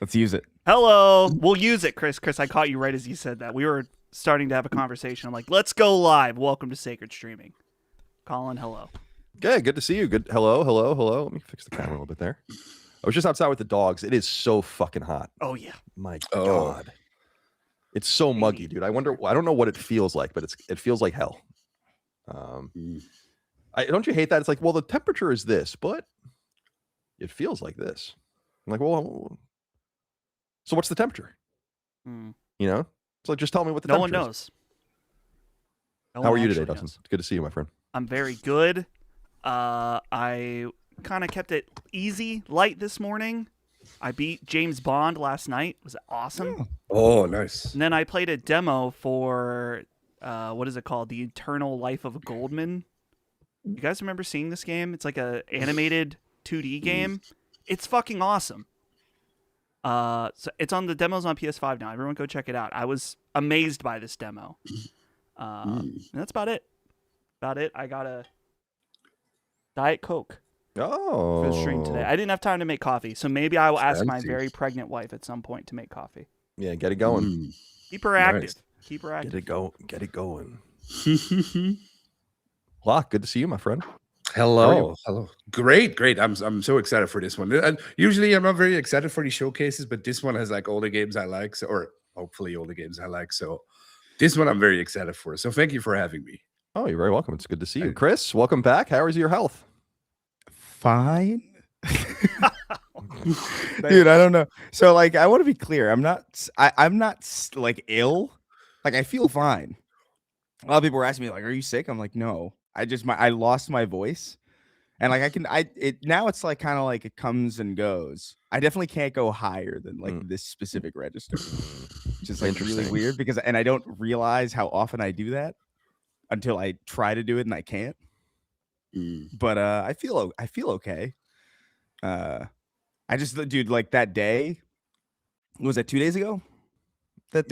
Let's use it. Hello. We'll use it, Chris. Chris, I caught you right as you said that. We were starting to have a conversation. I'm like, let's go live. Welcome to Sacred Streaming. Colin, hello. Okay, good to see you. Good. Hello. Let me fix the camera a little bit there. I was just outside with the dogs. It is so fucking hot. Oh, yeah. My God. It's so muggy, dude. I don't know what it feels like, but it feels like hell. Don't you hate that? It's like, well, the temperature is this, but it feels like this. I'm like, well, so what's the temperature? You know? So just tell me what the temperature is. No one knows. How are you today, Dustin? It's good to see you, my friend. I'm very good. I kind of kept it easy, light this morning. I beat James Bond last night. It was awesome. Oh, nice. And then I played a demo for, what is it called? The Eternal Life of Goldman. You guys remember seeing this game? It's like a animated 2D game. It's fucking awesome. So it's on the demos on PS5 now. Everyone go check it out. I was amazed by this demo. And that's about it. I got a Diet Coke for the stream today. I didn't have time to make coffee, so maybe I will ask my very pregnant wife at some point to make coffee. Yeah, get it going. Keep her active. Nice. Keep her active. Get it going. Locke, good to see you, my friend. Hello. Great. I'm so excited for this one. And usually I'm not very excited for these showcases, but this one has like all the games I like, or hopefully all the games I like. So this one I'm very excited for. So thank you for having me. Oh, you're very welcome. It's good to see you. Chris, welcome back. How is your health? Fine. Dude, I don't know. So like I want to be clear. I'm not like ill. Like I feel fine. A lot of people were asking me like, are you sick? I'm like, no. I lost my voice. And like now it's like kind of like it comes and goes. I definitely can't go higher than like this specific register. Which is like really weird because I don't realize how often I do that until I try to do it and I can't. But I feel okay. I just, dude, like that day, was that 2 days ago? That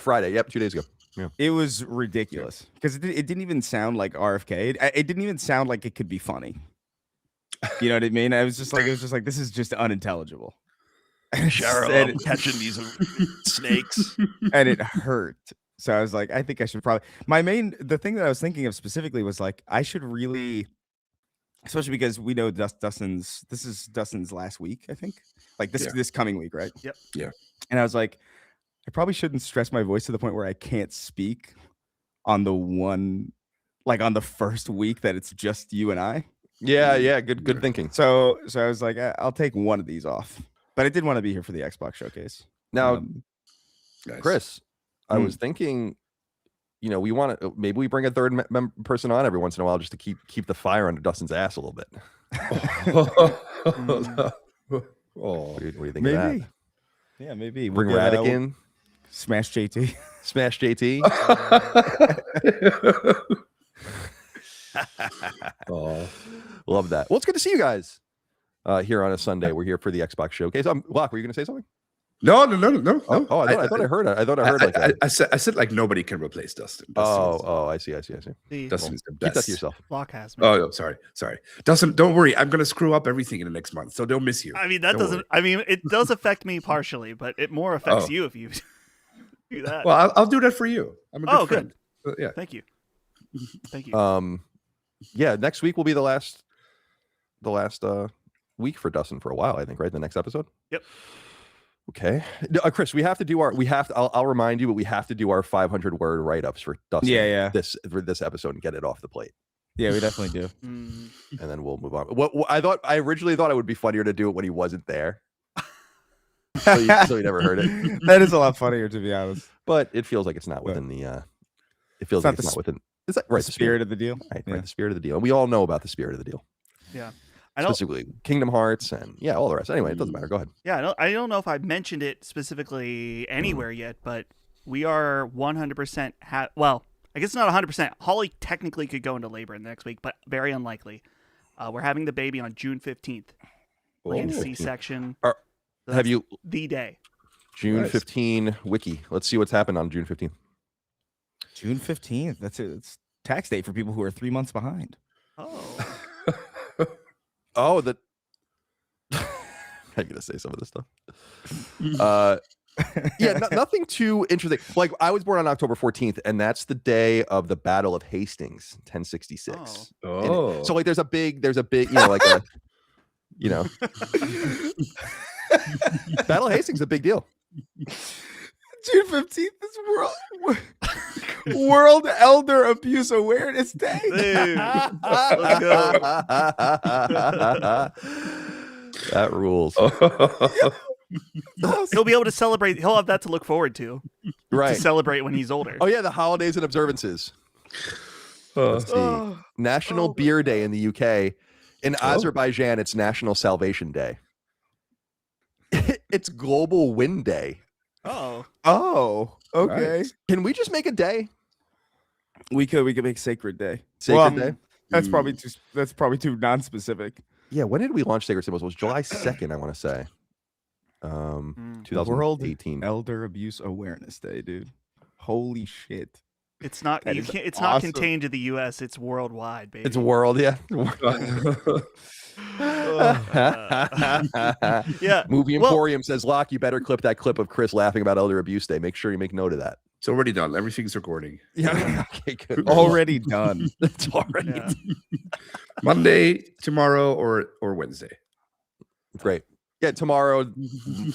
Friday. Yep, 2 days ago. Yeah. It was ridiculous because it didn't even sound like RFK. It didn't even sound like it could be funny. You know what I mean? It was just like this is just unintelligible. Cheryl, I'm catching these snakes, and it hurt. So I was like, I think I should probably. The thing that I was thinking of specifically was like I should really, especially because we know Dustin's. This is Dustin's last week, I think. Like this coming week, right? Yep. Yeah. And I was like, I probably shouldn't stress my voice to the point where I can't speak on on the first week that it's just you and I. Yeah. Good thinking. So I was like, I'll take one of these off. But I did want to be here for the Xbox showcase. Now, nice. Chris, I was thinking, you know, maybe we bring a third person on every once in a while just to keep the fire under Dustin's ass a little bit. What do you think of that? Yeah, maybe. Bring Radic in. Smash JT. Smash JT. Love that. Well, it's good to see you guys here on a Sunday. We're here for the Xbox showcase. Locke, were you going to say something? No. Oh, I thought I heard it. I thought I heard I said like nobody can replace Dustin. I see. Dustin's the Keep best. that to yourself. Locke has me. Oh, sorry. Dustin, don't worry. I'm gonna screw up everything in the next month, so they'll miss you. I mean, it does affect me partially, but it more affects you if you do that. Well, I'll do that for you. I'm a good friend. Yeah. Thank you. Yeah, next week will be the last week for Dustin for a while, I think, right? The next episode? Yep. Okay. Chris, I'll remind you, but we have to do our 500 word write-ups for Dustin. Yeah. For this episode and get it off the plate. Yeah, we definitely do. And then we'll move on. I originally thought it would be funnier to do it when he wasn't there. so you never heard it. That is a lot funnier, to be honest. But it feels like it's not within the it feels like it's not within the spirit of the deal. Right, the spirit of the deal. And we all know about the spirit of the deal. Yeah. Specifically Kingdom Hearts and all the rest. Anyway, it doesn't matter. Go ahead. Yeah, I don't know if I mentioned it specifically anywhere yet, but we are 100% well, I guess not 100%. Holly technically could go into labor in the next week, but very unlikely. We're having the baby on June 15th. Planned C-section. Have you the day? June 15 wiki. Let's see what's happened on June 15th. June 15th. It's tax day for people who are 3 months behind. Oh. Oh, I'm gonna say some of this stuff. Yeah, nothing too interesting. Like I was born on October 14th, and that's the day of the Battle of Hastings, 1066. Oh. So like, there's a big, like a, Battle of Hastings is a big deal. June 15th is World Elder Abuse Awareness Day. Dude, let's go. That rules. He'll be able to celebrate. He'll have that to look forward to Right. celebrate when he's older. Oh yeah, the holidays and observances. Let's see. National Beer Day in the UK. In Azerbaijan, it's National Salvation Day. It's Global Wind Day. Oh, okay. Nice. Can we just make a day? We could make Sacred Day. Sacred Day? That's probably too non-specific. Yeah, when did we launch Sacred Symbols? It was July 2nd, I want to say. 2018. Elder Abuse Awareness Day, dude. Holy shit. It's not. That You is can't. It's awesome. not contained to the U.S. It's worldwide, baby. It's a world, yeah. Yeah. Movie Emporium says, Locke, you better clip that clip of Chris laughing about Elder Abuse Day. Make sure you make note of that. It's already done. Everything's recording. Yeah. Okay, good. Already done. It's already Yeah. Monday, tomorrow, or Wednesday. great. Yeah, tomorrow,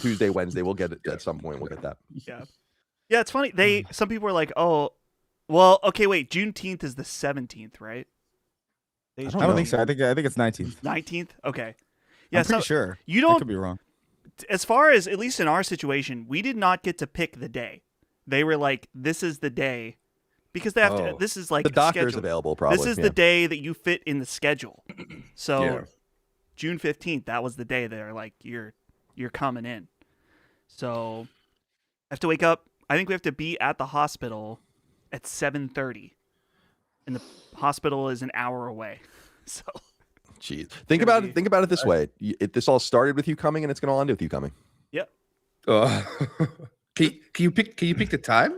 Tuesday, Wednesday. We'll get it at some point. We'll get that. Yeah. Yeah. It's funny. Some people are like, oh, well, okay, wait. Juneteenth is the 17th, right? I don't think so. I think it's 19th. 19th. Okay. Yeah. I'm pretty so sure. you I don't. could be wrong. As far as at least in our situation, we did not get to pick the day. They were like, "This is the day," because they have to. This is like The doctor is schedule. available, probably. This is the day that you fit in the schedule. So Yeah. June 15th, that was the day they're like, "You're coming in." So I have to wake up. I think we have to be at the hospital at 7:30, and the hospital is an hour away. So. Jeez. Think about it this way. This all started with you coming, and it's going to end with you coming. Yep. Can you pick the time?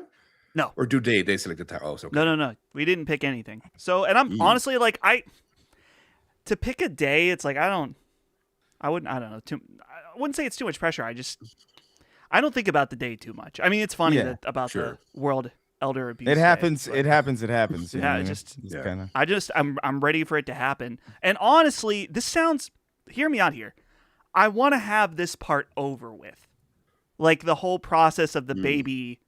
No. Or do they select the time? Oh, so okay. No. We didn't pick anything. So, and I'm honestly like, to pick a day, it's like, I don't know. I wouldn't say it's too much pressure. I don't think about the day too much. I mean, it's funny about the World Elder Abuse It Day, happens. but- It happens. It happens. Yeah, I'm ready for it to happen. And honestly, hear me out here. I want to have this part over with. Like the whole process of the baby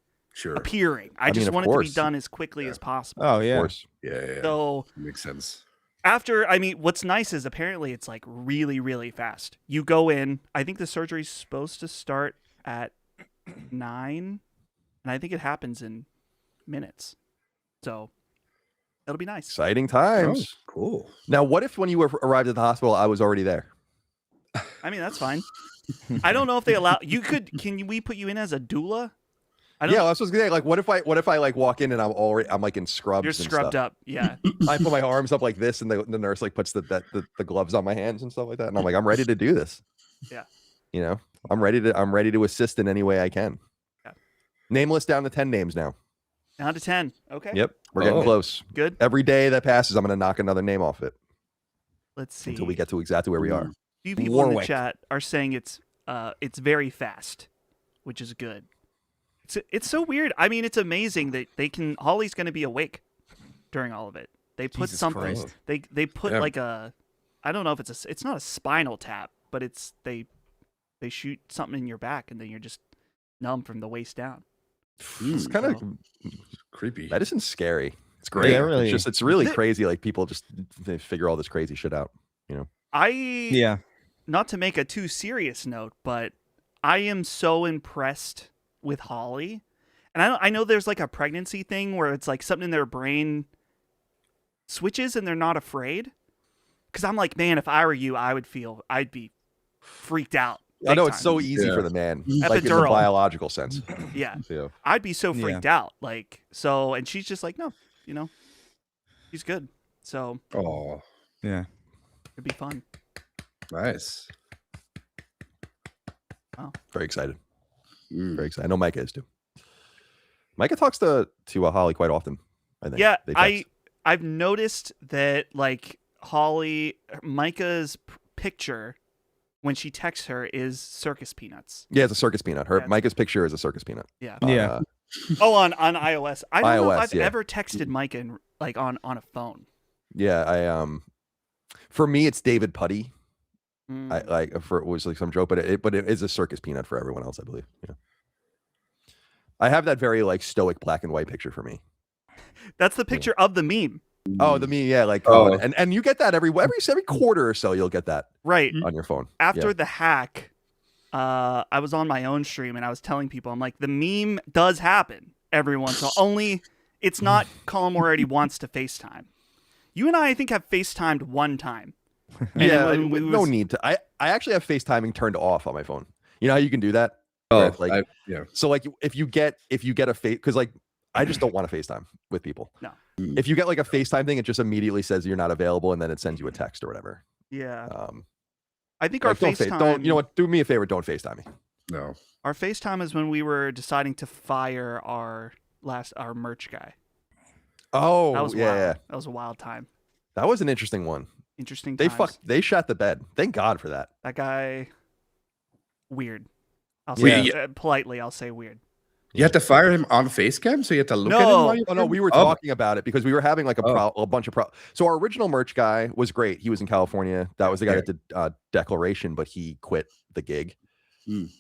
appearing. I just mean, of want it to be course. done as quickly as possible. Oh Of yeah. course. Yeah. So Makes sense. what's nice is apparently it's like really, really fast. You go in, I think the surgery's supposed to start at 9, and I think it happens in minutes. So it'll be nice. Exciting times. Oh, cool. Now, what if when you arrived at the hospital, I was already there? I mean, that's fine. I don't know if they allow can we put you in as a doula? Yeah, I was just gonna say, like, what if I like walk in and I'm like in scrubs? You're and scrubbed stuff. up. Yeah. I put my arms up like this, and the nurse like puts the gloves on my hands and stuff like that, and I'm like, I'm ready to do this. Yeah. You know, I'm ready to assist in any way I can. Yeah. Nameless down to 10 names now. Down to 10. Okay. Yep, we're getting close. Good. Every day that passes, I'm gonna knock another name off it Let's see. until we get to exactly where we are. A few people in the Warwick. chat are saying it's very fast, which is good. It's so weird. I mean, it's amazing that Holly's going to be awake during all of it. They put Jesus something. Christ. They put Yeah. like I don't know if it's not a spinal tap, but they shoot something in your back and then you're just numb from the waist down. It's kind of Creepy. medicine's scary. It's great. Yeah, really. It's really crazy. Like people they figure all this crazy shit out. You know. Yeah. Not to make a too serious note, but I am so impressed with Holly. And I know there's like a pregnancy thing where it's like something in their brain switches and they're not afraid. Because I'm like, man, if I were you, I'd be freaked out. I know big it's time. so easy for the man, like in the Epidural. biological sense. Yeah. Yeah. I'd be so freaked out. Like, so, and she's just like, no, she's good. So Oh, Yeah. it'd be fun. nice. Very excited. Very excited. I know Micah is too. Micah talks to Holly quite often. I think. Yeah, They text. I've noticed that like Micah's picture when she texts her is circus peanuts. Yeah, it's a circus peanut. Her Yeah. Micah's picture is a circus peanut. Yeah. Yeah. Oh, on iOS. I don't know if iOS, I've yeah. ever texted Micah on a phone. Yeah, I for me it's David Putty. Mm. I like for it was like some joke, but it is a circus peanut for everyone else, I believe. Yeah. I have that very like stoic black and white picture for me. That's the picture of the meme. Oh, the meme, yeah, like and you get that every quarter or so, you'll get that Right. on your phone. After Yeah. the hack, I was on my own stream and I was telling people, I'm like, the meme does happen every once in a while. Only it's not Colin Moriarty wants to FaceTime. You and I think, have FaceTimed one time. And Yeah, it no need to. I actually have FaceTiming turned off on my phone. You know how you can do that? Oh, Right? yeah. So like if you get a face, because like I just don't want to FaceTime with people. No. If you get like a FaceTime thing, it just immediately says you're not available, and then it sends you a text or whatever. Yeah. Um, I think like, our don't FaceTime. you know what? Do me a favor, don't FaceTime me. No. Our FaceTime is when we were deciding to fire our merch guy. Oh, That was yeah, wild. yeah. That was a wild time. That was an interesting one. Interesting They times. They shot the bed. Thank God for that. That guy. Weird. I'll Wait, say politely. I'll say weird. You had to fire him on Facecam, so you had to look at him. No. While you Oh no, we were talking about it because we were having like a bunch of So our original merch guy was great. He was in California. That was the guy that did Declaration, but he quit the gig,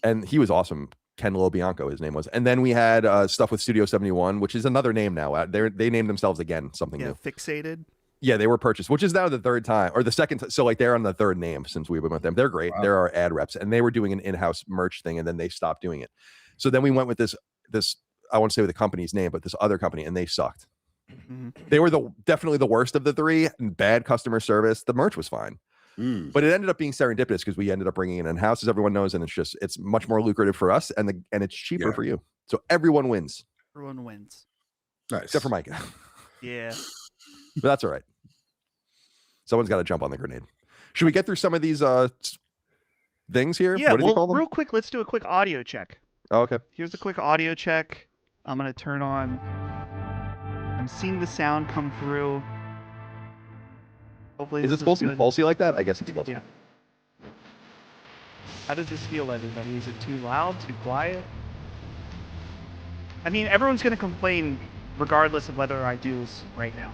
and he was awesome. Ken LoBianco, his name was. And then we had stuff with Studio 71, which is another name now. They named themselves again something new. Fixated. Yeah, they were purchased, which is now the third time or the second. So like they're on the third name since we've been with them. They're great. Wow. They're our ad reps, and they were doing an in-house merch thing, and then they stopped doing it. So then we went with this. I won't say the company's name, but this other company, and they sucked. Mm-hmm. They were definitely the worst of the three. And bad customer service. The merch was fine, but it ended up being serendipitous because we ended up bringing it in-house, as everyone knows, and it's much more lucrative for us, and it's cheaper for you. So everyone wins. Everyone wins. Nice. Except for Micah. Yeah. But that's all right. Someone's got to jump on the grenade. Should we get through some of these things here? Yeah. What did you call Well, them? real quick, let's do a quick audio check. Oh, okay. Here's a quick audio check. I'm gonna turn on. I'm seeing the sound come through. Hopefully, Is it supposed to be pulsy like that? I guess it's supposed to. Yeah. How does this feel, everybody? Is it too loud? Too quiet? I mean, everyone's gonna complain regardless of whether I do this right now.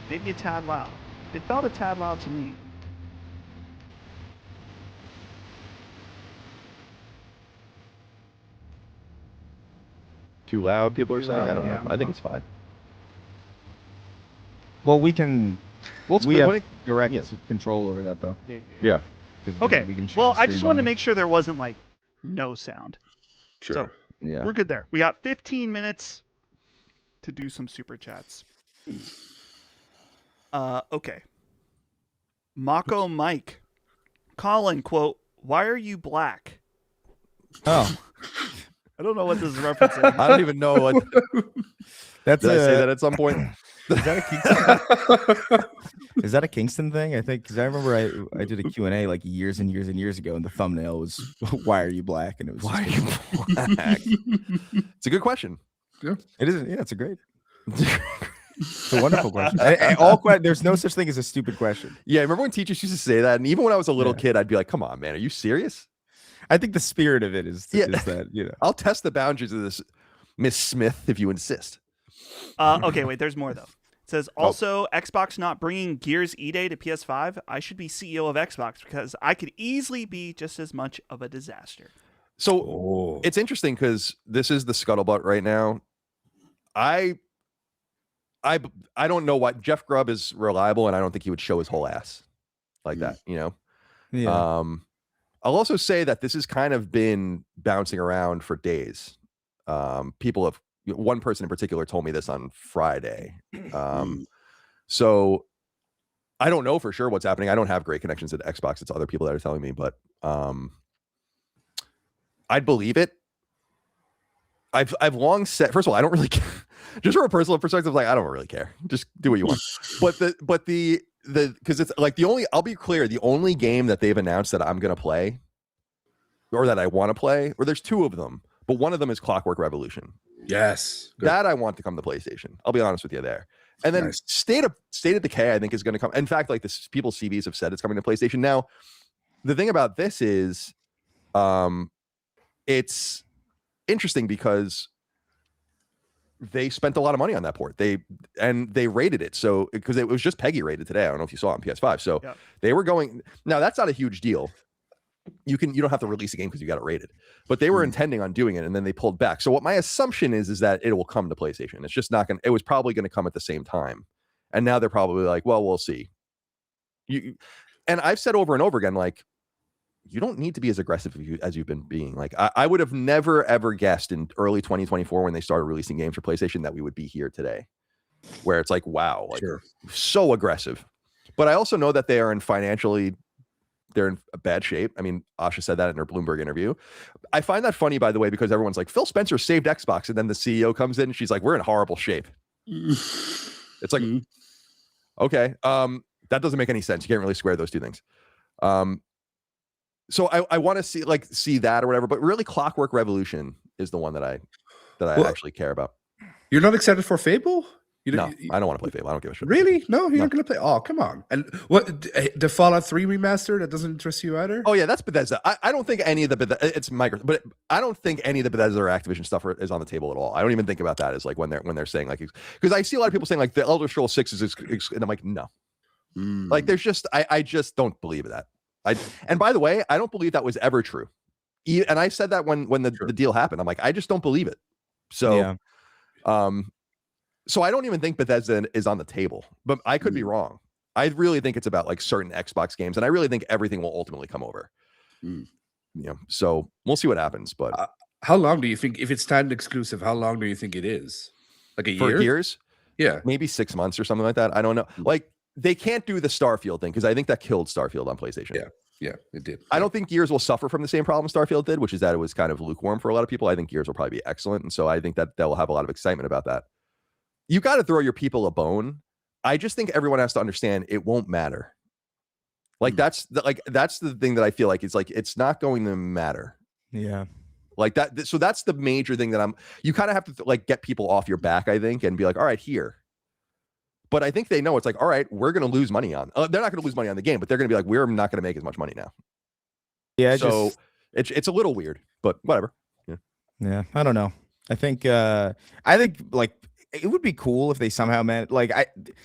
Maybe a tad loud. It felt a tad loud to me. Too loud, people are Too saying. loud, I don't yeah. know. I think it's fine. Well, we can. We have direct yes. control over that, though. Yeah. Okay. We can share Well, the I just stream wanted to on it. make sure there wasn't like no sound. Sure. So Yeah. we're good there. We got 15 minutes to do some super chats. Okay. Mako Mike. Colin, quote, "Why are you black?" Oh, I don't know what this is referencing. I don't even know what. that's Did I say that at some point? Is that a Kingston? Is that a Kingston thing? I think because I remember I did a Q&A like years and years and years ago, and the thumbnail was "Why are you black?" and it was Why are just- you black? It's a good question. It is. Yeah, it's a great. It's a wonderful question. There's no such thing as a stupid question. Yeah, remember when teachers used to say that? And even when I was a little Yeah. kid, I'd be like, "Come on, man, are you serious?" I think the spirit of it is Yeah. that I'll test the boundaries of this, Miss Smith, if you insist. Okay, wait, there's more though. It says also Xbox not bringing Gears E-Day to PS5. I should be CEO of Xbox because I could easily be just as much of a disaster. So it's interesting because this is the scuttlebutt right now. I don't know why Jeff Grubb is reliable, and I don't think he would show his whole ass like that. You know. Yeah. I'll also say that this has kind of been bouncing around for days. People have. One person in particular told me this on Friday. So I don't know for sure what's happening. I don't have great connections at Xbox. It's other people that are telling me, but I'd believe it. I've long said, first of all, I don't really care. Just from a personal perspective, like I don't really care. Just do what you want. But the because it's like I'll be clear, the only game that they've announced that I'm gonna play or that I want to play, or there's two of them, but one of them is Clockwork Revolution. Yes. Good. That I want to come to PlayStation. I'll be honest with you there. And then Nice. State of Decay, I think, is going to come. In fact, like this, people's CVs have said it's coming to PlayStation. Now, the thing about this is, it's interesting because they spent a lot of money on that port. They rated it. So because it was just PEGI rated today. I don't know if you saw it on PS5. So Yep. they were going. Now that's not a huge deal. You don't have to release a game because you got it rated. But they were intending on doing it, and then they pulled back. So what my assumption is that it will come to PlayStation. It's just not going. It was probably going to come at the same time, and now they're probably like, well, we'll see. And I've said over and over again, like, you don't need to be as aggressive as you've been being. Like, I would have never, ever guessed in early 2024 when they started releasing games for PlayStation that we would be here today, where it's like, wow, like so aggressive. But I also know that they are they're in a bad shape. I mean, Asha said that in her Bloomberg interview. I find that funny, by the way, because everyone's like, Phil Spencer saved Xbox. And then the CEO comes in and she's like, we're in horrible shape. It's like, okay, that doesn't make any sense. You can't really square those two things. So I want to see that or whatever, but really Clockwork Revolution is the one that I actually care about. You're not excited for Fable? No, I don't want to play Fable. I don't give a shit. Really? No, you're not going to play. Oh, come on. And what the Fallout 3 remaster, that doesn't interest you either? Oh yeah, that's Bethesda. I don't think any of the Bethesda, it's Microsoft, but I don't think any of the Bethesda or Activision stuff is on the table at all. I don't even think about that as like when they're saying like, because I see a lot of people saying like the Elder Scrolls 6 is and I'm like, no. Like there's just I just don't believe that. And by the way, I don't believe that was ever true. And I said that when the deal happened. I'm like, I just don't believe it. So so I don't even think Bethesda is on the table, but I could be wrong. I really think it's about like certain Xbox games, and I really think everything will ultimately come over. So we'll see what happens. But how long do you think, if it's timed exclusive, how long do you think it is? Like a year? For years? Yeah. Maybe 6 months or something like that. I don't know. Like they can't do the Starfield thing because I think that killed Starfield on PlayStation. Yeah, it did. I don't think Gears will suffer from the same problem Starfield did, which is that it was kind of lukewarm for a lot of people. I think Gears will probably be excellent. And so I think that will have a lot of excitement about that. You got to throw your people a bone. I just think everyone has to understand it won't matter. Like that's the thing that I feel like it's not going to matter. Yeah. Like that. So that's the major thing that you kind of have to like get people off your back, I think, and be like, all right, here. But I think they know it's like, all right, we're going to lose money on. They're not going to lose money on the game, but they're going to be like, we're not going to make as much money now. Yeah. So it's a little weird, but whatever. Yeah. I don't know. I think like it would be cool if they somehow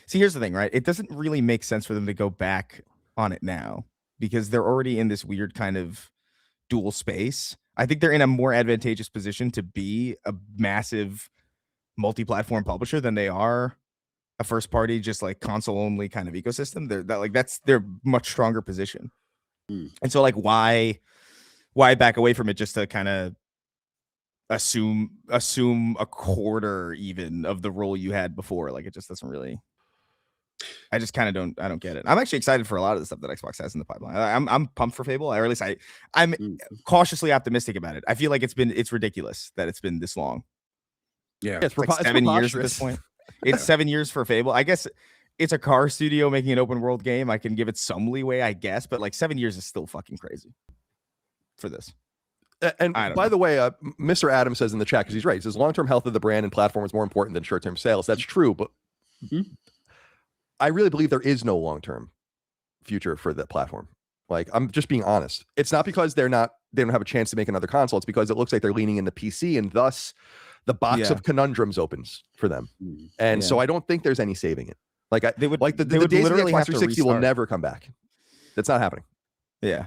here's the thing, right? It doesn't really make sense for them to go back on it now because they're already in this weird kind of dual space. I think they're in a more advantageous position to be a massive multi-platform publisher than they are a first party, just like console only kind of ecosystem. That's their much stronger position. And so like why back away from it just to kind of assume a quarter even of the role you had before? Like it just doesn't really, I just kind of don't get it. I'm actually excited for a lot of the stuff that Xbox has in the pipeline. I'm pumped for Fable, or at least I'm cautiously optimistic about it. I feel like it's ridiculous that it's been this long. Yeah, it's like 7 years at this point. It's 7 years for Fable. I guess it's a car studio making an open world game. I can give it some leeway, I guess, but like 7 years is still fucking crazy for this. And by the way, Mr. Adams says in the chat, because he's right, he says long-term health of the brand and platform is more important than short-term sales. That's true, but I really believe there is no long-term future for that platform. Like, I'm just being honest. It's not because they don't have a chance to make another console. It's because it looks like they're leaning into PC, and thus the box of conundrums opens for them. And so I don't think there's any saving it. Like the days of the Xbox 360 will never come back. That's not happening. Yeah.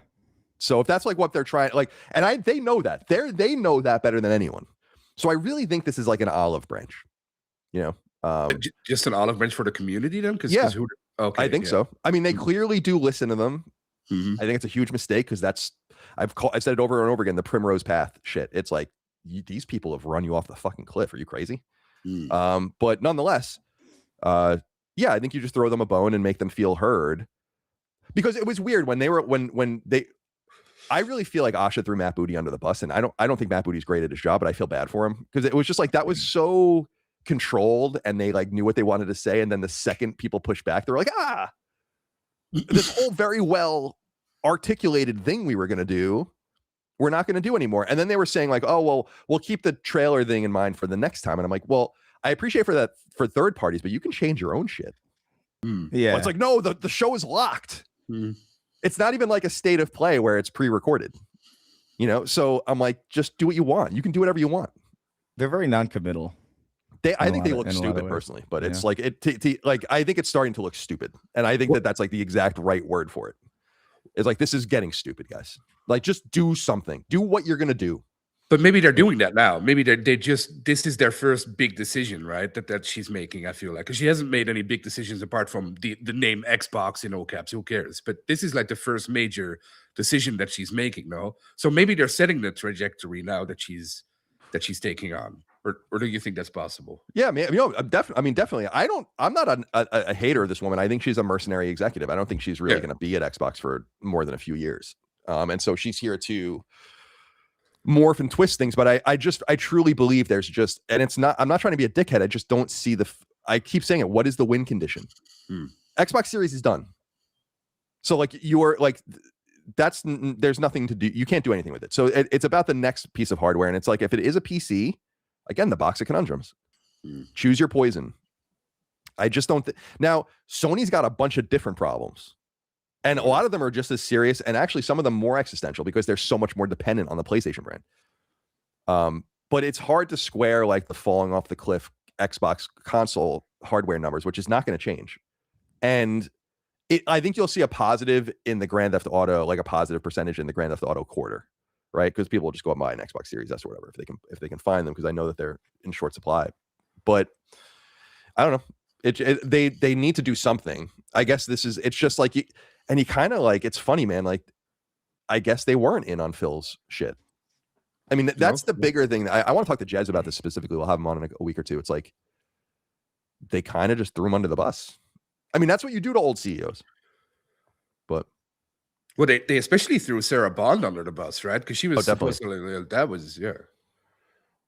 So if that's like what they're trying, like, and they know that they know that better than anyone. So I really think this is like an olive branch, just an olive branch for the community then. I think so. I mean, they clearly do listen to them. I think it's a huge mistake because I've said it over and over again. The Primrose Path shit. It's like these people have run you off the fucking cliff. Are you crazy? But nonetheless, I think you just throw them a bone and make them feel heard. Because it was weird when they. I really feel like Asha threw Matt Booty under the bus, and I don't think Matt Booty's great at his job, but I feel bad for him because it was just like that was so controlled, and they like knew what they wanted to say, and then the second people pushed back, they were like, this whole very well articulated thing we were going to do, we're not going to do anymore. And then they were saying like, oh well, we'll keep the trailer thing in mind for the next time, and I'm like, well, I appreciate for third parties, but you can change your own shit. Yeah, well, it's like no, the show is locked. It's not even like a state of play where it's pre-recorded. You know, so I'm like, just do what you want. You can do whatever you want. They're very non-committal. I think they look stupid personally, but it's like like I think it's starting to look stupid, and I think that's like the exact right word for it. It's like, this is getting stupid, guys. Like, just do something. Do what you're gonna do. But maybe they're doing that now. Maybe they just, this is their first big decision, right? That she's making. I feel like, because she hasn't made any big decisions apart from the name Xbox in all caps. Who cares? But this is like the first major decision that she's making. No, so maybe they're setting the trajectory now that she's taking on. Or do you think that's possible? Yeah, man. You know, definitely. I'm not a hater of this woman. I think she's a mercenary executive. I don't think she's really going to be at Xbox for more than a few years. And so she's here to morph and twist things. But I truly believe there's just, and it's not, I'm not trying to be a dickhead. I just don't see I keep saying it. What is the win condition? Xbox Series is done. So like, you're like, there's nothing to do. You can't do anything with it. So it's about the next piece of hardware. And it's like, if it is a PC, again, the box of conundrums. Choose your poison. I just don't. Now, Sony's got a bunch of different problems, and a lot of them are just as serious, and actually some of them more existential because they're so much more dependent on the PlayStation brand. But it's hard to square like the falling off the cliff Xbox console hardware numbers, which is not going to change. And I think you'll see a positive in the Grand Theft Auto, like a positive percentage in the Grand Theft Auto quarter. Right, because people will just go out and buy an Xbox Series S or whatever if they can find them, because I know that they're in short supply. But I don't know. They need to do something. I guess it's just like you kind of like, it's funny, man. Like, I guess they weren't in on Phil's shit. I mean, that's the bigger thing. I want to talk to Jez about this specifically. We'll have him on in a week or two. It's like they kind of just threw him under the bus. I mean, that's what you do to old CEOs. But. Well, they especially threw Sarah Bond under the bus, right? Because she was supposedly, that was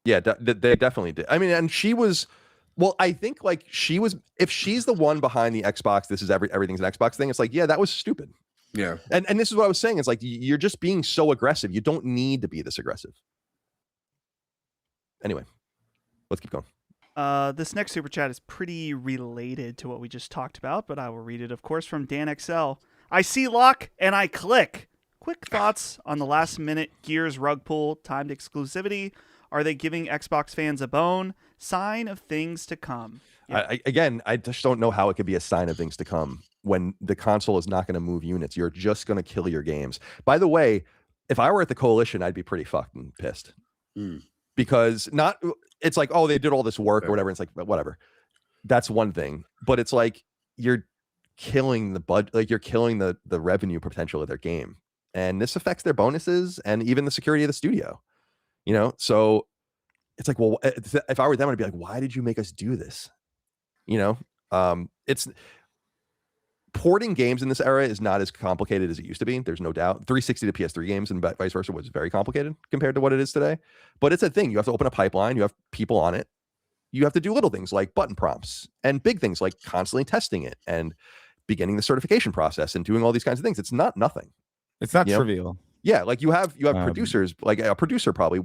they definitely did. I mean, and she was, well, I think like she was, if she's the one behind the Xbox, this is everything's an Xbox thing. It's like, yeah, that was stupid. Yeah, and this is what I was saying. It's like, you're just being so aggressive. You don't need to be this aggressive. Anyway, let's keep going. This next super chat is pretty related to what we just talked about, but I will read it, of course, from Dan XL. I see lock and I click. Quick thoughts on the last minute Gears rug pull, timed exclusivity. Are they giving Xbox fans a bone? Sign of things to come. Yeah. I just don't know how it could be a sign of things to come when the console is not going to move units. You're just going to kill your games. By the way, if I were at the Coalition, I'd be pretty fucking pissed. Because it's like, oh, they did all this work or whatever. It's like, whatever. That's one thing. But it's like, you're killing the budget, like you're killing the revenue potential of their game, and this affects their bonuses and even the security of the studio, you know. So it's like, well, if I were them, I'd be like, why did you make us do this? You know, it's porting games in this era is not as complicated as it used to be. There's no doubt. 360 to PS3 games and vice versa was very complicated compared to what it is today. But it's a thing. You have to open a pipeline. You have people on it. You have to do little things like button prompts, and big things like constantly testing it and beginning the certification process and doing all these kinds of things. It's not nothing. It's not trivial. Yeah, like you have producers, like a producer probably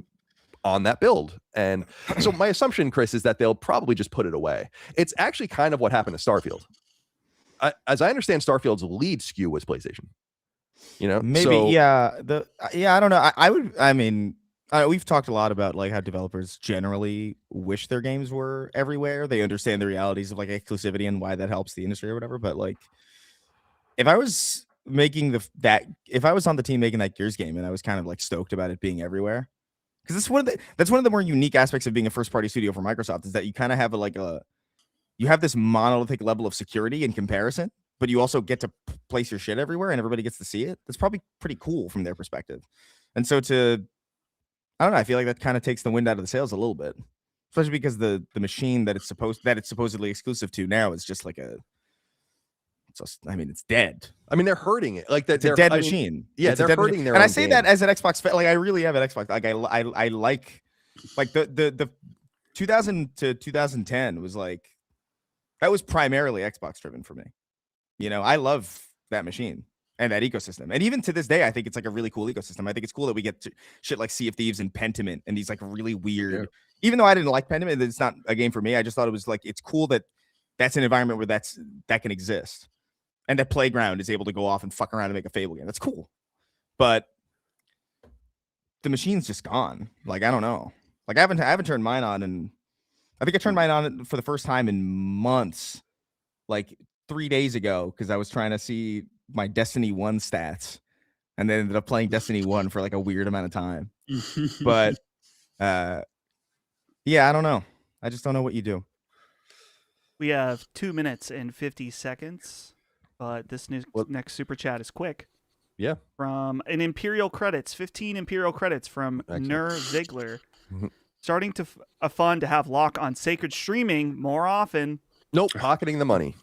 on that build. And so my assumption, Chris, is that they'll probably just put it away. It's actually kind of what happened to Starfield. As I understand, Starfield's lead SKU was PlayStation. You know, maybe I don't know. We've talked a lot about like how developers generally wish their games were everywhere. They understand the realities of like exclusivity and why that helps the industry or whatever. But like, if I was making if I was on the team making that Gears game and I was kind of like stoked about it being everywhere, because that's one of the more unique aspects of being a first party studio for Microsoft, is that you kind of have you have this monolithic level of security in comparison, but you also get to place your shit everywhere and everybody gets to see it. That's probably pretty cool from their perspective. And so I don't know, I feel like that kind of takes the wind out of the sails a little bit, especially because the machine that it's supposedly exclusive to now is just like it's dead. I mean, they're hurting it. Like that, it's a dead machine. Yeah, they're hurting their. And own I say game. that as an Xbox fan. Like, I really have an Xbox. Like, I like the 2000 to 2010 was like, that was primarily Xbox driven for me. You know, I love that machine and that ecosystem. And even to this day, I think it's like a really cool ecosystem. I think it's cool that we get to shit like Sea of Thieves and Pentiment and these like really weird, even though I didn't like Pentiment, it's not a game for me. I just thought it was like, it's cool that that's an environment where that can exist. and that Playground is able to go off and fuck around and make a Fable game. That's cool. But the machine's just gone. Like, I don't know. Like, I haven't turned mine on, and I think I turned mine on for the first time in months, like 3 days ago, because I was trying to see my Destiny 1 stats, and then ended up playing Destiny 1 for like a weird amount of time. But yeah, I don't know. I just don't know what you do. We have 2 minutes and 50 seconds, but this next super chat is quick. Yeah. From an Imperial credits, 15 Imperial credits from Nur Ziegler. Starting to fun to have Locke on Sacred streaming more often. Nope, pocketing the money.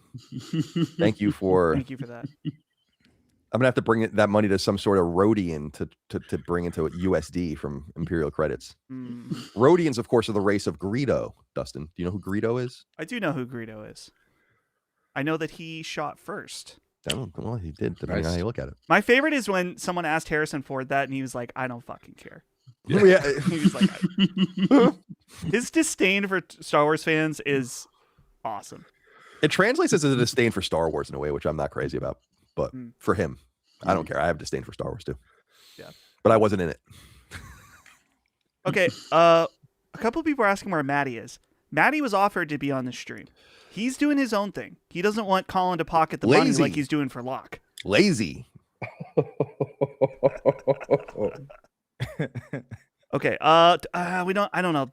Thank you for that. I'm gonna have to bring that money to some sort of Rhodian to bring into USD from Imperial credits. Rhodians, of course, are the race of Greedo. Dustin, do you know who Greedo is? I do know who Greedo is. I know that he shot first. Well, he did, depending on how you look at it. My favorite is when someone asked Harrison Ford that, and he was like, "I don't fucking care." Yeah. He was like, his disdain for Star Wars fans is awesome. It translates as a disdain for Star Wars in a way, which I'm not crazy about. But for him, I don't care. I have disdain for Star Wars too. Yeah. But I wasn't in it. Okay. A couple of people are asking where Maddie is. Maddie was offered to be on the stream. He's doing his own thing. He doesn't want Colin to pocket the money like he's doing for Locke. Lazy. Okay. I don't know.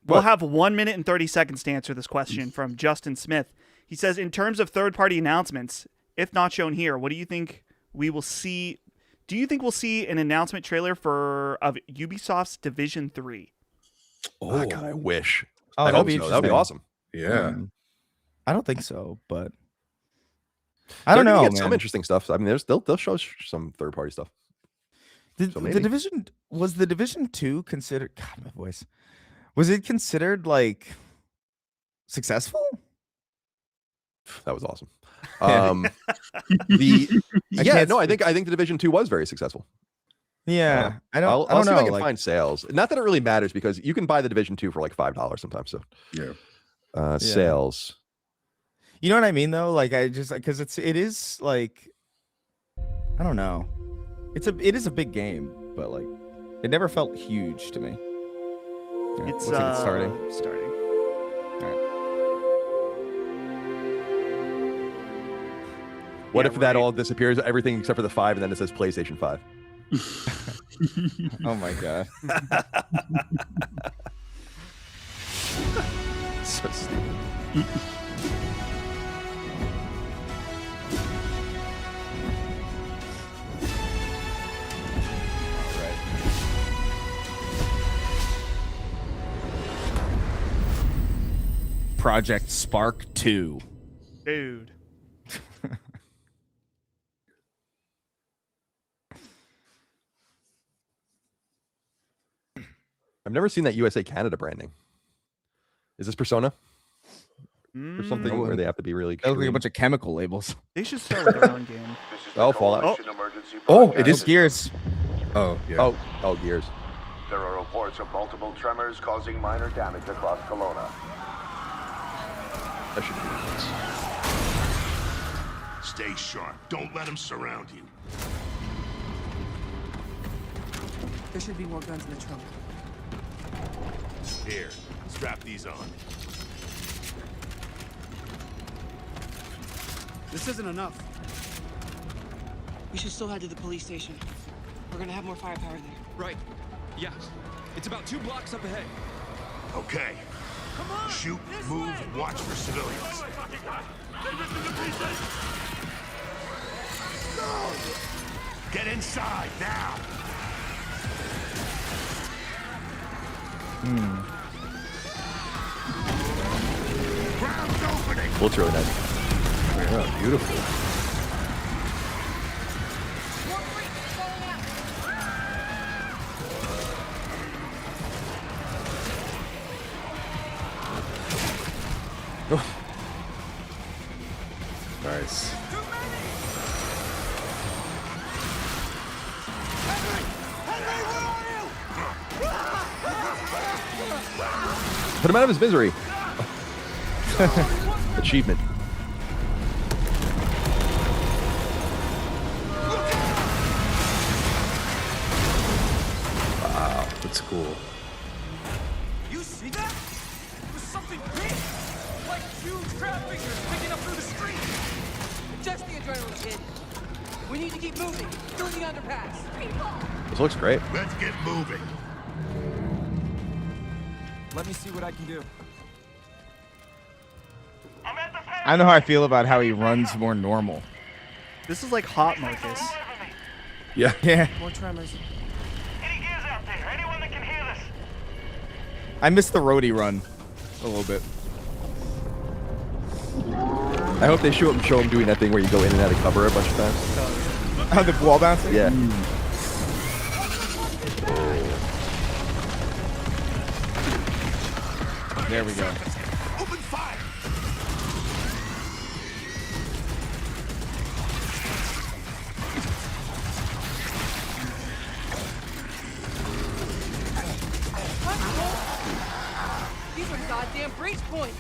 We'll have 1 minute and 30 seconds to answer this question from Justin Smith. He says, in terms of third-party announcements, if not shown here, what do you think we will see? Do you think we'll see an announcement trailer of Ubisoft's Division 3? Oh, God, I wish. Oh, I that'd hope be so. That'd be awesome. Yeah. I don't think so, but I don't know, man. Some interesting stuff. I mean, they'll show some third-party stuff. The Division was the Division 2 considered? God, my voice. Was it considered like successful? That was awesome. I think the Division 2 was very successful. Yeah, I'll I don't see know. if I can find sales. Not that it really matters because you can buy the Division 2 for like $5 sometimes. So yeah, sales. You know what I mean though? Like I just because it is like I don't know. It is a big game, but like it never felt huge to me. Yeah, It's looks like it's starting. All right. What if that all disappears? Everything except for the 5, and then it says PlayStation 5. Oh my god. So stupid. Project Spark 2. Dude. I've never seen that USA Canada branding. Is this Persona? Or something where they have to be really They look like a extreme? bunch of chemical labels. They should start with their own game. Oh, Fallout. Oh, it is Gears. Oh, yeah. Oh, Gears. There are reports of multiple tremors causing minor damage across Kelowna. That should be. Stay sharp. Don't let them surround you. There should be more guns in the trunk. Here, strap these on. This isn't enough. We should still head to the police station. We're gonna have more firepower there. Right. Yes. It's about 2 blocks up ahead. Okay. Come on! Shoot, This move, way! watch for civilians. Get inside now. Ground's opening. Well, it's really nice. Yeah, beautiful. Nice. Put him out of his misery. Achievement. It's cool. You see that? It was something big! Like huge crab figures picking up through the street! Just the adrenaline, kid. We need to keep moving through the underpass. This looks great. Let's get moving. Let me see what I can do. I know how I feel about how he runs more normal. This is like Hot Marcus. Yeah. Yeah. More tremors. Any gears out there? Anyone that can hear this? I miss the roadie run a little bit. I hope they show him doing that thing where you go in and out of cover a bunch of times. Oh, the wall bouncing? Yeah. There we go. Open fire. These are goddamn breach points.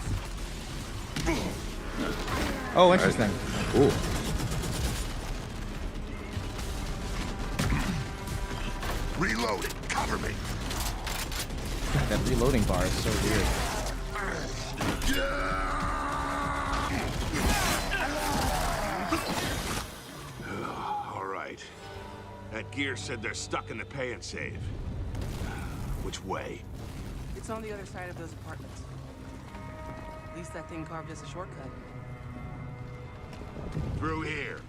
Oh, interesting. Ooh. Reloading. Cover me. God, that reloading bar is so weird. All right. That gear said they're stuck in the pay and save. Which way? It's on the other side of those apartments. At least that thing carved us a shortcut. Through here.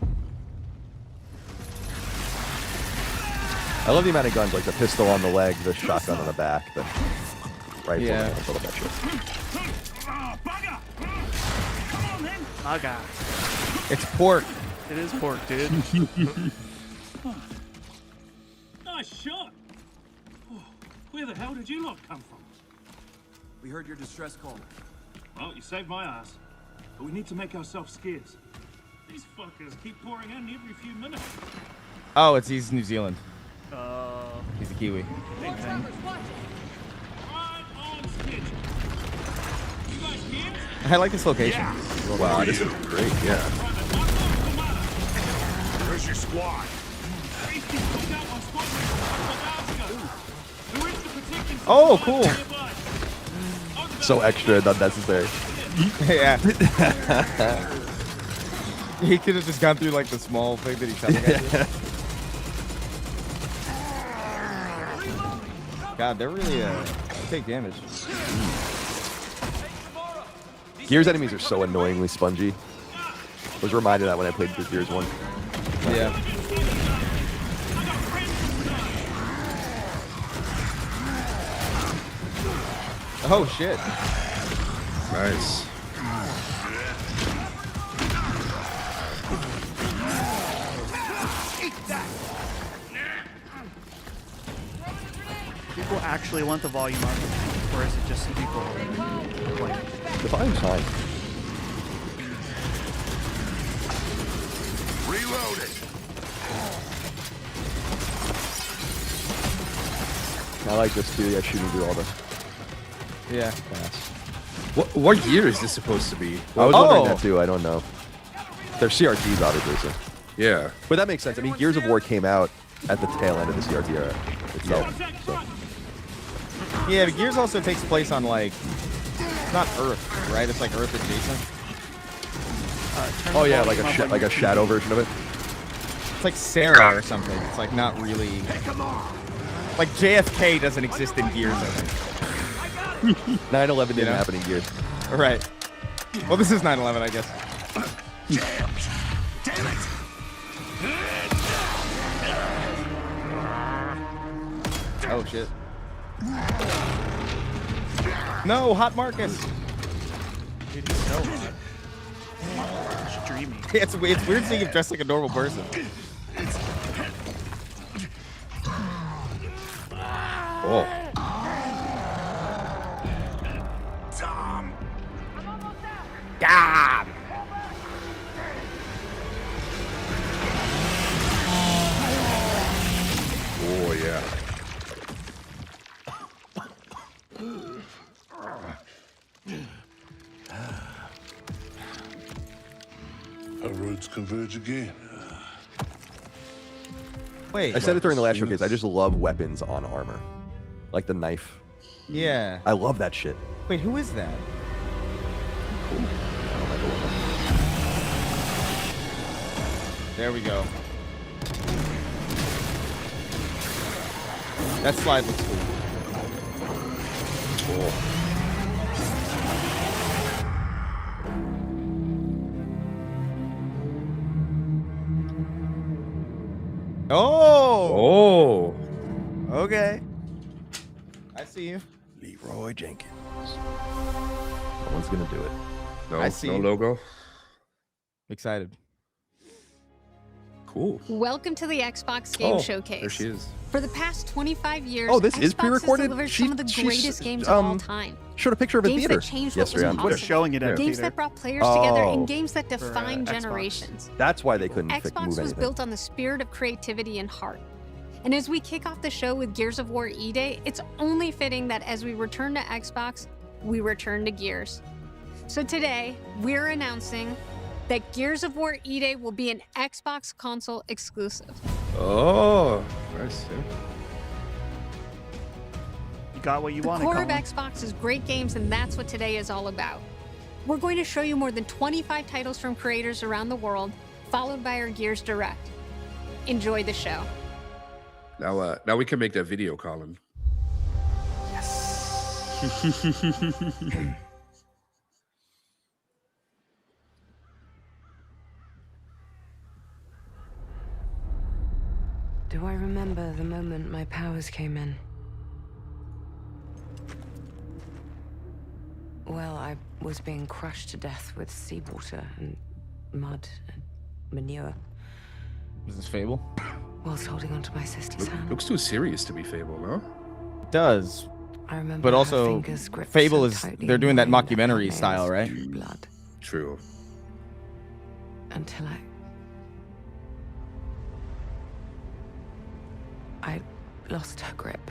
I love the amount of guns, like the pistol on the leg, the shotgun on the back, the rifle, Yeah. and all that shit. Bugger! Come on then. Oh god. It's pork. It is pork, dude. Nice shot. Where the hell did you lot come from? We heard your distress call. Well, you saved my ass. But we need to make ourselves scarce. These fuckers keep pouring in every few minutes. Oh, he's New Zealand. Uh, He's a Kiwi. More tremors, watch it. Right on schedule. You guys here? I like this location. Wow, this is great, yeah. Where's your squad? Oh, cool. So extra and unnecessary. Yeah. He could have just gone through like the small thing that he shot the guy through. God, they're really take damage. Gears enemies are so annoyingly spongy. I was reminded of that when I played through Gears 1. Yeah. Oh shit. Nice. people actually want the volume up, or is it just people complaining? The volume's fine. Reloading. I like this too. Yeah, shooting through all the Yeah. pass. What year is this supposed to be? I was wondering Oh. that too. I don't know. They're CRTs, obviously. So. Yeah. But that makes sense. I mean, Gears of War came out at the tail end of the CRT era itself. So. Yeah, but Gears also takes place on like not Earth, right? It's like Earth adjacent. Turn Oh the yeah, volume up on like your a shadow version of it. It's like Sarah or something. It's like not really. Like JFK doesn't exist in Gears, I think. 9/11 didn't know? happen in Gears. Right. Well, this is 9/11, I guess. Damn it. Oh shit. No, Hot Marcus. Dude, he's so hot. It's dreamy. It's weird seeing him dressed like a normal person. Oh. Tom. God. Oh yeah. Our roads converge again. Wait. I said it during the last showcase. I just love weapons on armor. like the knife. Yeah. I love that shit. Wait, who is that? There we go. That slide looks cool. Cool. Oh. Oh. Okay. I see you. Leroy Jenkins. No one's gonna do it. No, I see. no logo. Excited. Cool. Welcome to the Xbox Game Showcase. There she is. For the past 25 years, Oh, this Xbox is pre-recorded? has delivered She- some of the she's, greatest games of all time. Showed a picture of a Games theater that changed what was yesterday on We're Twitter. impossible. showing it at Games theater. that brought players together, Oh. and games that For, define Xbox. generations. That's why they couldn't move Xbox was anything. built on the spirit of creativity and heart. And as we kick off the show with Gears of War E-Day, it's only fitting that as we return to Xbox, we return to Gears. So today, we're announcing that Gears of War E-Day will be an Xbox console exclusive. Oh, nice. Yeah. You got what you The wanted, core of Colin. Xbox is great games, and that's what today is all about. We're going to show you more than 25 titles from creators around the world, followed by our Gears Direct. Enjoy the show. Now we can make that video, Colin. Do I remember the moment my powers came in? Well, I was being crushed to death with seawater and mud and manure Is this Fable? whilst holding onto my sister's hand. Looks too serious to be Fable, no? It does. I remember But her also, fingers gripped Fable so is tightly they're in doing that mine her mockumentary nails style, right? drew blood True. until I lost her grip.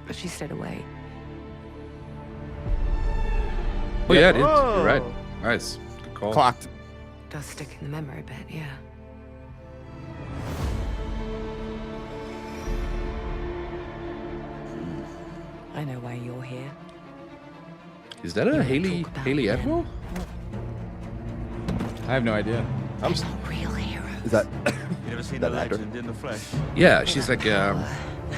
But she stayed away. Oh yeah, it is. Whoa. You're right. Nice. Good call. Clocked. Does stick in the memory a bit, yeah. I know why you're here. Is that a Haley Atwell? I have no idea. I'm real hero. Is that You ever seen That the actor? legend in the flesh? Yeah, she's like How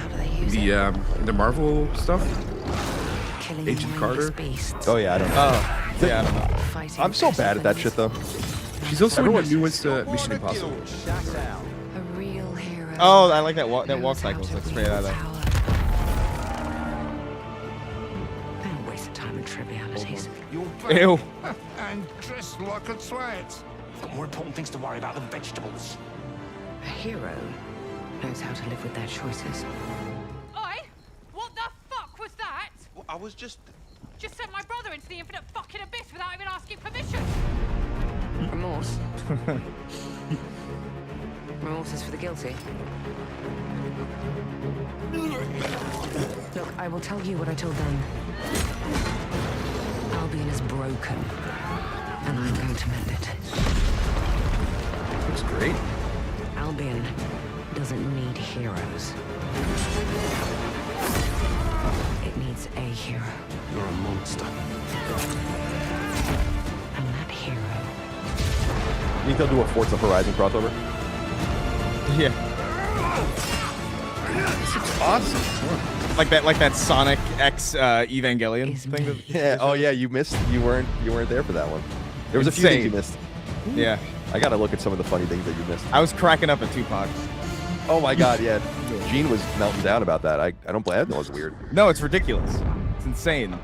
do they use it? the Marvel stuff. Killing Agent mindless Carter? beasts, Oh yeah, I don't know. Oh, yeah, I don't know. fighting I'm so bad at that shit though. She's also in Everyone- the newest Mission Impossible. A real hero. Oh, I like that walk knows cycle. how to That's straight out of wield that. power. Don't waste time on trivialities. Ew. And dressed like a twat. Got more important things to worry about than vegetables. A hero knows how to live with their choices. Oi! What the fuck was that? I was just... Just sent my brother into the infinite fucking abyss without even asking permission. Remorse. Remorse is for the guilty. Look, I will tell you what I told them. Albion is broken, and I'm going to mend it. Looks great. Albion doesn't need heroes. It needs a hero. You're a monster. And that hero You think they'll do a Forza Horizon crossover? Yeah. Awesome. Like that Sonic X Evangelion is thing. me. That, Yeah. Oh yeah, you missed. You weren't there for that one. There was a few things you Insane. missed. yeah. I gotta look at some of the funny things that you missed. I was cracking up at Tupac. Oh my god, yeah. Gene was melting down about that. I don't blame him. That was weird. No, it's ridiculous. It's insane.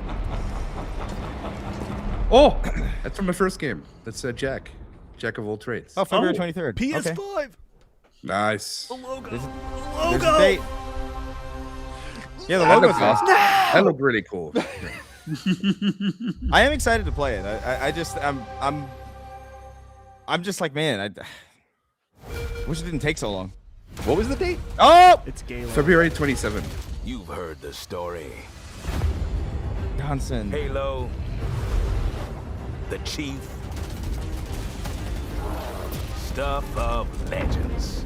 Oh, that's from my first game. That's Jack of all trades. Oh, February 23rd. PS5. Okay. Nice. The logo. There's logo. a date. Yeah, the That logo's looks awesome. That looked really cool. I am excited to play it. I'm just like, man, I wish it didn't take so long. What was the date? Oh, It's Galen. February 27th. You've heard the story. Johnson. Halo. The Chief. Stuff of legends.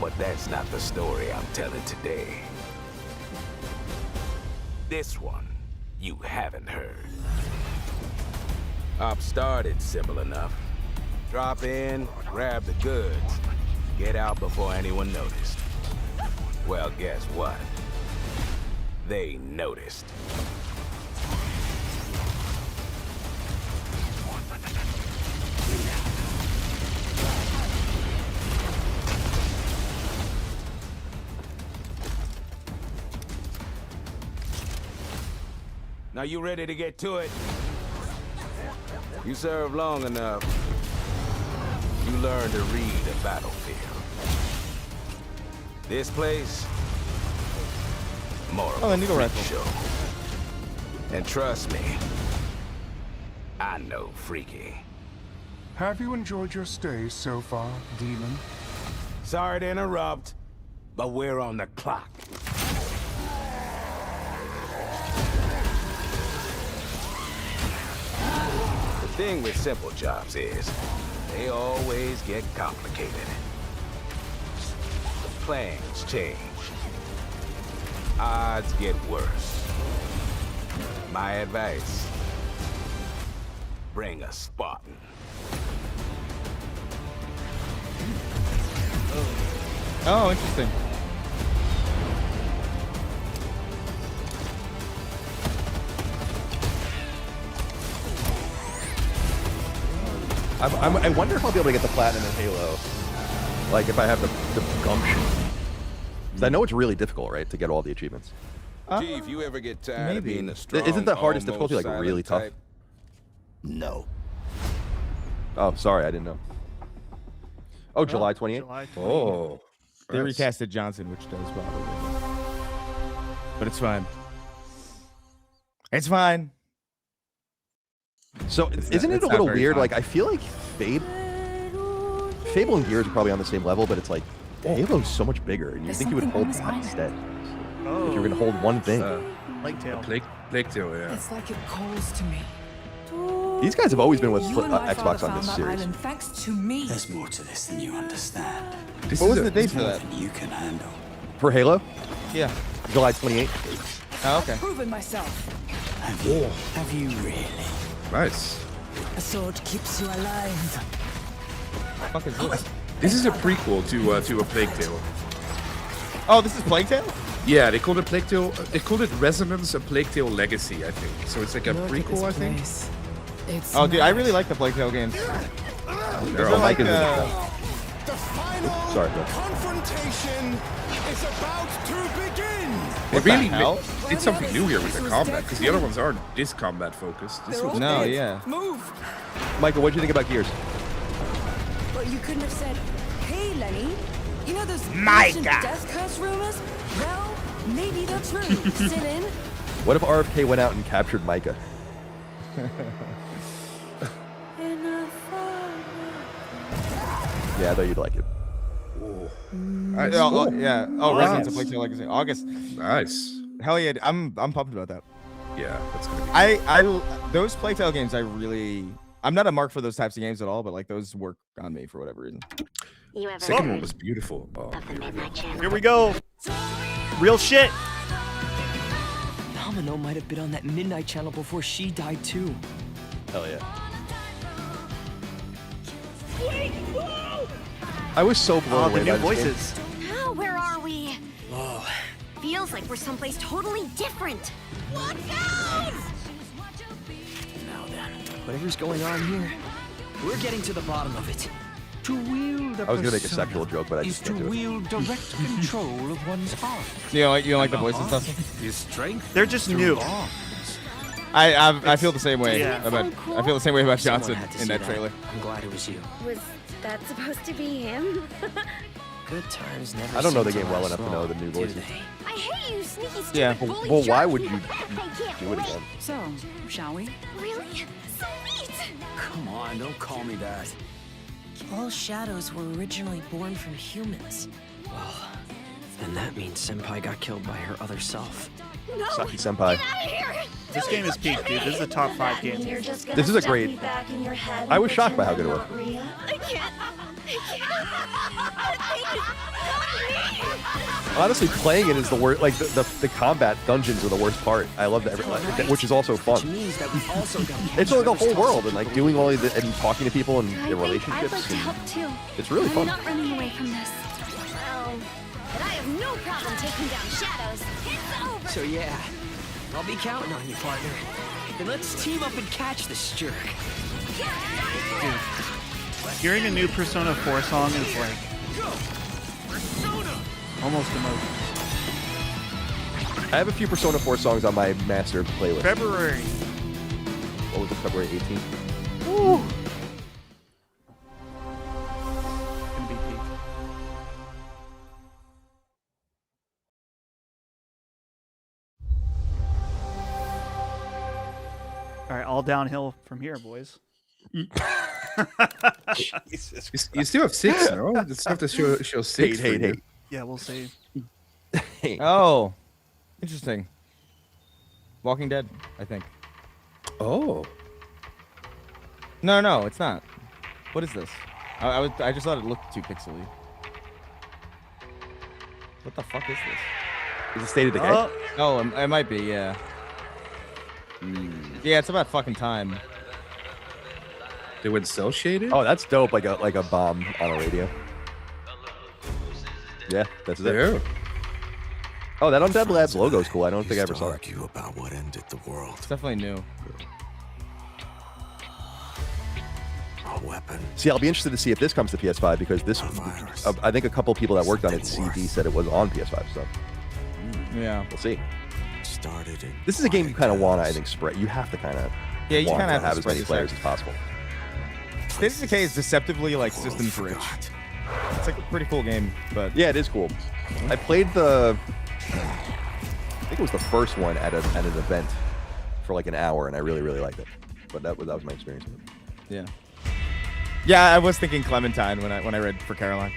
But that's not the story I'm telling today. This one, you haven't heard. Op started simple enough. Drop in, grab the goods, get out before anyone noticed. Well, guess what? They noticed. Now you ready to get to it? You serve long enough, you learn to read a battlefield. This place, more of Oh, the a needle freak rifle. show. And trust me, I know freaky. Have you enjoyed your stay so far, Demon? Sorry to interrupt, but we're on the clock. The thing with simple jobs is, they always get complicated. The plans change. Odds get worse. My advice, bring a Spartan. Oh, interesting. I wonder if I'll be able to get the platinum in Halo. Like, if I have the gumption. 'Cause I know it's really difficult, right, to get all the achievements. Chief, you ever get tired of maybe. being a strong, Isn't the hardest almost difficulty, like, silent really tough? type? No. Oh, sorry, I didn't know. Oh, July 28th? July 28th. Oh, They nice. recasted Johnson, which does bother me. But it's fine. It's fine. So, It's isn't not- it it's a not little very weird? fun. Like, I feel like Fable and Gears are probably on the same level, but it's like, Halo's so much bigger, and you think you would hold that instead. If you were going to hold one thing. Plague Tale. Plague Tale, yeah. It's like it calls to me. These guys have always been with You and my Xbox father on this found that series. island thanks to me. There's more to this than you understand. This What is was a- the date for More that? than you can handle. For Halo, Yeah. July 28th. Oh, okay. Proven myself. Have you? Have you really? Nice. A sword keeps you alive. Fuck is this? This is a prequel to a Plague Tale. Oh, this is Plague Tale? Yeah, they called it Plague Tale. They called it Resonance, a Plague Tale Legacy, I think. So it's like a prequel, I think. It's Oh, dude, I really like the Plague Tale games. They're They're all like, Mike is The final Sorry, bro. confrontation is about to begin. They What the really hell? did something new here with the combat, because the other ones aren't this combat focused. This was No, yeah. Move. Michael, what do you think about Gears? But you couldn't have said, "Hey, Lenny, you know those Micah. ancient death curse rumors? Well, maybe they're true. Sit in." What if RFK went out and captured Micah? Yeah, I thought you'd like it. nice. Yeah. Oh, Nice. Residence of Plague Tale Legacy. August. Nice. Hell yeah. I'm pumped about that. Yeah, that's gonna be. I those Plague Tale games I'm not a mark for those types of games at all, but like those work on me for whatever reason. Second one was beautiful. Oh, Here we go. Real shit. Domino might have been on that Midnight Channel before she died too. Hell yeah. I was so blown away The new by this game. voices. Now, where are we? Whoa. Feels like we're someplace totally different. Watch out! Now then, whatever's going on here, we're getting to the bottom of it. To wield a I was gonna make a persona sexual joke, but I is just to can't do it. wield direct control of one's heart. You don't like the voices, Dustin? His strength. They're just new. I feel the same way Yeah. about I feel the same way about Someone Johnson had to in see that trailer. I'm glad it was you. Was that supposed to be him? Good times never. I don't know the seem game to well last enough to know long, the new do voices. they? I hate you, sneaky, stupid Yeah. bully Well, why jerk. would you I can't do it wait. again? So, shall we? Really? Sweet! Come on, don't call me that. All shadows were originally born from humans. Well, then that means Senpai got killed by her other self. No! Saki Senpai. Get out of here! This game is peak, dude. This is a top 5 game. This is a great. I was shocked by how good it was. I can't. Honestly, playing it is the worst. Like the combat dungeons are the worst part. I love that, which is also fun. It's like the whole world and like doing all of the and talking to people and their relationships. I'd like to help too. It's really fun. I'm not running away from this. Well, but I have no problem taking down shadows. It's over. So yeah, I'll be counting on you, partner. Then let's team up and catch this jerk. Dude, hearing a new Persona 4 song is like almost emotional. I have a few Persona 4 songs on my master playlist. February. What was it? February 18th. Woo. Gonna be peak. All right, all downhill from here, boys. Jesus, you still have 6, no? You still have to show 6. Hate. Yeah, we'll see. Oh, interesting. Walking Dead, I think. Oh. No, it's not. What is this? I just thought it looked too pixely. What the fuck is this? Is it State of Decay? Oh, it might be, yeah. Yeah, it's about fucking time. They went cell shaded? Oh, that's dope. Like a bomb on a radio. Yeah, that's it. Yeah. Oh, that Undead Labs logo is cool. I don't think I ever saw it. About what ended the world. It's definitely new. A weapon. See, I'll be interested to see if this comes to PS5 because this, I think a couple people that worked on it, CD, said it was on PS5. So yeah, we'll see. Started in This is a game you kind of want to, I think, spread. You have to kind of you kind of have as many players as possible. State of Decay is deceptively like systems rich. It's like a pretty cool game, but yeah, it is cool. I played I think it was the first one at an event for like an hour, and I really liked it. But that was my experience with it. Yeah, I was thinking Clementine when I read for Caroline.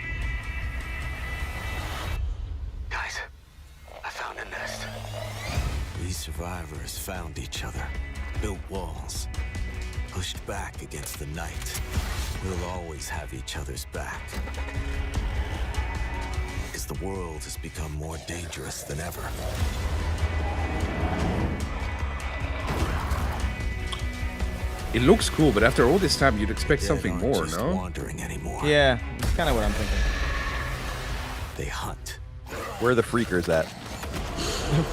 Guys, I found a nest. These survivors found each other, built walls, pushed back against the night. We'll always have each other's back. Because the world has become more dangerous than ever. It looks cool, but after all this time, you'd expect something more, no? Wandering anymore. Yeah, that's kind of what I'm thinking. They hunt. Where are the freakers at?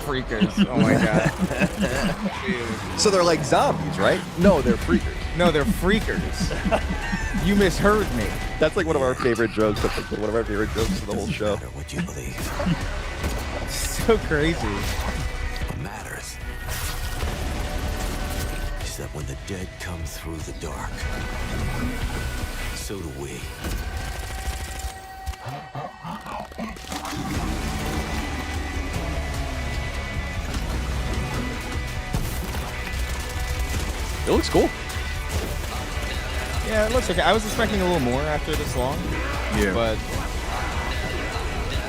Freakers. Oh my god. So they're like zombies, right? No, they're freakers. No, they're freakers. You misheard me. That's like one of our favorite jokes. That's like one of our favorite jokes of the whole show. What you believe. So crazy. What matters is that when the dead come through the dark, so do we. It looks cool. Yeah, it looks okay. I was expecting a little more after this long. Yeah.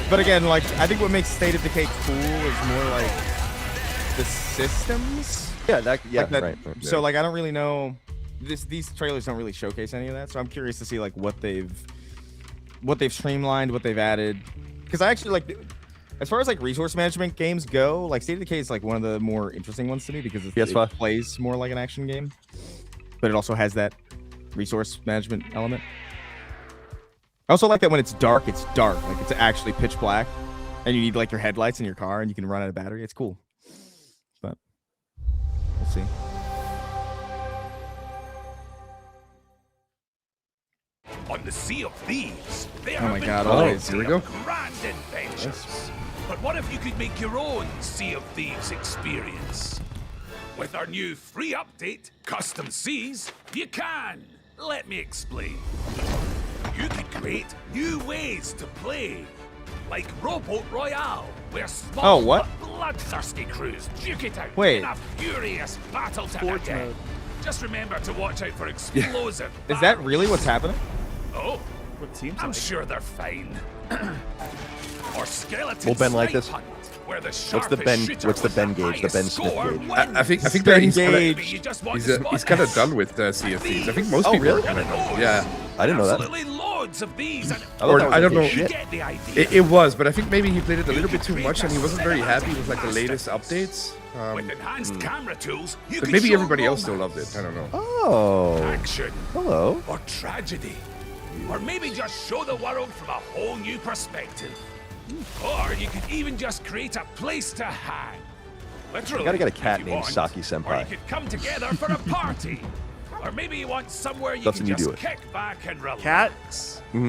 But again, like I think what makes State of Decay cool is more like the systems. Yeah, like that, right. So like I don't really know. These trailers don't really showcase any of that. So I'm curious to see like what they've streamlined, what they've added. Because I actually like, as far as like resource management games go, like State of Decay is like one of the more interesting ones to me because it plays more like an action game, but it also has that resource management element. I also like that when it's dark, like it's actually pitch black, and you need like your headlights in your car, and you can run out of battery. It's cool, but we'll see. On the Sea of Thieves, there Oh my have God! been Always. here we go. Grand adventures. But what if you could make your own Sea of Thieves experience? With our new free update, Custom Seas, you can. Let me explain. You could create new ways to play, like Rowboat Royale, where small but bloodthirsty crews duke it out in a furious battle to the death. Just remember to watch out for explosive. Is that really what's happening? Oh, what seems I'm like. sure they're fine. Or skeleton Will Ben like this? hunt, where the What's the Ben? What's the Ben gauge? The Ben Smith gauge. I think Ben he's Gage. kind of done with Sea of Thieves. I think most people really? are kind of done. Yeah. I didn't know that. Absolutely loads of these. And Or I don't know. you get the idea. It was, but I think maybe he played it a little bit too much, and he wasn't very happy with like the latest updates. With enhanced camera tools, you But can maybe show everybody else still romance, loved it. I don't know. Oh. action, Hello. or tragedy, or maybe just show the world from a whole new perspective. Or you could even just create a place to hang. Literally, You gotta get a cat if you named want. Saki Or you Senpai. could come together for a party. Or maybe you want somewhere you Doesn't can you do just it. kick back and relax. Cat?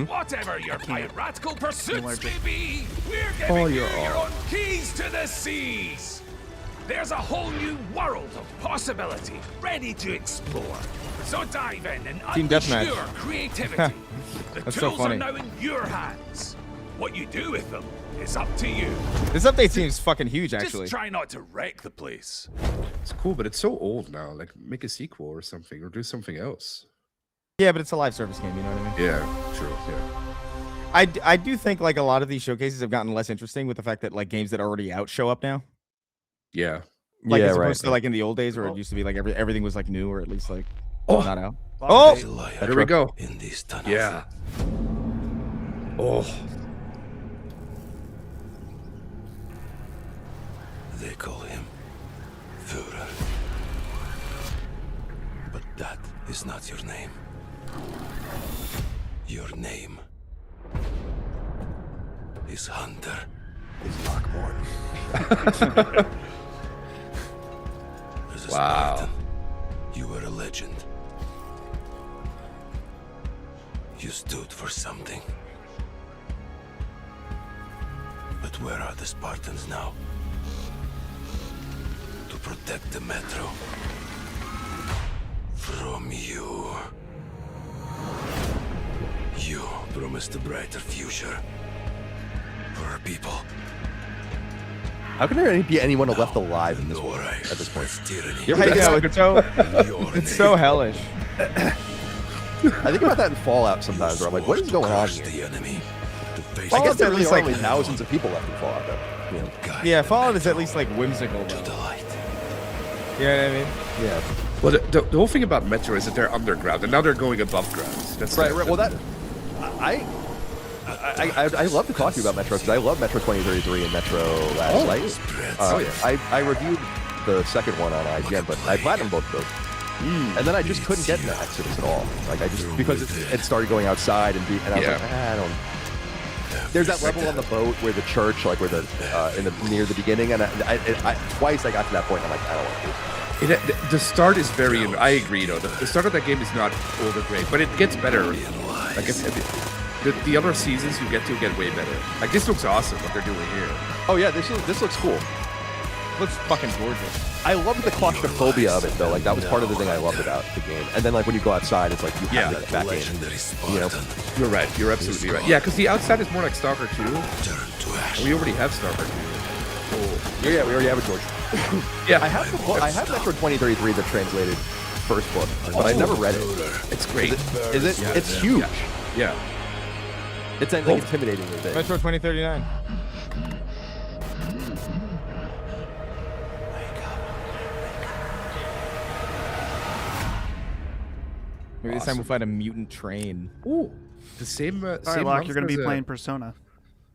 Whatever your piratical pursuits allergic. may be, we're Oh, giving you you're your own keys to the seas. There's a whole new world of possibility ready to explore. So dive in and Team unleash deathmatch. your creativity. The That's so tools funny. are now in your hands. What you do with them is up to you. This update seems fucking huge, actually. Just try not to wreck the place. It's cool, but it's so old now. Like, make a sequel or something, or do something else. Yeah, but it's a live service game. You know what I mean? Yeah, true. Yeah. I do think like a lot of these showcases have gotten less interesting with the fact that like games that are already out show up now. Yeah. Like Yeah, as right, opposed to right. like in the old days where it used to be like everything was like new or at least like Oh. not out. Oh! Oh, There we go. In these tunnels. Yeah. Oh. They call him Führer. But that is not your name. Your name is Hunter. Is Lockmore. As a Wow. Spartan, you were a legend. You stood for something. But where are the Spartans now? To protect the metro from you. You promised a brighter future for our people. How can there be anyone left alive in this world at this point? You ever I think know, about- it's so hellish. I think about that in Fallout sometimes, where I'm like, what is going on here? The enemy. I guess there at really least are like only thousands of people left in Fallout, though. You know? yeah, Fallout is at least like whimsical though. You know what I mean? Yeah. Well, the whole thing about Metro is that they're underground, and now they're going above ground. That's Right, right. Well, that I love to talk to you about Metro because I love Metro 2033 and Metro Last Light. I reviewed the second one on IGN, but I platinumed both of those. And then I just couldn't get into Exodus at all. Like I just because it started going outside and I was like, I don't. There's that level on the boat where the church, like where the near the beginning, and I twice I got to that point. And I'm like, I don't want to do this. The start is very. I agree, though. The start of that game is not all that great, but it gets better. Like the other seasons you get to get way better. Like this looks awesome what they're doing here. Oh yeah, this looks cool. Looks fucking gorgeous. I loved the claustrophobia of it though. Like that was part of the thing I loved about the game. And then like when you go outside, it's like you have to get back in. You know? You're right. You're absolutely right. Yeah, because the outside is more like Stalker 2. We already have Stalker 2. Oh. Yeah, we already have it, George. Yeah, I have Metro 2033, the translated first book, but I never read it. It's great. Is it? Yeah, It's huge. Yeah. It's like intimidatingly big. Metro 2039. Maybe this time we'll find a mutant train. Ooh, the same. All right, same Locke, month you're going to as, be playing Persona.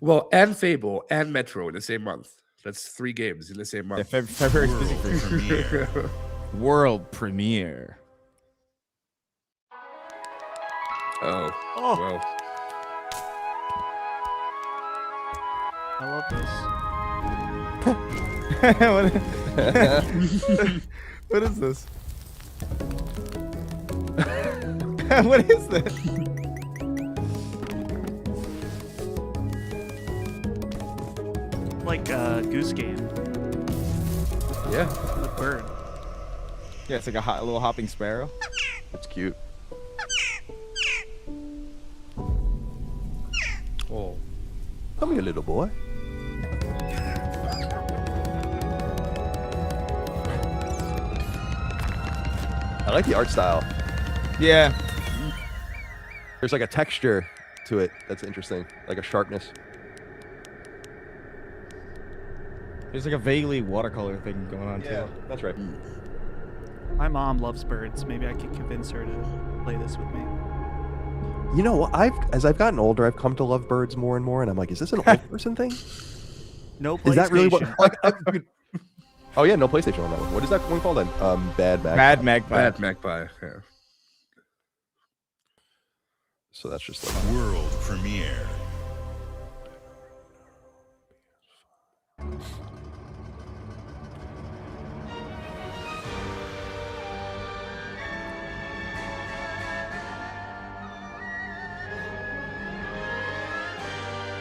Well, and Fable and Metro in the same month. That's 3 games in the same month. Yeah, February's busy for premiere. World premiere. Oh. Well. I love this. What is this? What is this? Like a Goose Game. Yeah. The bird. Yeah, it's like a little hopping sparrow. It's cute. Oh. Come here, little boy. I like the art style. Yeah. There's like a texture to it that's interesting, like a sharpness. There's like a vaguely watercolor thing going on too. That's right. My mom loves birds. Maybe I could convince her to play this with me. You know what? As I've gotten older, I've come to love birds more and more, and I'm like, is this an old person thing? No PlayStation. Is that really what? Like, oh yeah, no PlayStation on that one. What is that one called then? Bad Magpie. Bad Magpie. Bad Magpie. Yeah. So that's just like world premiere.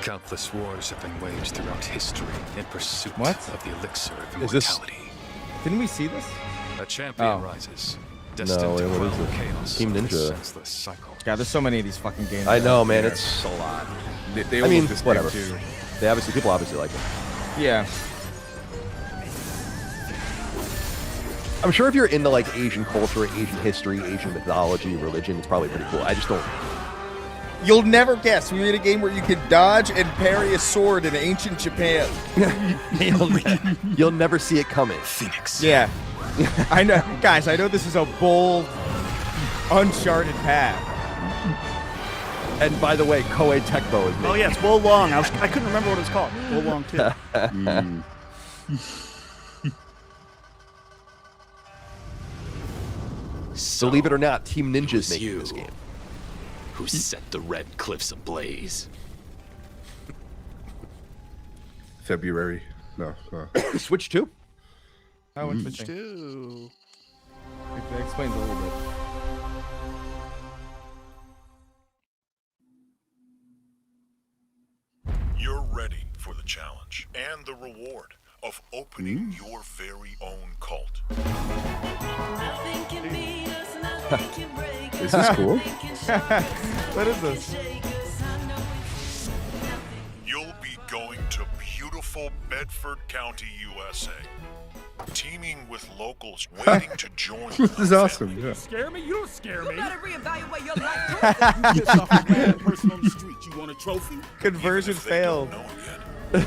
Countless wars have been waged throughout history in pursuit of the elixir of Is this- immortality. Didn't we see this? A champion rises, destined no, to what quell is it? chaos Team of the Ninja. senseless cycle. God, there's so many of these fucking games. I know, man. Yeah. It's a lot. They I mean, this game whatever. too. People obviously like it. Yeah. I'm sure if you're into like Asian culture, Asian history, Asian mythology, religion, it's probably pretty cool. I just don't. You'll never guess. We made a game where you can dodge and parry a sword in ancient Japan. You'll never see it coming. Phoenix. Yeah. I know. Guys, I know this is a bold, uncharted path. And by the way, Koei Tecmo is making Oh yeah, it's Wo Long. I couldn't remember what it was called. Wo Long too. Believe it or not, Team Ninja's making this game. Who set the red cliffs ablaze? February. No. Switch 2? Oh, it's Switch switching. 2. That explains a little bit. You're ready for the challenge and the reward of opening your very own cult. This is cool. What is this? You'll be going to beautiful Bedford County, USA, teaming with locals waiting to join. This is awesome. Yeah. Scare me? You don't scare me. You better reevaluate your life. You get off a random person on the street. You want a trophy? Conversion failed. Do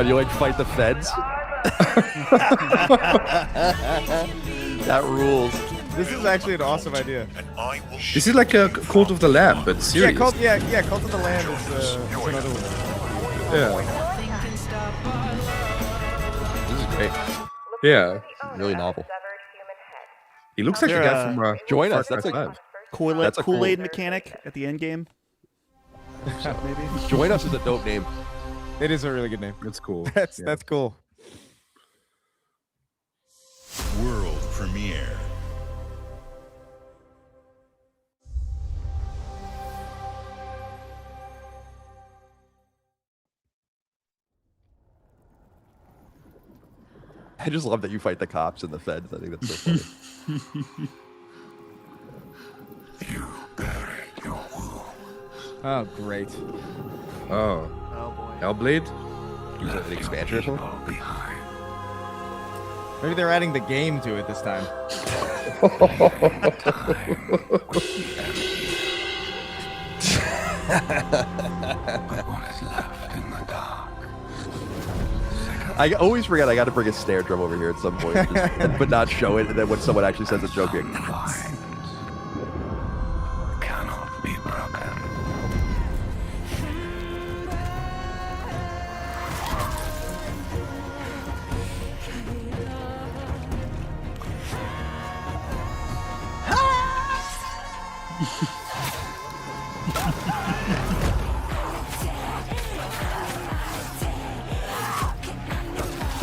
you like fight the feds? That rules. This is actually an awesome idea. This is like a Cult of the Lamb, but serious. Cult of the Lamb is another one. Yeah. This is great. Yeah. Really novel. He looks like a guy from Join Far us. That's Cry a 5. That's a Kool-Aid cool- mechanic at the end game. Maybe. Join Us is a dope name. It is a really good name. That's cool. That's cool. World premiere. I just love that you fight the cops and the feds. I think that's so funny. Oh, great. Oh. Oh boy. Hellblade? Is that an expansion or something? Maybe they're adding the game to it this time. I always forget I got to bring a snare drum over here at some point, but not show it. And then when someone actually says a joke, be like, Cannot be broken.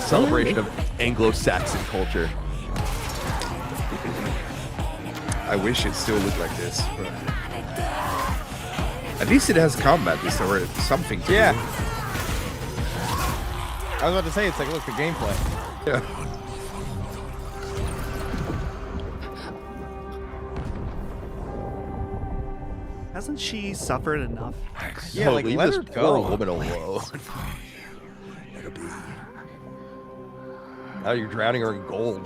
celebration of Anglo-Saxon culture. I wish it still looked like this. But... At least it has combat or something. To Yeah. do. I was about to say, it's like, look, the gameplay. Yeah. Hasn't she suffered enough? Yeah, like, leave let this her poor go. woman alone. Now you're drowning her in gold.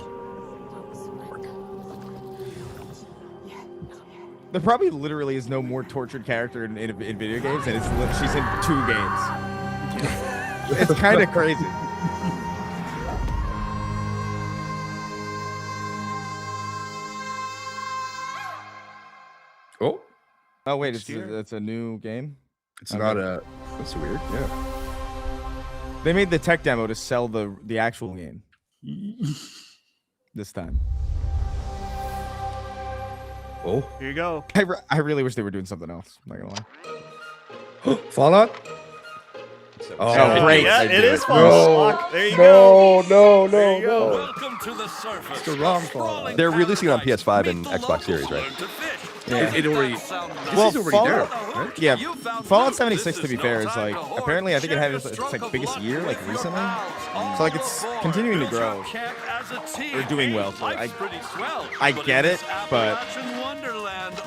There probably literally is no more tortured character in video games, and she's in 2 games. It's kind of crazy. Oh. Oh wait, it's a new game. It's not a. That's weird. Yeah. They made the tech demo to sell the actual game. This time. Oh. Here you go. I really wish they were doing something else. I'm not gonna lie. Fallout. Oh, great! Yeah, it is No, Fallout. There you go. no, There you go. Welcome to the surface. It's the wrong Fallout. They're releasing it on PS5 and Xbox Series, right? Yeah. It already. Well, This is already there, Fallout, right? yeah, Fallout 76 to be fair is like apparently I think it had its like biggest year like recently, so like it's continuing to grow or doing well. So I get it, but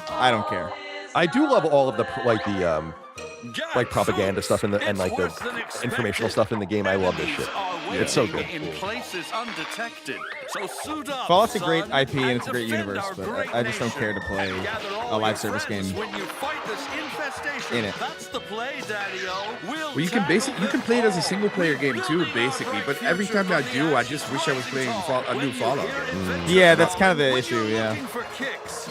I don't care. I do love all of the like propaganda stuff and like the informational stuff in the game. I love this shit. It's so good. In places undetected. So suit up, Fallout's a great son, IP and it's a great and defend universe, our but great I just don't nation. care to play Gather a all live your service friends game when you fight this infestation. in it. That's the play, Daddy-O. Well, you can play it as a single player game too, basically. But every time I do, I just wish I was playing a new Fallout game. Yeah, that's kind of the issue. Yeah. Looking for kicks.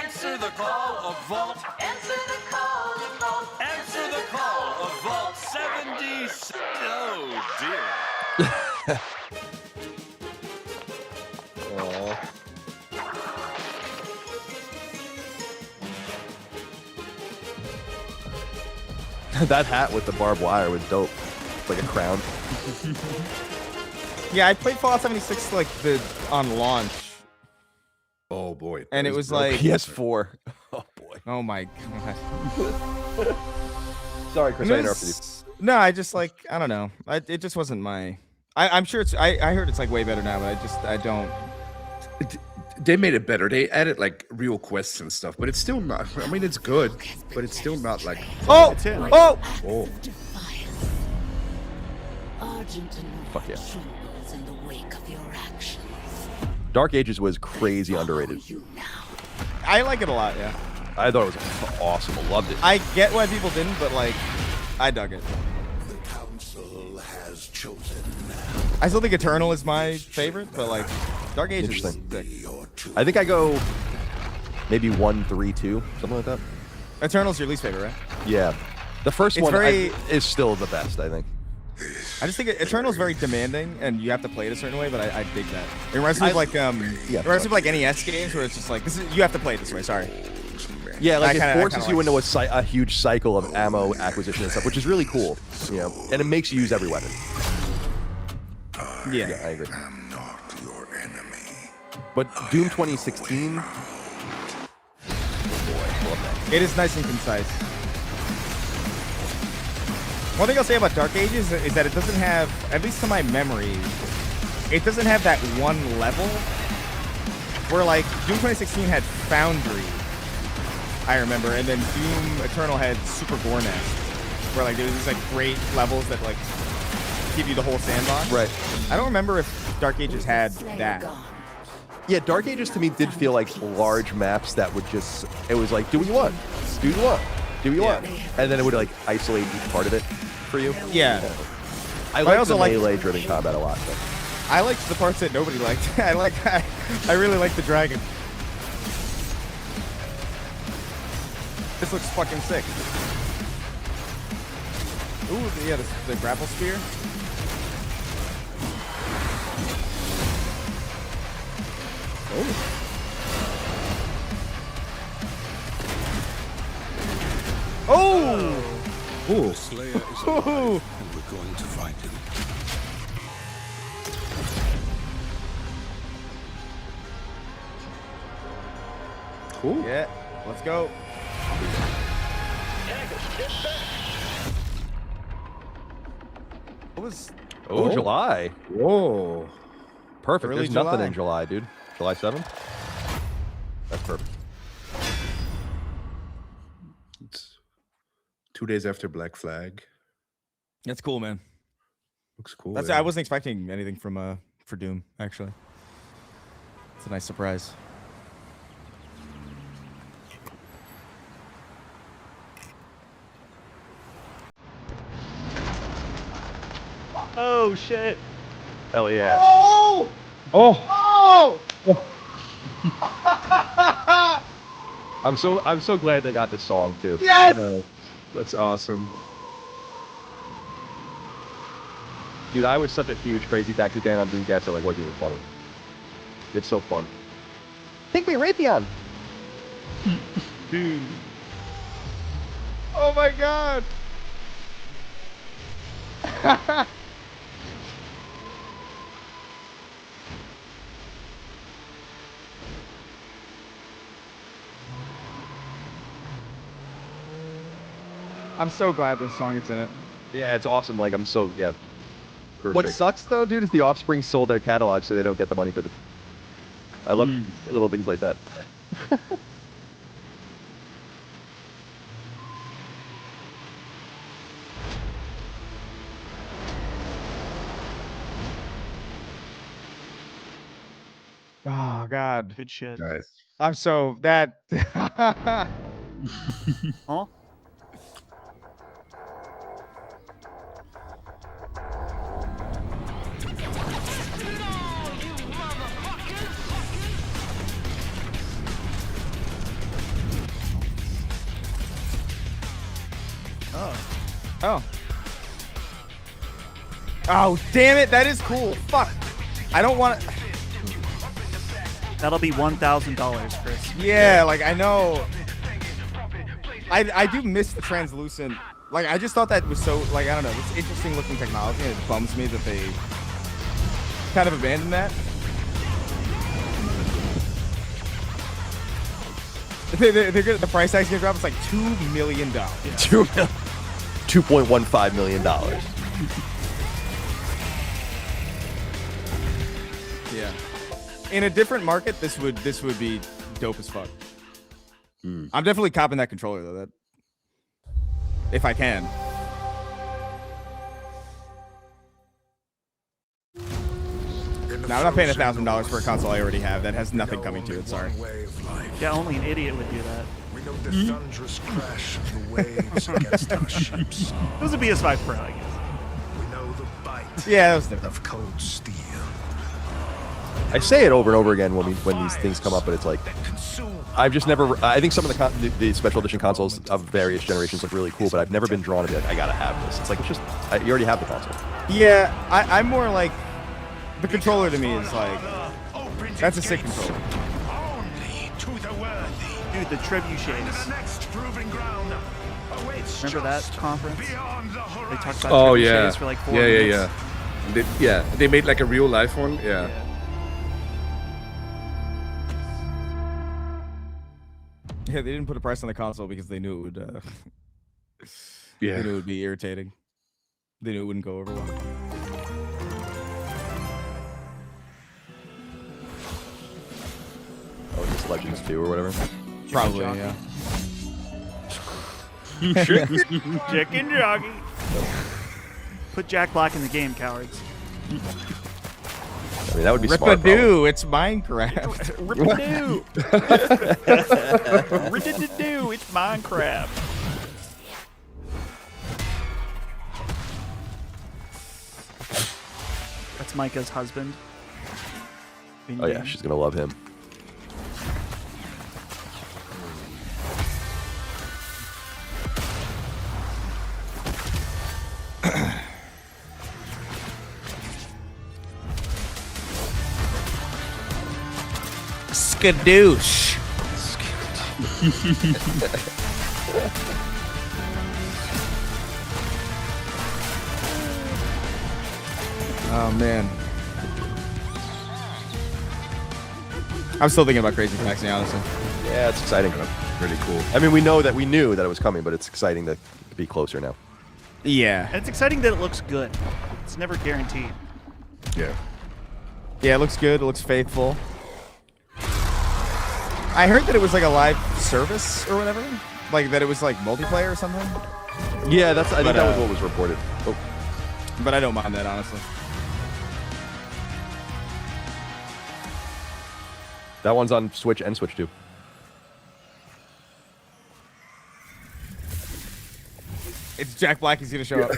Answer the call of Vault. Answer the call of Vault. Answer the call of Vault 70. Oh dear. That hat with the barbed wire was dope. It's like a crown. Yeah, I played Fallout 76 like on launch. Oh boy. And it was like PS4. Oh boy. Oh my god. Sorry, Chris, I interrupted you. No, I just like I don't know. It just wasn't my. I'm sure it's. I heard it's like way better now, but I don't. They made it better. They added like real quests and stuff, but it's still not. I mean, it's good, but it's still not like. Oh! Oh! Oh! Fuck yeah. Dark Ages was crazy underrated. I like it a lot. Yeah. I thought it was awesome. I loved it. I get why people didn't, but like, I dug it. The council has chosen. I still think Eternal is my favorite, but like, Dark Ages is sick. I think I go maybe 1, 3, 2, something like that. Eternal's your least favorite, right? Yeah. The first It's one very- is still the best, I think. I just think Eternal's very demanding, and you have to play it a certain way. But I dig that. It reminds me of like it reminds me of like NES games where it's just like this is you have to play it this way. Sorry. Yeah, like I it kinda forces you like- into a huge cycle of ammo acquisition and stuff, which is really cool. You know, and it makes you use every weapon. Yeah, I agree. But Doom 2016, boy, love that. It is nice and concise. One thing I'll say about Dark Ages is that it doesn't have, at least to my memory, it doesn't have that one level where like Doom 2016 had Foundry, I remember, and then Doom Eternal had Super Gore Nest, where like there was these like great levels that like give you the whole sandbox. Right. I don't remember if Dark Ages had that. Yeah, Dark Ages to me did feel like large maps that would just, it was like, do what you want, do what you want, do what you want. And then it would like isolate each part of it for you. Yeah. I But like also the like- melee-driven combat a lot. But. I liked the parts that nobody liked. I really like the dragon. This looks fucking sick. Ooh, yeah, the grapple spear. Oh! Oh! The Slayer is alive, and we're going to find him. Cool. Yeah, let's go. What was? Oh, July. Whoa. Perfect. Early There's nothing July. in July, dude. July 7th? That's perfect. It's 2 days after Black Flag. That's cool, man. Looks cool. That's yeah. I wasn't expecting anything from for Doom actually. It's a nice surprise. Oh shit! Hell yeah. Oh! Oh! Oh! I'm so glad they got this song too. Yes! That's awesome. Dude, I was such a huge Crazy Taxi fan on Dreamcast that like wasn't even funny. It's so fun. Take me Raytheon. Dude. Oh my god! I'm so glad this song is in it. Yeah, it's awesome. Like I'm so yeah. What Perfect. sucks though, dude, is the Offspring sold their catalog so they don't get the money for the. I love little things like that. Oh god. Good shit. Nice. I'm so that Huh? Oh. Oh, damn it. That is cool. Fuck. I don't want to. That'll be $1,000, Chris. Yeah, like I know. I do miss the translucent. Like I just thought that was so like I don't know. It's interesting looking technology, and it bums me that they kind of abandoned that. They're good. The price tag's gonna drop. It's like $2 million. $2.15 million. Yeah. In a different market, this would be dope as fuck. I'm definitely copping that controller though. That if I can. No, I'm not paying $1,000 for a console I already have. That has nothing coming to it. Sorry. Yeah, only an idiot would do that. We know the thunderous crash of the waves against our ships. It was a PS5 Pro, I guess. We know the bite Yeah, that was different. of cold steel. I say it over and over again when these things come up, but it's like I've just never. I think some of the special edition consoles of various generations look really cool, but I've never been drawn to be like, I gotta have this. It's like it's just you already have the console. Yeah, I'm more like the controller to me is like that's a sick controller. Dude, the trebuchets. Remember that conference? They talked about Oh trebuchets yeah. for like 4 yeah, minutes. yeah. They made like a real life one. Yeah. Yeah, they didn't put a price on the console because they knew it would. Yeah. They knew it would be irritating. They knew it wouldn't go over well. Oh, just Legends 2 or whatever. Probably, yeah. Chicken jockey. Put Jack Black in the game, cowards. I mean, that would be smart. Rip-a-doo, it's Minecraft. Rip-a-doo. Rip-a-doo, it's Minecraft. That's Micah's husband. Oh yeah, she's gonna love him. Skadoosh. Oh man. I'm still thinking about Crazy Taxi, honestly. Yeah, it's exciting. Really cool. I mean, we knew that it was coming, but it's exciting to be closer now. Yeah. And it's exciting that it looks good. It's never guaranteed. Yeah. Yeah, it looks good. It looks faithful. I heard that it was like a live service or whatever. Like that it was like multiplayer or something. Yeah, I think that was what was reported. Oh. But I don't mind that, honestly. That one's on Switch and Switch 2. It's Jack Black. He's gonna show up.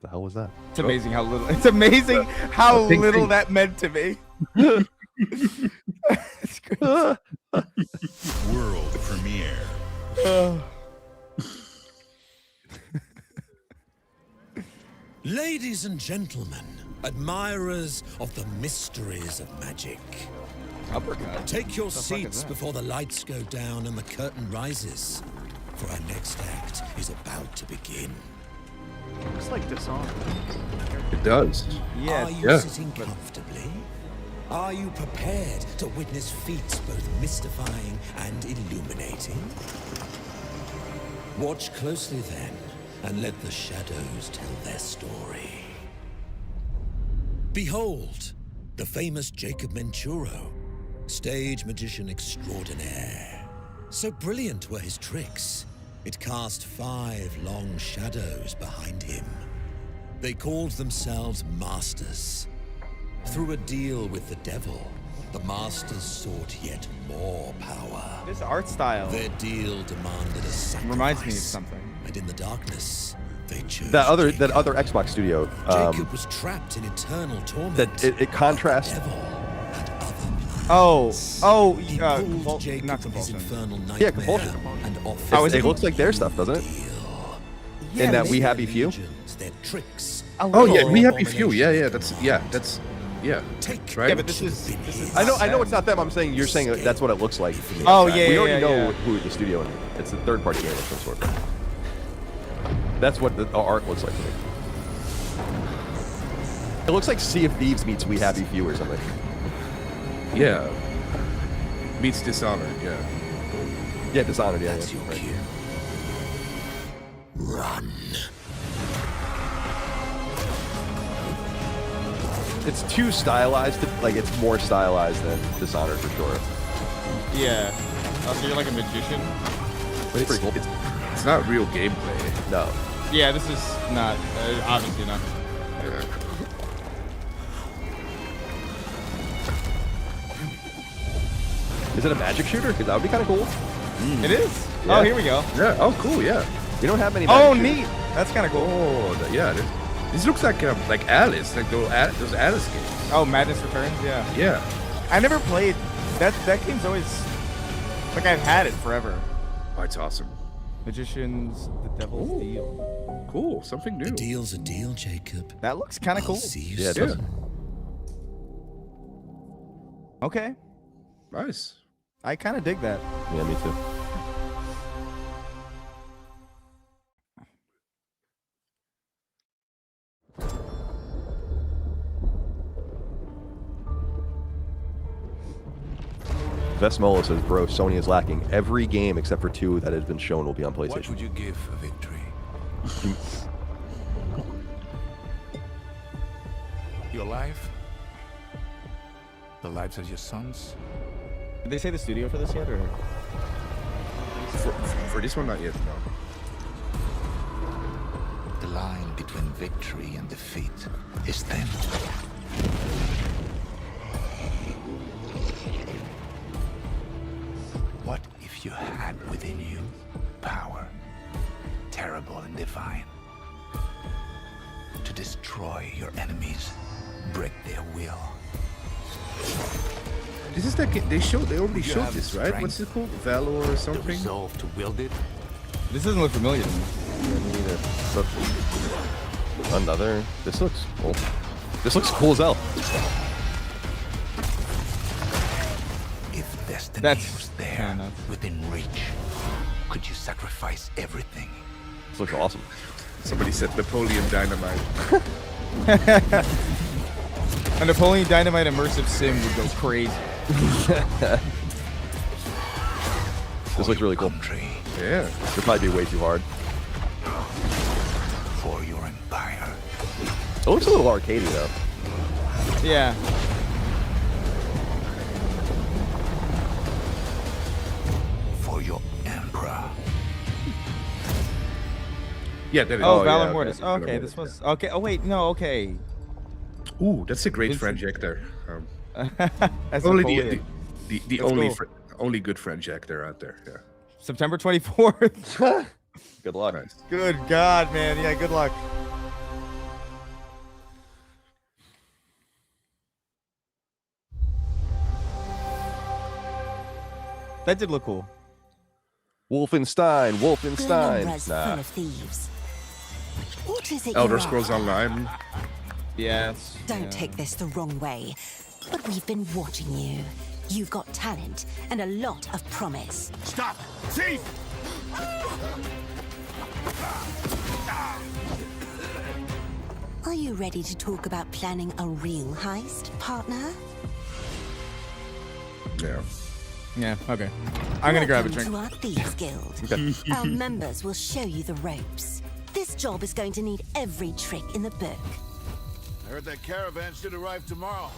The hell was that? It's amazing how little. It's amazing how little that meant to me. It's great. World premiere. Ladies and gentlemen, admirers of the mysteries of magic. Uppercut. Take your What the fuck is seats that? before the lights go down and the curtain rises. For our next act is about to begin. Looks like Dishonored. It does. Are you sitting comfortably? Are you prepared to witness feats both mystifying and illuminating? Watch closely then, and let the shadows tell their story. Behold, the famous Jacob Menturo, stage magician extraordinaire. So brilliant were his tricks, it cast 5 long shadows behind him. They called themselves Masters. Through a deal with the devil, the Masters sought yet more power. This art style. Their deal demanded a sacrifice. Reminds me of something. And in the darkness, they chose That other Jacob. Xbox studio. Jacob was trapped in eternal torment. That it contrasts. Oh, Jacob not from his compulsion. infernal Yeah, nightmare compulsion. and It looks like their stuff, doesn't it? In that We Happy Few. their tricks. Oh yeah, We Happy Few. Yeah. That's right. Yeah, but this is I know it's not them. I'm saying you're saying that's what it looks like. from the Oh, outside. yeah, we yeah, already yeah, know yeah. who the studio is. It's a third-party game of some sort. That's what the art looks like to me. It looks like Sea of Thieves meets We Happy Few or something. Yeah. Meets Dishonored. Yeah. Yeah, Dishonored. Yeah, That's yeah. your Right. cue. Run. It's too stylized. Like it's more stylized than Dishonored for sure. Yeah. Oh, so you're like a magician? But it's pretty cool. It's not real gameplay. No. Yeah, this is not. Obviously not. Is it a magic shooter? Because that would be kind of cool. It is. Yeah. Oh, here we go. Yeah. Oh, cool. Yeah. We don't have many. Oh, magic neat. That's kind of cool. Oh, yeah. This looks like Alice, like those Alice games. Oh, Madness Returns. Yeah. Yeah. I never played that. That game's always like I've had it forever. Oh, it's awesome. Magicians, the Devil's Deal. Cool. Something new. A deal's a deal, Jacob. That looks kind of cool. See you Yeah, it soon. does. Okay. Nice. I kind of dig that. Yeah, me too. Vesmola says, bro, Sony is lacking. Every game except for 2 that has been shown will be on What PlayStation. would you give for victory? Your life? The lives of your sons? Did they say the studio for this yet, or? For this one, not yet. No. The line between victory and defeat is thin. What if you had within you power, terrible and divine, to destroy your enemies, break their will? This is like they already You showed have this, right? strength, What's it called? Valor or the something? resolve to wield it? This doesn't look familiar to me. Yeah, me neither. But another. This looks cool. This looks cool as hell. If destiny That's was there, fair enough. within reach, could you sacrifice everything? This looks awesome. Somebody said Napoleon Dynamite. A Napoleon Dynamite immersive sim would go crazy. This looks really cool. Country, Yeah. It'll probably be way too hard. for your empire. It looks a little arcadey though. Yeah. For your emperor. Yeah, that is. Oh, yeah, Valor okay. Mortis. Oh, okay, this was okay. Oh wait, no, okay. Ooh, that's a great French actor. As Only Napoleon. the That's only cool. only good French actor out there. Yeah. September 24th. Good luck. Nice. Good God, man. Yeah, good luck. That did look cool. Wolfenstein. Glenumbra's full Nah. of thieves. What is it Elder you're Scrolls after? Online. Yeah. Don't take this the wrong way, but we've been watching you. You've got talent and a lot of promise. Stop! Thief! Are you ready to talk about planning a real heist, partner? Yeah. Yeah, okay. I'm gonna grab a Welcome drink. to our Thieves Guild. Okay. Our members will show you the ropes. This job is going to need every trick in the book. I heard that caravan should arrive tomorrow.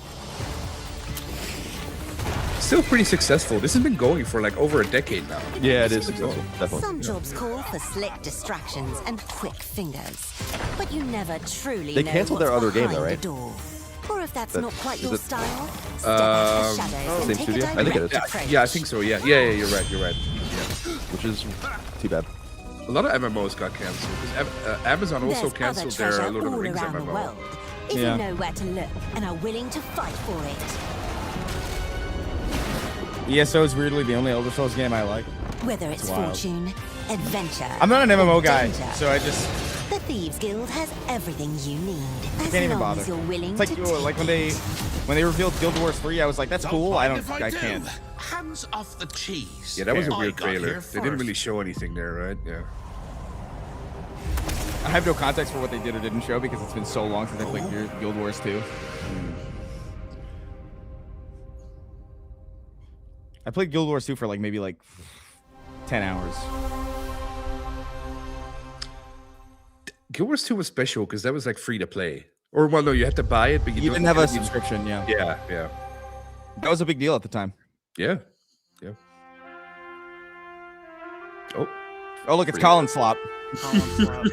Still pretty successful. This has been going for like over a decade now. Yeah, it is successful. Definitely. Some jobs call for slick distractions and quick fingers, but you never truly They know canceled what's their other game, behind though, right? the door. Or if that's That- not quite is your it- style, step out of the shadows Same and take studio? a I think it is. direct approach. Yeah, I think so. Yeah, you're right. You're right. Yeah. Which is too bad. A lot of MMOs got cancelled because Amazon also There's canceled other their treasure Lord of the all Rings around the MMO. world, if Yeah. you know where to look and are willing to fight for it. ESO is weirdly the only Elder Scrolls game I like. Whether it's wild. fortune, adventure, I'm not an MMO or guy, danger, so I just the Thieves Guild has everything you need. As can't even long bother. as you're willing It's like to like when they revealed Guild Wars 3, I was like, that's cool. I can't. Hands off the cheese. Yeah, that was a I weird got trailer. here They didn't first. really show anything there, right? Yeah. I have no context for what they did or didn't show because it's been so long since I played Guild Wars 2. I played Guild Wars 2 for like maybe 10 hours. Guild Wars 2 was special because that was like free to play. Or well, no, you had to buy it, but You don't didn't have a get it. subscription, yeah. Yeah. That was a big deal at the time. Yeah. Oh, look, it's Colin Slop. Colin Slop.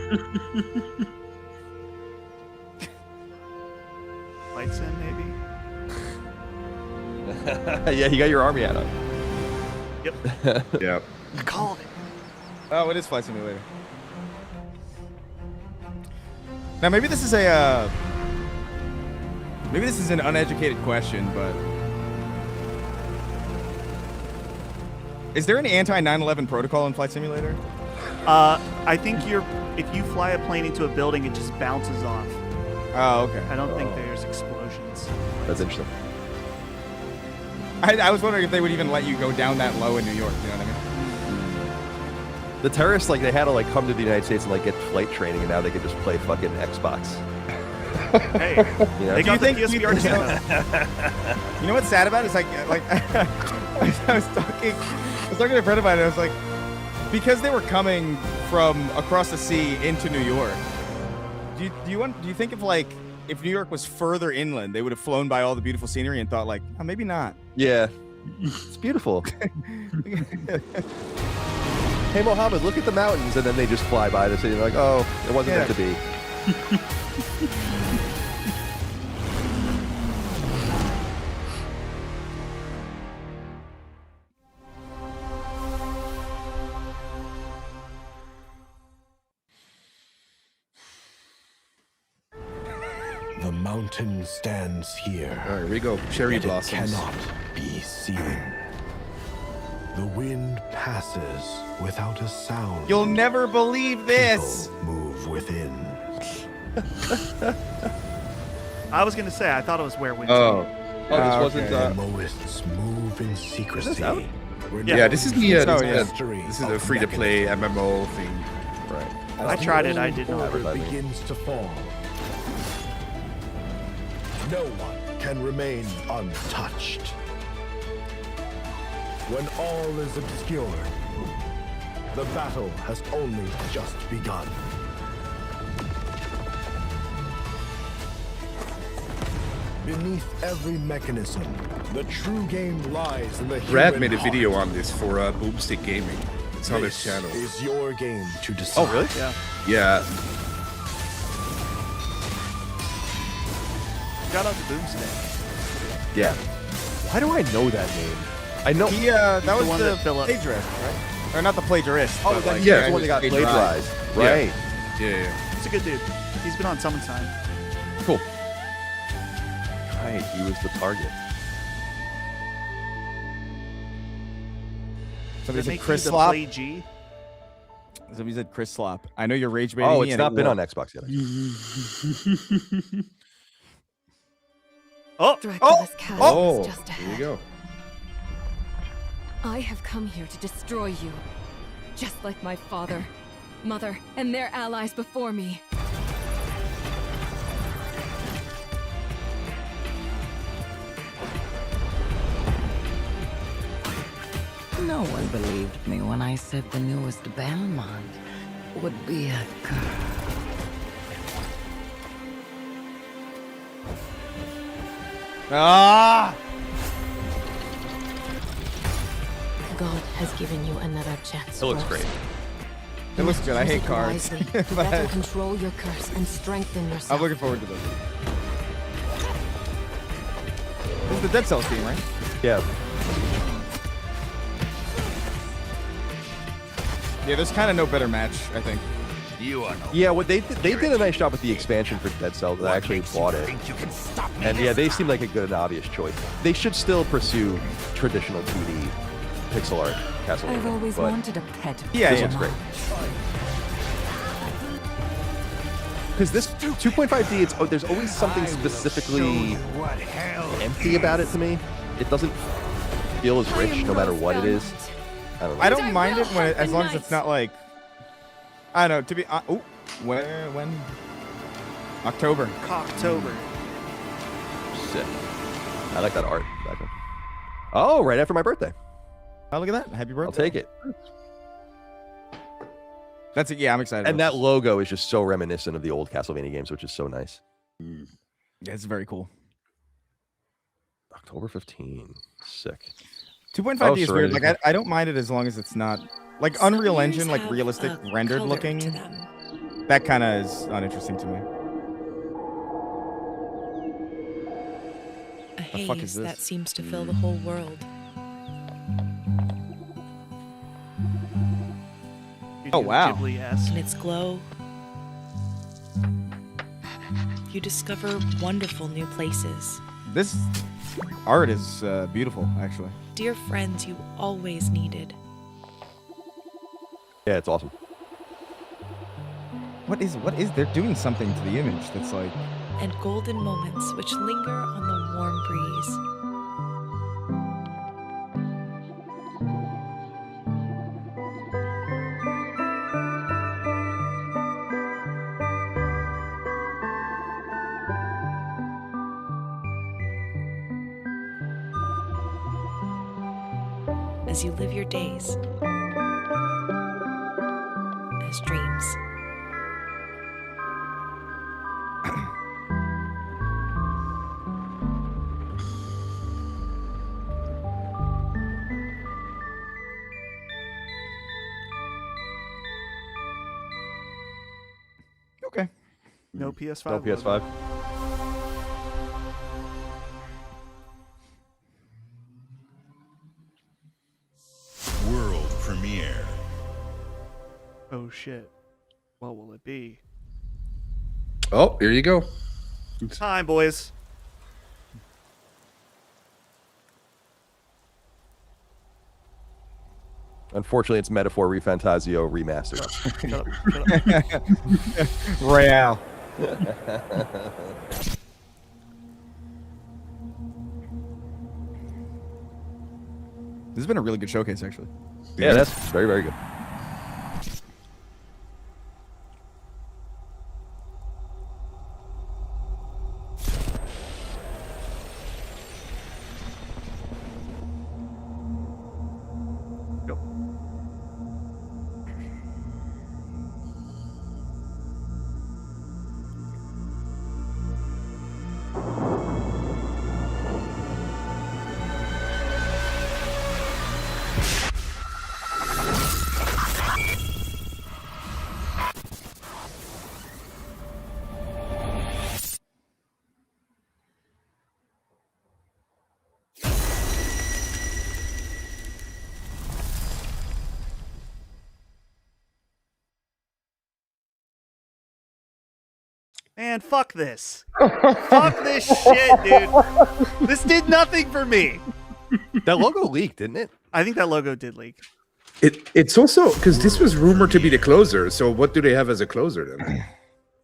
Lights in, maybe? Yeah, you got your army hat on. Yep. Yeah. I called it. Oh, it is Flight Simulator. Now, maybe this is a maybe this is an uneducated question, but is there an anti-9/11 protocol in Flight Simulator? I think if you fly a plane into a building, it just bounces off. Oh, okay. I don't think there's explosions. That's interesting. I was wondering if they would even let you go down that low in New York. You know what I mean? The terrorists, like, they had to like come to the United States and like get flight training, and now they can just play fucking Xbox. Hey, You know? they got the Do you think- PSVR you know- demo. You know what's sad about it? It's like I was talking to a friend of mine, and I was like, because they were coming from across the sea into New York. Do you think if New York was further inland, they would have flown by all the beautiful scenery and thought like, oh, maybe not. Yeah, it's beautiful. Hey Mohammed, look at the mountains, and then they just fly by the city. They're like, oh, it wasn't meant to be. The mountain stands here. All right, here we go. Cherry Yet it blossoms. cannot be seen. The wind passes without a sound. You'll never believe this. People move within. I was gonna say I thought it was Where Winds Oh. Meet. Oh, this wasn't. The Moists move in secrecy. out? Yeah, this is the Mystery this is a of free to play MMO thing. Right. I As the tried it, I old did not. order begins to fall. No one can remain untouched. When all is obscured, the battle has only just begun. Beneath every mechanism, the true game lies in the Brad human made a heart. video on this for Boomstick Gaming. It's on his This channel. is your game to decide. Oh, really? Yeah. Yeah. Shout out to Boomstick. Yeah. Why do I know that name? I know. He that the was one the that Philip- plagiarist, right? Or not the plagiarist. Oh, but, that, like, yeah, the the guy one that who got plagiarized. Right. Yeah. He's a good dude. He's been on Summertime. Cool. Right, he was the target. Somebody said make Chris you the Slop. Play G? Somebody said Chris Slop. I know you're rage baiting Oh, me. it's and not it been on won't. Xbox yet. Oh, Dracula's castle Oh, is just here ahead. you go. I have come here to destroy you, just like my father, mother, and their allies before me. No one believed me when I said the newest Belmont would be a girl. Ah! God has given you another chance. It looks Rose. great. It looks good. I Use hate it cards. wisely. That will control your curse and strengthen yourself. I'm looking forward to this. This is the Dead Cells team, right? Yeah. Yeah, there's kind of no better match, I think. You are no. Yeah, what they did a nice job with the expansion for Dead Cells. I actually bought it. Think you can stop me? And yeah, they seem like a good and obvious choice. They should still pursue traditional 2D pixel art Castlevania. I've always but wanted a pet. Yeah, this yeah. looks great. Because this 2.5D, there's always something specifically empty about it to me. It doesn't feel as rich no matter what it is. I don't know. I don't mind it when as long as it's not like I don't know. To be when October. Cocktober. Sick. I like that art. Oh, right after my birthday. Oh, look at that! Happy birthday! I'll take it. That's it. Yeah, I'm excited. And about that logo is just so reminiscent of the old Castlevania games, which is so nice. this. Yeah, it's very cool. October 15. Sick. 2.5D is weird. Serenity. Like I don't mind it as long as it's not like Unreal Engine, like realistic rendered color looking. to them. That kind of is uninteresting to me. A The fuck is haze this? that seems to fill the whole world. Oh wow! Ghibli-esque. In its glow, you discover wonderful new places. This art is beautiful, actually. Dear friends you always needed. Yeah, it's awesome. What is? They're doing something to the image that's like. And golden moments which linger on the warm breeze. As you live your days as dreams. Okay. No PS5. No PS5. World premiere. Oh shit. What will it be? Oh, here you go. Time, boys. Unfortunately, it's Metaphor Refantasio Remastered. Royale. This has been a really good showcase, actually. Yeah, that's very, very good. Man, fuck this. Fuck this shit, dude. This did nothing for me. That logo leaked, didn't it? I think that logo did leak. It's also because this was rumored to be the closer. So what do they have as a closer then?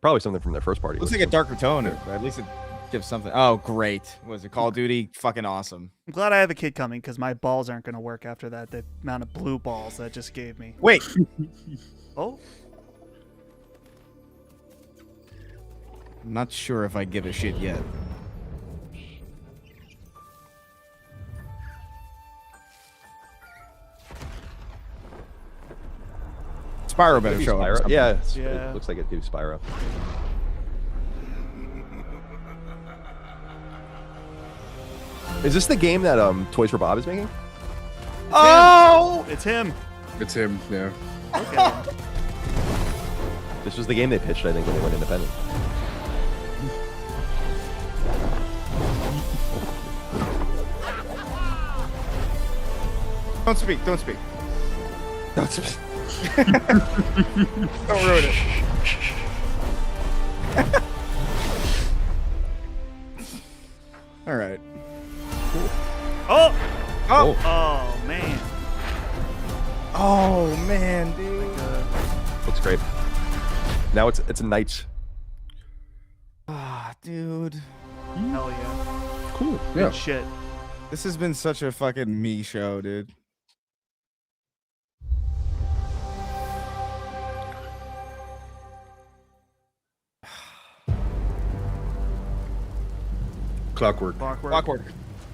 Probably something from their first party. Looks like a darker tone, but at least it gives something. Oh, great. Was it Call of Duty? Fucking awesome. I'm glad I have a kid coming because my balls aren't going to work after that. The amount of blue balls that just gave me. Wait. Oh. I'm not sure if I give a shit yet. Spyro better Maybe show Spyro. up. Yeah, Yeah. it looks like it do Spyro. Is this the game that Toys for Bob is making? Oh! It's him. It's him, yeah. Okay. This was the game they pitched, I think, when they went independent. Don't speak. Don't speak. Don't speak. Don't ruin it. All right. Oh! Oh! Oh. Oh, man. Oh man, dude. Looks great. Now it's a knight. Ah, dude. Hell yeah. Cool. Good shit. This has been such a fucking me show, dude. Clockwork. Clockwork.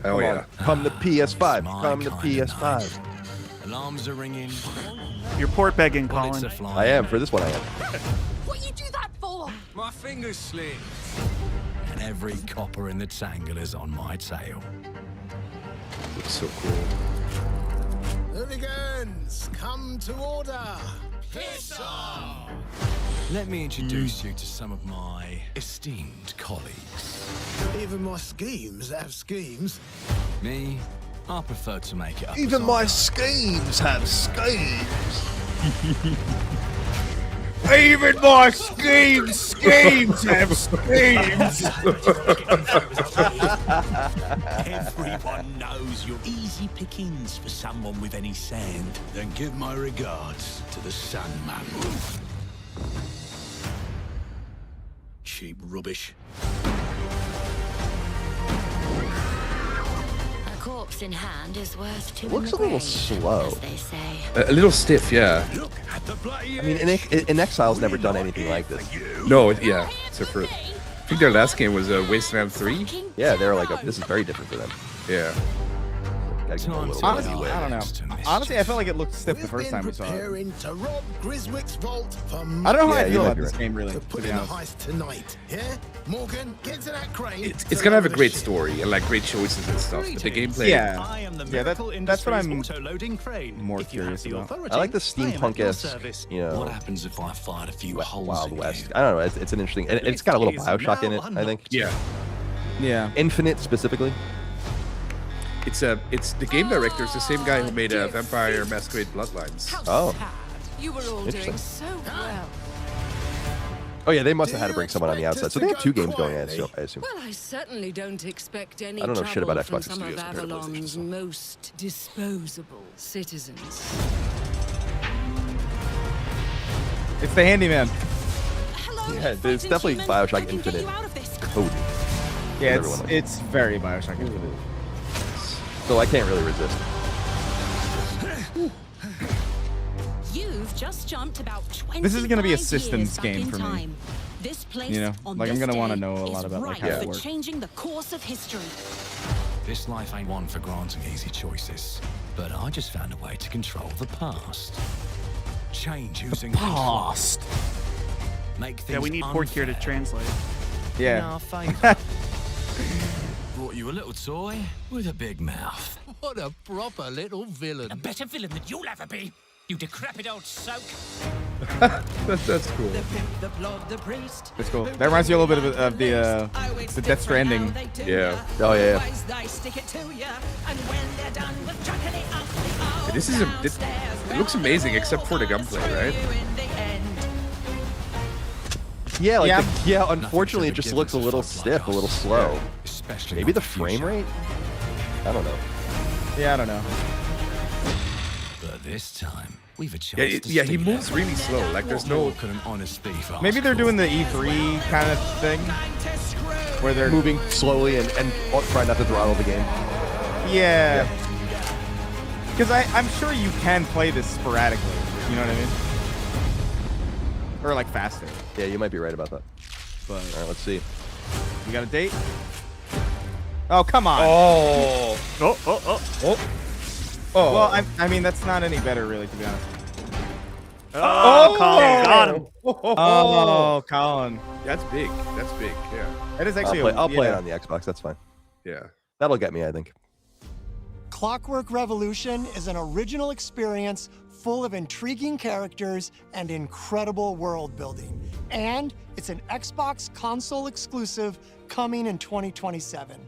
Oh yeah. Come to PS5. Come to PS5. Alarms are ringing. You're port begging, Bullets Colin. are flying. I am. For this one, I am. What you do that for? My fingers slipped. And every copper in the tangle is on my tail. Looks so cool. Hooligans, come to order. Piss off! Let me introduce you to some of my esteemed colleagues. Even my schemes have schemes. Me, I prefer to make it up. Even as my I go. schemes have schemes. Even my schemes have schemes. Everyone knows you're easy pickings for someone with any sand. Then give my regards to the Sandman. Cheap rubbish. A corpse in hand is worth two. It looks a little slow. As they say. A little stiff, yeah. Look at the bloody I mean, in Exile's never done anything like this. No, yeah. So for, I think their last game was Wasteland 3. Yeah, they're like, this is very different for them. Yeah. Gotta give them a little Honestly, bit of I don't know. Honestly, I felt like it looked stiff the first time we saw it. Preparing to rob Griswick's vault for I don't know how Yeah, I you feel might about be this right. game, really, to to put be in the honest. heist tonight. Yeah, Morgan, get to that crane. It's gonna have a great story and like great choices and stuff. But the gameplay, Yeah, I am the yeah, miracle that's what I'm auto-loading crane. more If you have curious the about. authority, I like the I am at your steampunk-esque, service. you know, What happens if I fired a few holes Wild in West. you? I don't know. It's an interesting, and it's got a little Bioshock in it, I think. yeah. Yeah. Infinite specifically. It's the game director is the same guy who made Vampire Masquerade Bloodlines. Oh. You were all Interesting. doing so well. Oh yeah, they must have had to bring someone on the outside. So they have two games going, I assume. Well, I certainly don't expect any I don't know shit trouble about from Xbox some of Studios compared to Avalon's most disposable citizens. It's the handyman. Yeah, there's definitely Bioshock Infinite coding. Yeah, Everyone likes it. it's very Bioshock Infinite. So I can't really resist. You've just jumped about 20 This is gonna be a systems game for me. time. This place You know, on like I'm this gonna want to day know a is lot about like ripe how it for works. changing the course of history. This life ain't one for granting easy choices, but I just found a way to control the past. Change using Past. Make things Yeah, we need port gear to unfair. translate. In Yeah. our favor. Brought you a little toy with a big mouth. What a proper little villain. A better villain than you'll ever be, you decrepit old soak. That's cool. The blood, the priest. It's cool. That reminds you a little bit of the Death Stranding. Yeah. Oh yeah. Otherwise they stick it to you, and when they're done with chucking it up the Yeah, this is it looks amazing except for the gunplay, right? in the end. Yeah, like Yeah. unfortunately, it just looks a little stiff, a little slow. Especially Maybe not the frame future. rate. I don't know. Yeah, I don't know. But This time, we've a chance Yeah, to yeah, he see moves that. really slow. Like there's no. What could an honest thief ask Maybe they're for? doing the E3 kind of thing, where they're moving slowly and trying not to throttle the game. Yeah. Because I'm sure you can play this sporadically. You know what I mean? Or like faster. Yeah, you might be right about that. But all right, let's see. You got a date? Oh, come on. Oh. Well, I mean, that's not any better, really, to be honest. Oh, Colin got him. Oh, Colin. That's big. That's big. Yeah. That is actually. I'll play it on the Xbox. That's fine. Yeah. That'll get me, I think. Clockwork Revolution is an original experience full of intriguing characters and incredible world building. And it's an Xbox console exclusive coming in 2027.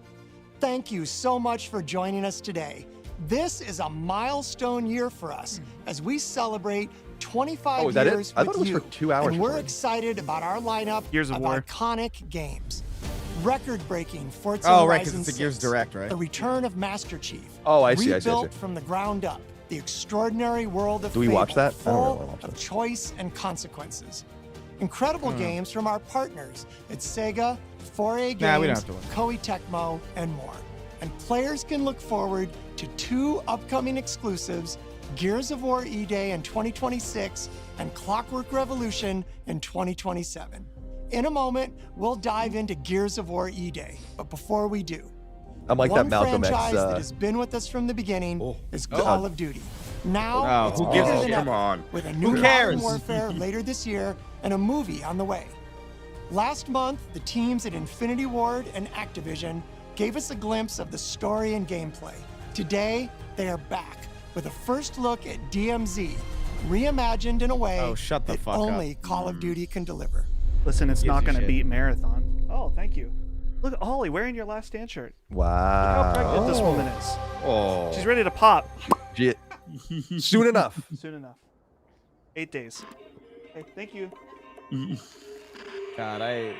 Thank you so much for joining us today. This is a milestone year for us as we celebrate 25 is that it? years I with thought it was you. for 2 hours. And we're excited about our lineup Gears of War. iconic games. Record-breaking Forza Oh, right, 'cause Horizon it's a Gears 6, Direct, right? The return of Master Chief. Oh, I see. Rebuilt from the ground up, the extraordinary world of Do we Fable, watch that? I don't really full watch of that. choice and consequences. Incredible games from our partners at Sega, 4A Games, Nah, we don't have to watch. Koei Tecmo, and more. And players can look forward to 2 upcoming exclusives, Gears of War E-Day in 2026 and Clockwork Revolution in 2027. In a moment, we'll dive into Gears of War E-Day, but before we do, I'm like one that Malcolm X. franchise that has been with us from the beginning is Call of Duty. Now, who it's gives bigger a than shit? ever, Come on. with a new Who cares? Modern Warfare later this year and a movie on the way. Last month, the teams at Infinity Ward and Activision gave us a glimpse of the story and gameplay. Today, they are back with a first look at DMZ, reimagined in a way Oh, shut the that fuck up. only Call of Duty can deliver. Listen, it's Gives not a going to shit. beat Marathon. Oh, thank you. Look at Holly wearing your Last Stand shirt. Look how pregnant this woman is. Oh. She's ready to pop Soon enough. soon enough. 8 days. Hey, thank you. God, I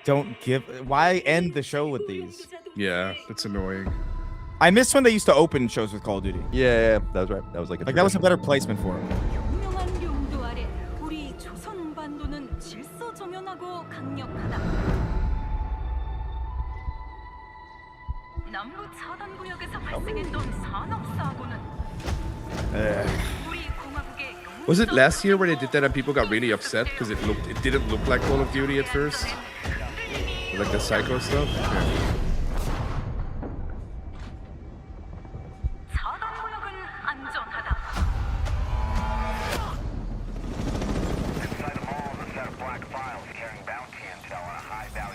don't give. Why end the show with these? Yeah, that's annoying. I miss when they used to open shows with Call of Duty. Yeah, that was right. That was like Like that was a better placement for it. 유명한 용도 아래 우리 조선 반도는 질서정연하고 강력하다. 남부 차단 구역에서 발생했던 산업 사고는 우리 공화국의 Was it last year where they did that and people got really upset because it didn't look like Call of Duty at first? Like the psycho stuff? Yeah. 차단 구역은 안전하다.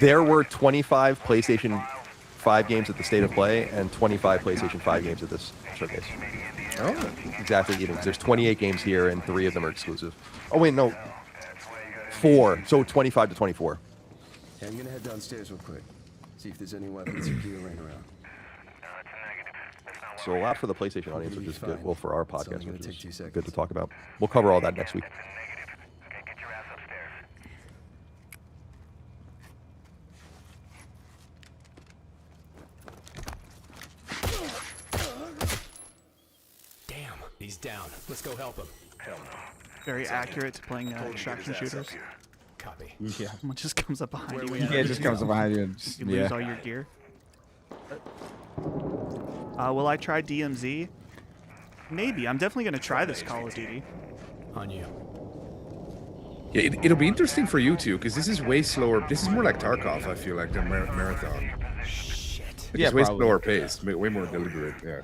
There were 25 PlayStation 5 games at the State of Play and 25 PlayStation 5 games at this showcase. Oh. Exactly even. 'Cause there's 28 games here and 3 of them are exclusive. Oh, wait, no. 4. So 25 to 24. Okay, I'm gonna head downstairs real quick. See if there's any weapons or gear laying around. So a lot for the PlayStation audience, which is good. Fine. Well, for our It's only podcast, gonna which take is 2 seconds. good to talk about. We'll cover all that next week. Damn, he's down. Let's go help him. Hell no. Very accurate to playing extraction shooters. Copy. Yeah. Someone just comes up behind Where you. we and at? Yeah, it just comes up behind you and just, you lose yeah. all your gear. Will I try DMZ? Maybe. I'm definitely going to try this Call of Duty. On you. Yeah, it'll be interesting for you too, because this is way slower. This is more like Tarkov, I feel like, than Marathon. Shit. Like, Yeah, it's way probably. slower paced, way more deliberate. Yeah.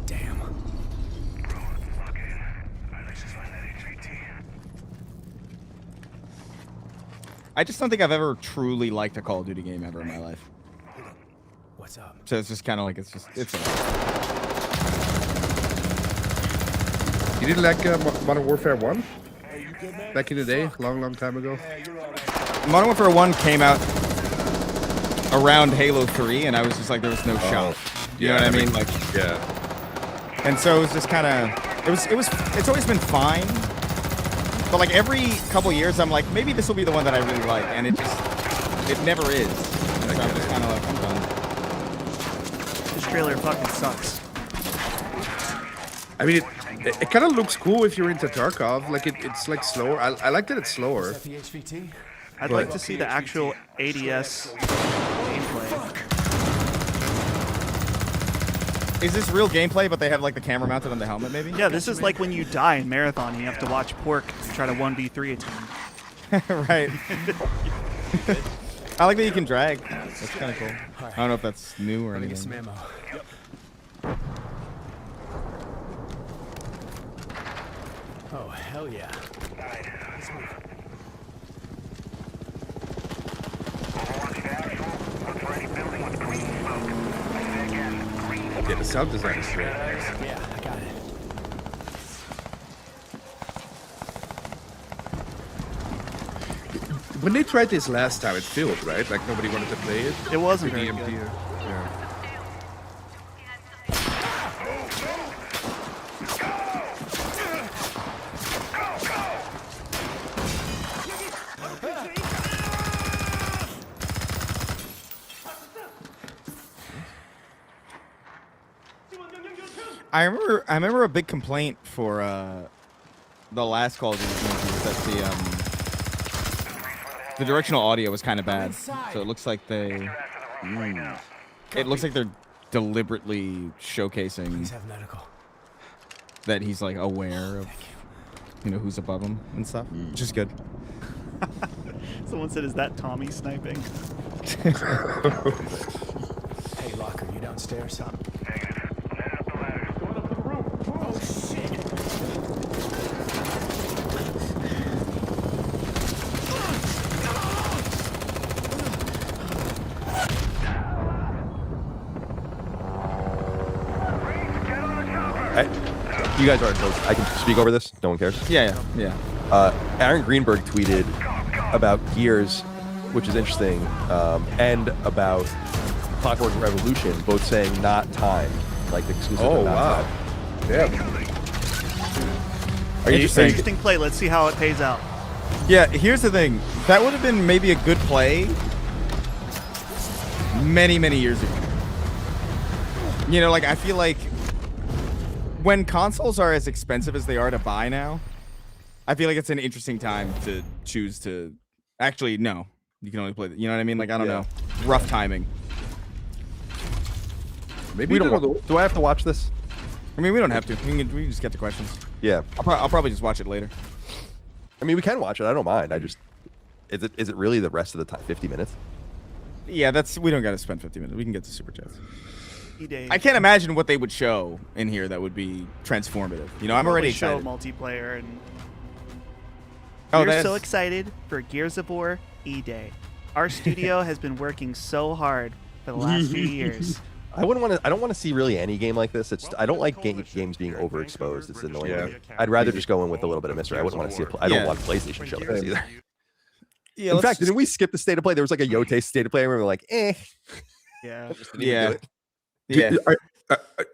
Damn. I just don't think I've ever truly liked a Call of Duty game ever in my life. What's up? So it's just kind of like it's. You didn't like Modern Warfare 1? Back in the day, long time ago? Modern Warfare 1 came out around Halo 3, and I was just like, there was no shot. You know what I mean? Like, yeah. And so it was just kind of, it's always been fine. But like every couple years, I'm like, maybe this will be the one that I really like, and it never is. And so I'm just kind of like, I'm done. This trailer fucking sucks. I mean, it kind of looks cool if you're into Tarkov. Like it's like slower. I like that it's slower. I'd like to see the actual ADS gameplay. Is this real gameplay, but they have like the camera mounted on the helmet, maybe? Yeah, this is like when you die in Marathon and you have to watch Pork try to 1v3 a team. Right. I like that you can drag. That's kind of cool. I don't know if that's new or anything. Some ammo. Oh, hell yeah. Yeah, the sound design is great. Yeah, I got it. When they tried this last time, it failed, right? Like nobody wanted to play it. It wasn't The very DMP, good. yeah. I remember a big complaint for the last Call of Duty was that the directional audio was kind of bad. So it looks like they're deliberately showcasing that he's like aware of who's above him and stuff, which is good. Someone said, "Is that Tommy sniping?" Hey, Locker, you downstairs? Oh shit! You guys aren't. I can speak over this. No one cares. Yeah. Aaron Greenberg tweeted about Gears, which is interesting, and about Clockwork Revolution, both saying not timed, like the exclusive. Oh not wow! timed. Yeah. Are you saying? Interesting play. Let's see how it pays out. Yeah. Here's the thing. That would have been maybe a good play many years ago. Like I feel like when consoles are as expensive as they are to buy now, I feel like it's an interesting time to choose to actually no. You can only play. You know what I mean? Like I don't know. Rough timing. Maybe We don't. Do I have to watch this? I mean, we don't have to. We can just get to questions. Yeah. I'll probably just watch it later. I mean, we can watch it. I don't mind. I just is it really the rest of the time? 50 minutes? Yeah, we don't got to spend 50 minutes. We can get to super chats. E-Day. I can't imagine what they would show in here that would be transformative. I'm already Show excited. multiplayer and Oh, we're so excited for Gears of War E-Day. Our studio has been working so hard for the last few years. I don't want to see really any game like this. I don't like games being overexposed. It's annoying. Yeah. I'd rather just go in with a little bit of mystery. I wouldn't want to see I don't want PlayStation show this either. Yeah, in fact, didn't we skip the state of play? There was like a Yote state of play, and we were like, eh. Yeah. Yeah.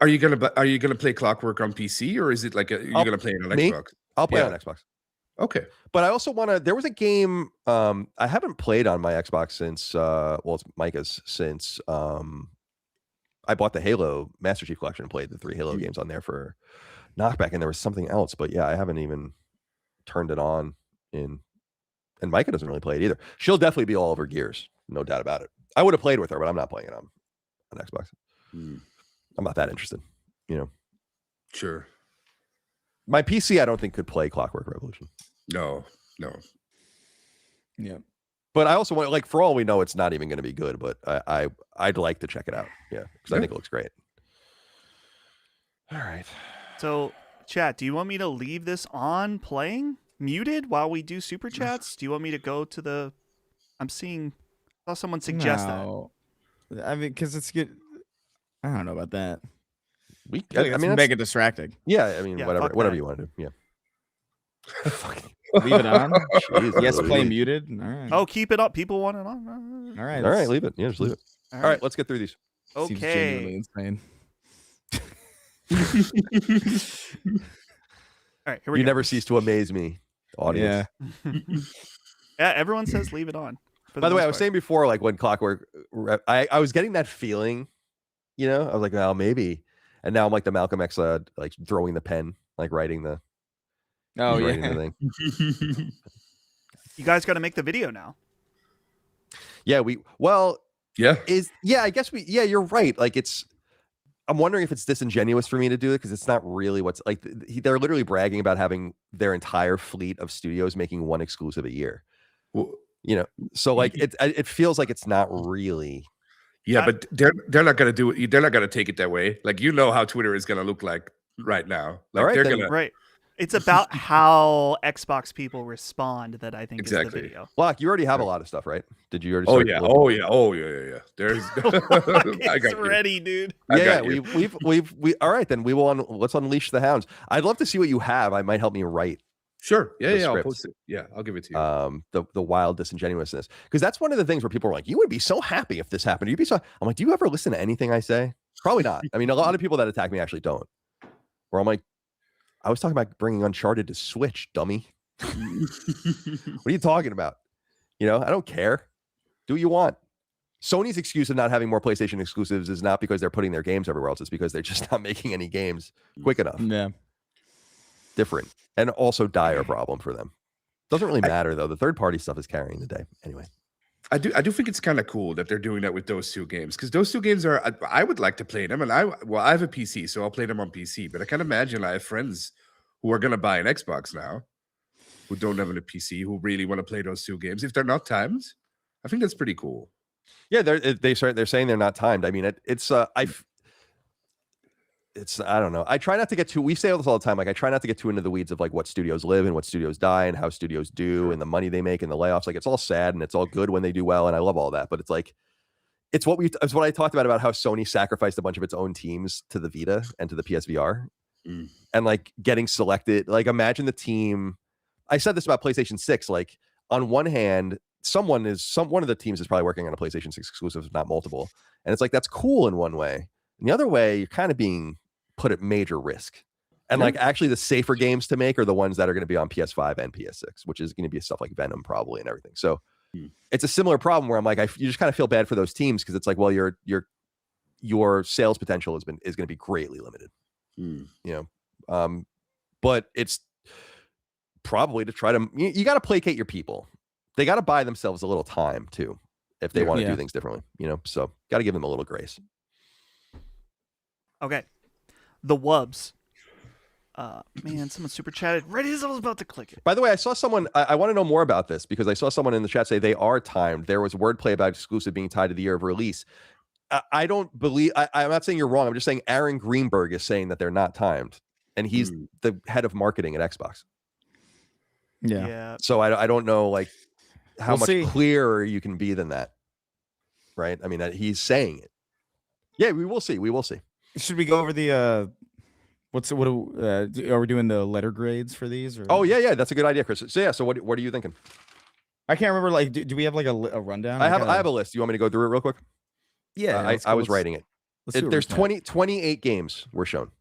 Are you gonna play Clockwork on PC, or is it like you're gonna play it on Xbox? I'll play on Xbox. Okay. But I also want to. There was a game I haven't played on my Xbox since it's Micah's since I bought the Halo Master Chief Collection and played the 3 Halo games on there for Knockback, and there was something else. But yeah, I haven't even turned it on and Micah doesn't really play it either. She'll definitely be all over Gears, no doubt about it. I would have played with her, but I'm not playing it on Xbox. I'm not that interested, Sure. My PC, I don't think could play Clockwork Revolution. No. Yeah. But I also want, like, for all we know, it's not even going to be good. But I'd like to check it out. Yeah, because I think it looks great. All right. So, chat, do you want me to leave this on playing muted while we do super chats? Do you want me to go to the? I saw someone suggest No. I mean, because it's good. I don't know about that. I mean, mega distracting. Yeah, I mean, Yeah, whatever fuck that. you want to do. Yeah. Leave it on. Jeez, Yes, play really. muted. All right. Oh, keep it up. People want it on. All right. All right, leave it. Yeah, just leave it. All right, let's get through these. Seems genuinely Okay. insane. All right, here we You go. never cease to amaze me. audience. Yeah, everyone says leave it on. By the way, I was saying before, like when Clockwork, I was getting that feeling, you know, I was like, well, maybe, and now I'm like the Malcolm X, like throwing the pen, like writing the, writing the thing. You guys got to make the video now. Yeah, I guess you're right. Like I'm wondering if it's disingenuous for me to do it because it's not really what's like. They're literally bragging about having their entire fleet of studios making one exclusive a year. Well, you know, so like it feels like it's not really. Yeah, but they're not gonna do it. They're not gonna take it that way. Like you know how Twitter is gonna look like right now. Like they're gonna right. It's about how Xbox people respond that I think is the Exactly. video. Block, you already have a lot of stuff, right? Did you already? Oh start yeah. looking? Oh yeah. There's. I got you. ready, dude. Yeah, we all right then. Let's unleash the hounds. I'd love to see what you have. I might help me write. Sure. Yeah. I'll script. post it. Yeah, I'll give it to you. The wild disingenuousness, because that's one of the things where people are like, "You would be so happy if this happened." You'd be so. I'm like, "Do you ever listen to anything I say?" Probably not. I mean, a lot of people that attack me actually don't. Where I'm like, I was talking about bringing Uncharted to Switch, dummy. What are you talking about? You know, I don't care. Do what you want. Sony's excuse of not having more PlayStation exclusives is not because they're putting their games everywhere else. It's because they're just not making any games quick enough. Yeah. Different. And also dire problem for them. Doesn't really matter, though. The third-party stuff is carrying the day. Anyway. I do think it's kind of cool that they're doing that with those two games because those two games are. I would like to play them, and I have a PC, so I'll play them on PC. But I can imagine I have friends who are going to buy an Xbox now, who don't have a PC, who really want to play those two games. If they're not timed, I think that's pretty cool. Yeah, they're saying they're not timed. I mean, it's I don't know. I try not to get too. We say this all the time. Like I try not to get too into the weeds of like what studios live and what studios die and how studios do and the money they make and the layoffs. Like it's all sad and it's all good when they do well, and I love all that. But it's like it's what I talked about how Sony sacrificed a bunch of its own teams to the Vita and to the PSVR, and like getting selected. Like imagine the team. I said this about PlayStation 6. Like on one hand, one of the teams is probably working on a PlayStation 6 exclusive, if not multiple, and it's like that's cool in one way. And the other way, you're kind of being put at major risk. And like actually the safer games to make are the ones that are going to be on PS5 and PS6, which is going to be stuff like Venom probably and everything. So it's a similar problem where I'm like, you just kind of feel bad for those teams because it's like, well, your sales potential is going to be greatly limited. You know, but it's probably to try to you got to placate your people. They got to buy themselves a little time too if they want to do things differently. You know, so got to give them a little grace. Okay. The Wubs. Man, someone super chatted right as I was about to click it. By the way, I saw someone, I want to know more about this because I saw someone in the chat say they are timed. There was wordplay about exclusive being tied to the year of release. I don't believe, I'm not saying you're wrong. I'm just saying Aaron Greenberg is saying that they're not timed. And he's the head of marketing at Xbox. Yeah. So I don't know like how much clearer you can be than that. Right? I mean, he's saying it. Yeah, we will see. We will see. Should we go over the are we doing the letter grades for these? Or? Oh yeah, that's a good idea, Chris. So yeah, so what are you thinking? I can't remember. Like, do we have like a rundown? I have a list. You want me to go through it real quick? Yeah, I was writing it. There's 28 games were shown,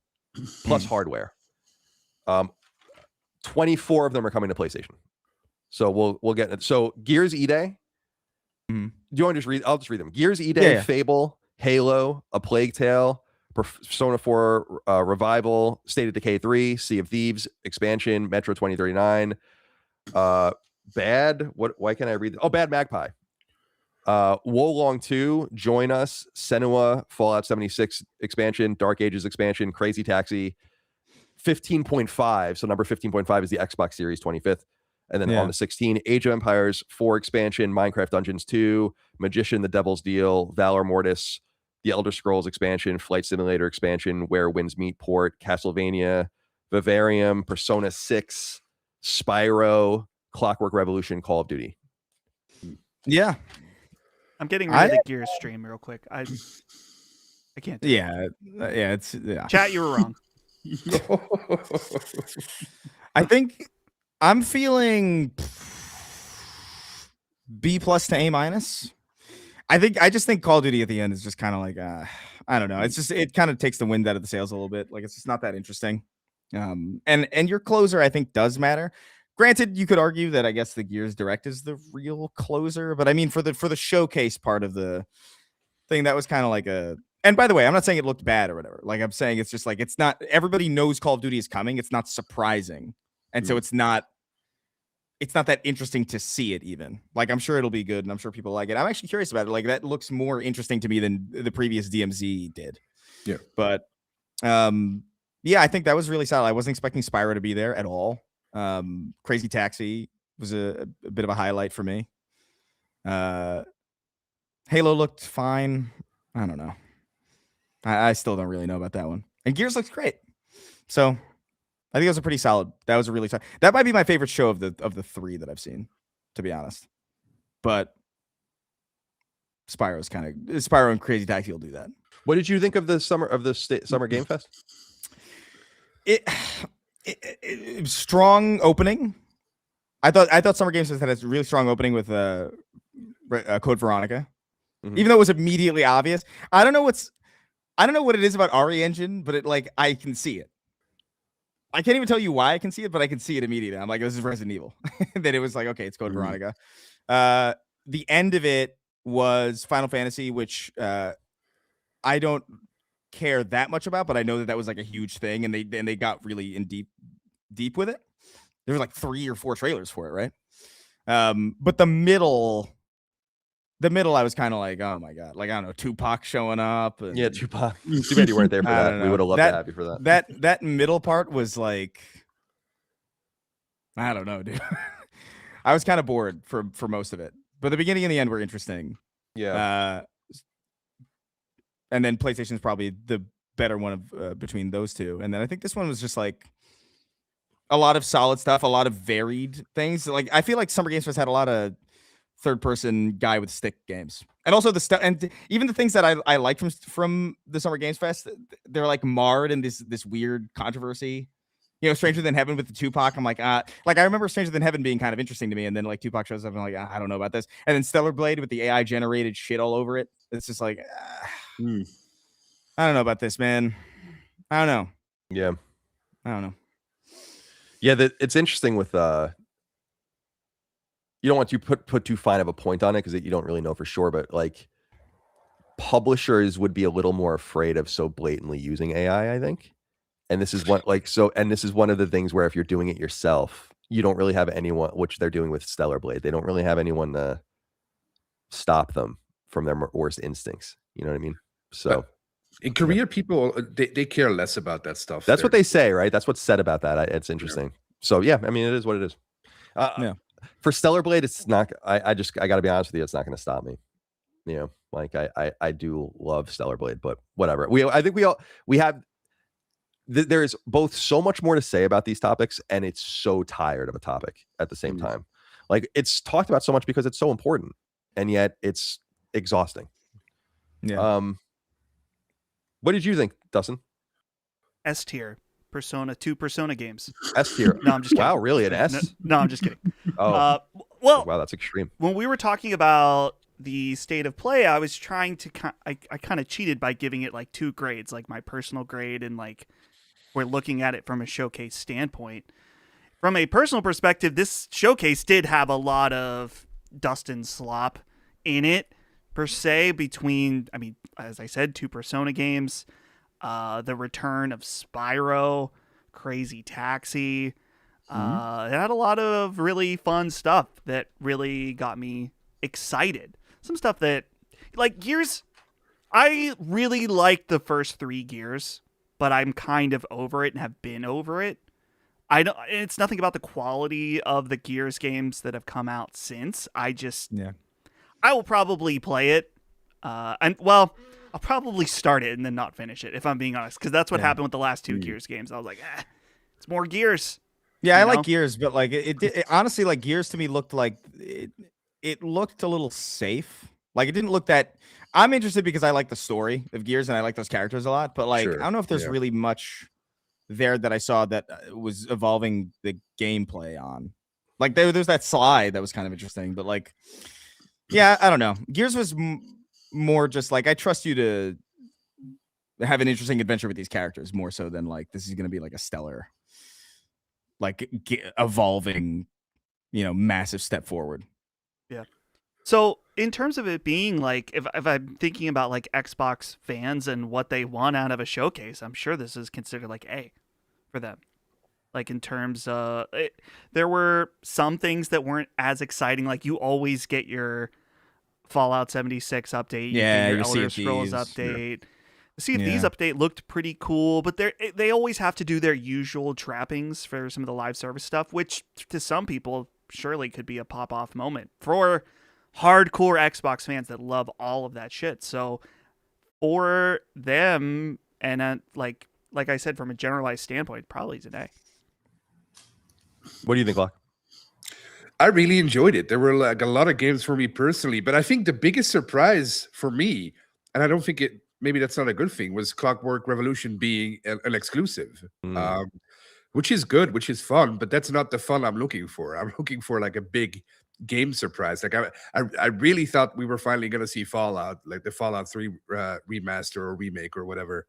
plus hardware. 24 of them are coming to PlayStation. So we'll get it. So Gears E-Day. Do you want to just read? I'll just read them. Gears E-Day, Fable, Halo, A Plague Tale, Persona 4 Revival, State of Decay 3, Sea of Thieves expansion, Metro 2039, Bad. Why can't I read? Bad Magpie. Wolong 2, Join Us, Senua, Fallout 76 expansion, Dark Ages expansion, Crazy Taxi, 15.5. So number 15.5 is the Xbox Series 25th. And then on the 16, Age of Empires 4 expansion, Minecraft Dungeons 2, Magician, The Devil's Deal, Valor Mortis, The Elder Scrolls expansion, Flight Simulator expansion, Where Winds Meet Port, Castlevania, Vivarium, Persona 6, Spyro, Clockwork Revolution, Call of Duty. Yeah. I'm getting rid of the Gears stream real quick. I can't do it. Chat, you were wrong. I think I'm feeling B+ to A-. I just think Call of Duty at the end is just kind of like I don't know. It's just it kind of takes the wind out of the sails a little bit. Like it's just not that interesting. And your closer I think does matter. Granted, you could argue that I guess the Gears Direct is the real closer, but I mean for the showcase part of the thing, that was kind of like a. And by the way, I'm not saying it looked bad or whatever. Like I'm saying, it's just like it's not. Everybody knows Call of Duty is coming. It's not surprising, and so it's not that interesting to see it even. Like I'm sure it'll be good, and I'm sure people like it. I'm actually curious about it. Like that looks more interesting to me than the previous DMZ did. Yeah, but yeah, I think that was really solid. I wasn't expecting Spyro to be there at all. Crazy Taxi was a bit of a highlight for me. Halo looked fine. I don't know. I still don't really know about that one. And Gears looks great. So I think it was a pretty solid. That was a really solid. That might be my favorite show of the 3 that I've seen, to be honest. But Spyro and Crazy Taxi will do that. What did you think of the Summer Game Fest? It strong opening. I thought Summer Games Fest had a really strong opening with Code Veronica, even though it was immediately obvious. I don't know what it is about RE Engine, but I can see it. I can't even tell you why I can see it, but I can see it immediately. I'm like, this is Resident Evil. Then it was like, okay, it's Code Veronica. The end of it was Final Fantasy, which I don't care that much about, but I know that was like a huge thing, and they got really in deep with it. There were like 3 or 4 trailers for it, right? But the middle, I was kind of like, oh my god, like I don't know, Tupac showing up. And, yeah, Tupac. Too bad you weren't there for that. We would have loved to have you for that. That middle part was like, I don't know, dude. I was kind of bored for most of it, but the beginning and the end were interesting. Yeah. And then PlayStation's probably the better one of between those two. And then I think this one was just like a lot of solid stuff, a lot of varied things. Like I feel like Summer Games Fest had a lot of third-person guy with stick games, and also the stuff, and even the things that I like from the Summer Games Fest, they're like marred in this weird controversy. You know, Stranger Than Heaven with the Tupac. I'm like, I remember Stranger Than Heaven being kind of interesting to me, and then like Tupac shows up, and I'm like, I don't know about this. And then Stellar Blade with the AI generated shit all over it. It's just like, I don't know about this, man. I don't know. Yeah, I don't know. Yeah, it's interesting with you don't want to put too fine of a point on it because you don't really know for sure, but like publishers would be a little more afraid of so blatantly using AI, I think. And this is one this is one of the things where if you're doing it yourself, you don't really have anyone, which they're doing with Stellar Blade. They don't really have anyone to stop them from their worst instincts. You know what I mean? So in Korea, people they care less about that stuff. That's what they say, right? That's what's said about that. It's interesting. Yeah. So yeah, I mean, it is what it is. Yeah. For Stellar Blade, it's not. I got to be honest with you, it's not going to stop me. You know, like I do love Stellar Blade, but whatever. I think we have. There is both so much more to say about these topics, and it's so tired of a topic at the same time. Like it's talked about so much because it's so important, and yet it's exhausting. Yeah. What did you think, Dustin? S tier. Two Persona games. S tier. No, I'm just kidding. Wow, really? An S? No, I'm just kidding. Oh. Well, wow, that's extreme. When we were talking about the state of play, I was trying to I kind of cheated by giving it like 2 grades, like my personal grade and like we're looking at it from a showcase standpoint. From a personal perspective, this showcase did have a lot of dust and slop in it, per se, between, I mean, as I said, 2 Persona games, the return of Spyro, Crazy Taxi. It had a lot of really fun stuff that really got me excited. Some stuff that, like Gears, I really liked the first 3 Gears, but I'm kind of over it and have been over it. It's nothing about the quality of the Gears games that have come out since. I will probably play it. I'll probably start it and then not finish it, if I'm being honest, because that's what happened with the last 2 Gears games. I was like, it's more Gears. Yeah, I like Gears, but like it honestly, like Gears to me looked like it looked a little safe. Like it didn't look that. I'm interested because I like the story of Gears and I like those characters a lot. But like, I don't know if there's really much there that I saw that was evolving the gameplay on. Like there's that slide that was kind of interesting, but like, yeah, I don't know. Gears was more just like I trust you to have an interesting adventure with these characters more so than like this is going to be like a stellar like evolving, massive step forward. Yeah. So in terms of it being like, if I'm thinking about like Xbox fans and what they want out of a showcase, I'm sure this is considered like A for them. Like in terms of, there were some things that weren't as exciting. Like you always get your Fallout 76 update, you get your Elder Scrolls update. The Sea of Thieves update looked pretty cool, but they always have to do their usual trappings for some of the live service stuff, which to some people surely could be a pop-off moment for hardcore Xbox fans that love all of that shit. So for them, and like I said, from a generalized standpoint, probably today. What do you think, Locke? I really enjoyed it. There were like a lot of games for me personally, but I think the biggest surprise for me, and I don't think maybe that's not a good thing, was Clockwork Revolution being an exclusive, which is good, which is fun, but that's not the fun I'm looking for. I'm looking for like a big game surprise. Like I really thought we were finally going to see Fallout, like the Fallout 3 remaster or remake or whatever.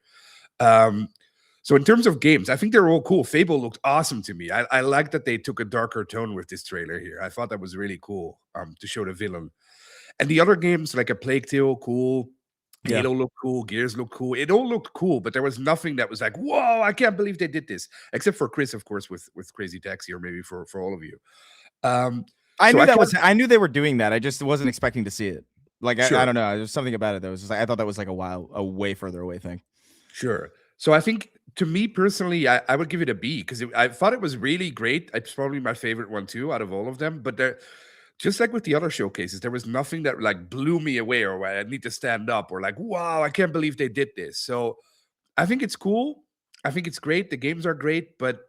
So in terms of games, I think they're all cool. Fable looked awesome to me. I like that they took a darker tone with this trailer here. I thought that was really cool to show the villain. And the other games, like a Plague Tale, cool. Halo looked cool. Gears looked cool. It all looked cool, but there was nothing that was like, whoa, I can't believe they did this. Except for Chris, of course, with Crazy Taxi, or maybe for all of you. I knew they were doing that. I just wasn't expecting to see it. Like Sure. I don't know. There's something about it that was just like, I thought that was like a way further away thing. Sure. So I think, to me personally, I would give it a B because I thought it was really great. It's probably my favorite one too out of all of them. But there, just like with the other showcases, there was nothing that like blew me away or where I need to stand up or like, wow, I can't believe they did this. So I think it's cool. I think it's great. The games are great, but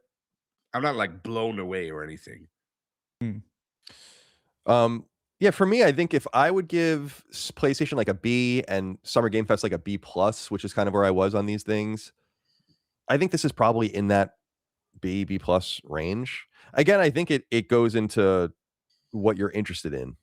I'm not like blown away or anything. Yeah, for me, I think if I would give PlayStation like a B and Summer Game Fest like a B plus, which is kind of where I was on these things, I think this is probably in that B plus range. Again, I think it goes into what you're interested in.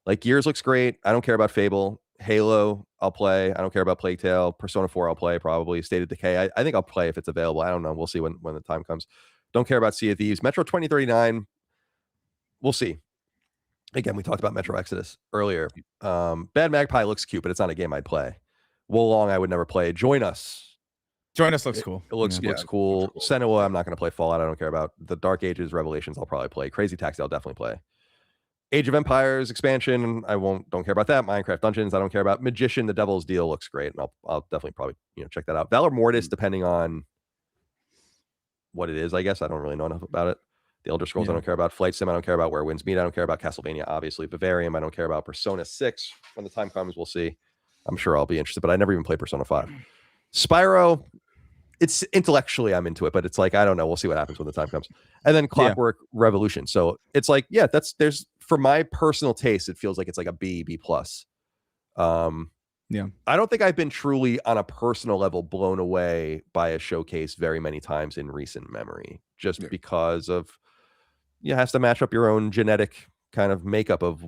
Like Gears looks great. I don't care about Fable. Halo, I'll play. I don't care about Plague Tale. Persona 4, I'll play probably. State of Decay, I think I'll play if it's available. I don't know. We'll see when the time comes. Don't care about Sea of Thieves. Metro 2039, we'll see. Again, we talked about Metro Exodus earlier. Bad Magpie looks cute, but it's not a game I'd play. Wolong, I would never play. Join Us looks cool. It looks cool. Senua, I'm not going to play. Fallout, I don't care about. The Dark Ages Revelations, I'll probably play. Crazy Taxi, I'll definitely play. Age of Empires expansion, don't care about that. Minecraft Dungeons, I don't care about. Magician, The Devil's Deal looks great, and I'll definitely probably check that out. Valor Mortis, depending on what it is, I guess. I don't really know enough about it. The Elder Scrolls, I don't care about. Flight Sim, I don't care about. Where Winds Meet, I don't care about. Castlevania, obviously. Vivarium, I don't care about. Persona 6, when the time comes, we'll see. I'm sure I'll be interested, but I never even played Persona 5. Spyro, it's intellectually I'm into it, but it's like, I don't know. We'll see what happens when the time comes. And then Clockwork Revolution. So it's like, yeah, there's for my personal taste, it feels like it's like a B plus. Yeah. I don't think I've been truly on a personal level blown away by a showcase very many times in recent memory, just because of it has to match up your own genetic kind of makeup of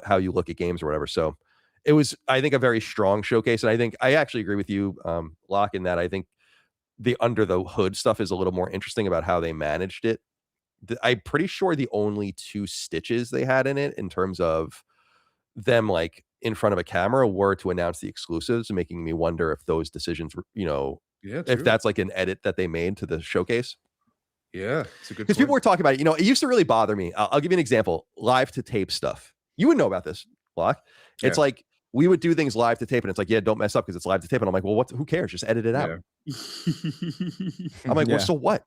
how you look at games or whatever. So it was, I think, a very strong showcase. And I think I actually agree with you, Locke, in that I think the under the hood stuff is a little more interesting about how they managed it. I'm pretty sure the only 2 stitches they had in it in terms of them like in front of a camera were to announce the exclusives, making me wonder if those decisions were, if that's like an edit that they made to the showcase. Yeah, it's a good because people were talking about it. It used to really bother me. I'll give you an example. Live to tape stuff. You would know about this, Locke. It's like we would do things live to tape, and it's like, yeah, don't mess up because it's live to tape. And I'm like, well, who cares? Just edit it out. I'm like, well, so what?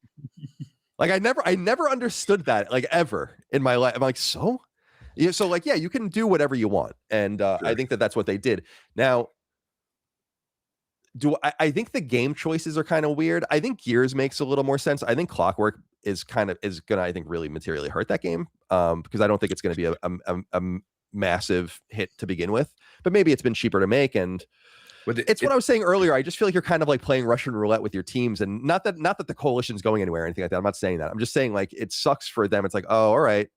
Like, I never understood that, like, ever in my life. I'm like, so? Yeah, so like, yeah, you can do whatever you want. And I think that's what they did. Now, I think the game choices are kind of weird. I think Gears makes a little more sense. I think Clockwork is gonna, I think, really materially hurt that game because I don't think it's going to be a massive hit to begin with. But maybe it's been cheaper to make, and it's what I was saying earlier. I just feel like you're kind of like playing Russian roulette with your teams, and not that the coalition's going anywhere or anything like that. I'm not saying that. I'm just saying like it sucks for them. It's like, oh, all right,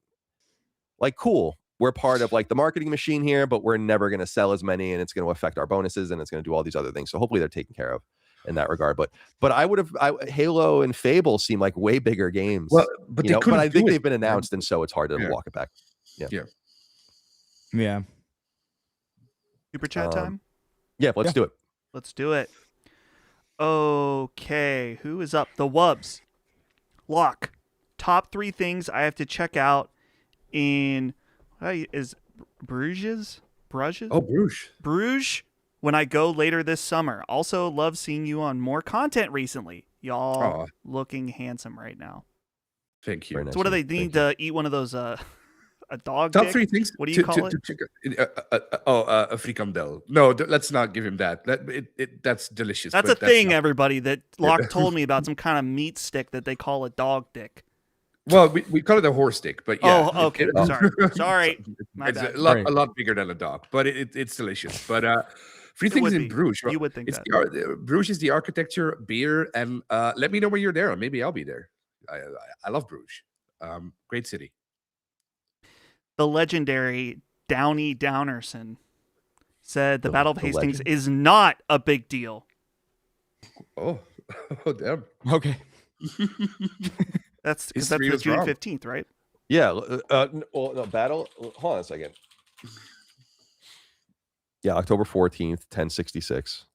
like cool. We're part of like the marketing machine here, but we're never going to sell as many, and it's going to affect our bonuses, and it's going to do all these other things. So hopefully they're taken care of. in that regard. But Halo and Fable seem like way bigger games. Well, but they but I couldn't think do it, they've been man. announced, and so it's hard to Yeah. walk it back. Yeah. Yeah. Super chat time? Yeah, let's do it. Let's do it. Okay, who is up? The Wubs. Lock. Top 3 things I have to check out in is Bruges? Bruges? Oh, Bruges. Bruges when I go later this summer. Also love seeing you on more content recently. Y'all looking handsome right now. Thank you. So what do they need to eat one of those a dog Top dick? 3 things. What do you call it? A fricandel. No, let's not give him that. That's delicious. That's but a thing, not- everybody, that Locke told me about, some kind of meat stick that they call a dog dick. Well, we call it a horse dick, but yeah. Oh, okay. Sorry. My It's bad. a lot bigger than a dog, but it's delicious. But 3 It things would in be. Bruges. You would think it's that. Bruges is the architecture, beer, and let me know when you're there. Maybe I'll be there. I love Bruges. Great city. The legendary Downey Downerson said the Battle of Hastings legend. is not a big deal. Oh damn. Okay. That's because that's History the was June wrong. 15th, right? Yeah. No, Battle. Hold on a second. Yeah, October 14th, 1066.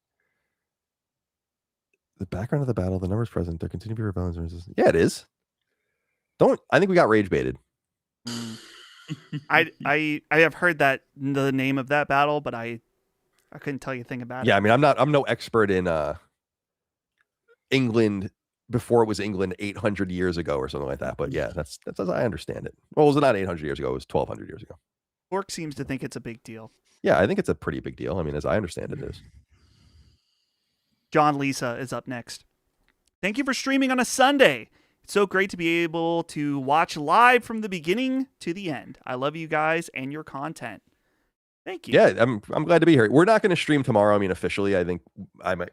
The background of the battle, the numbers present, there continue to be rebellions and resistance. Yeah, it is. I think we got rage baited. I have heard that the name of that battle, but I couldn't tell you a thing about Yeah, it. I mean, I'm no expert in England before it was England 800 years ago or something like that. But yeah, that's as I understand it. Well, was it not 800 years ago? It was 1200 years ago. Bork seems to think it's a big deal. Yeah, I think it's a pretty big deal. I mean, as I understand it is. John Lisa is up next. Thank you for streaming on a Sunday. It's so great to be able to watch live from the beginning to the end. I love you guys and your content. Thank you. Yeah, I'm glad to be here. We're not going to stream tomorrow. I mean, officially, I think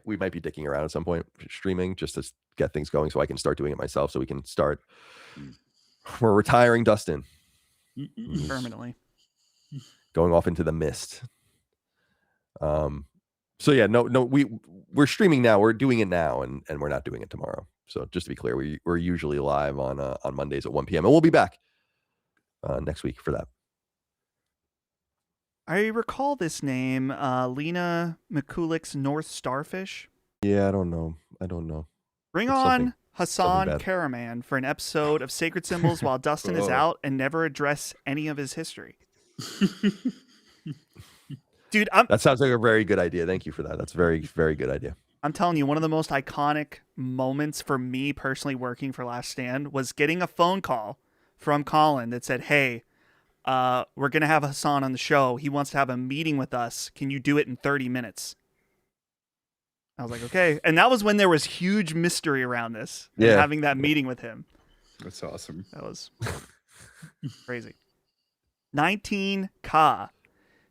we might be dicking around at some point streaming just to get things going, so I can start doing it myself. So we can start. We're retiring Dustin Permanently. going off into the mist. So yeah, no, we're streaming now. We're doing it now, and we're not doing it tomorrow. So just to be clear, we're usually live on Mondays at 1 p.m. and we'll be back next week for that. I recall this name, Lena McCulick's North Starfish. Yeah, I don't know. Bring It's on Hassan bad. Karaman for an episode of Sacred Symbols while Dustin is out and never address any of his history. Dude, That sounds like a very good idea. Thank you for that. That's a very, very good idea. I'm telling you, one of the most iconic moments for me personally working for Last Stand was getting a phone call from Colin that said, hey, we're going to have Hassan on the show. He wants to have a meeting with us. Can you do it in 30 minutes? I was like, okay. And that was when there was huge mystery around this. and Yeah. having that meeting with him. That's awesome. That was crazy. 19K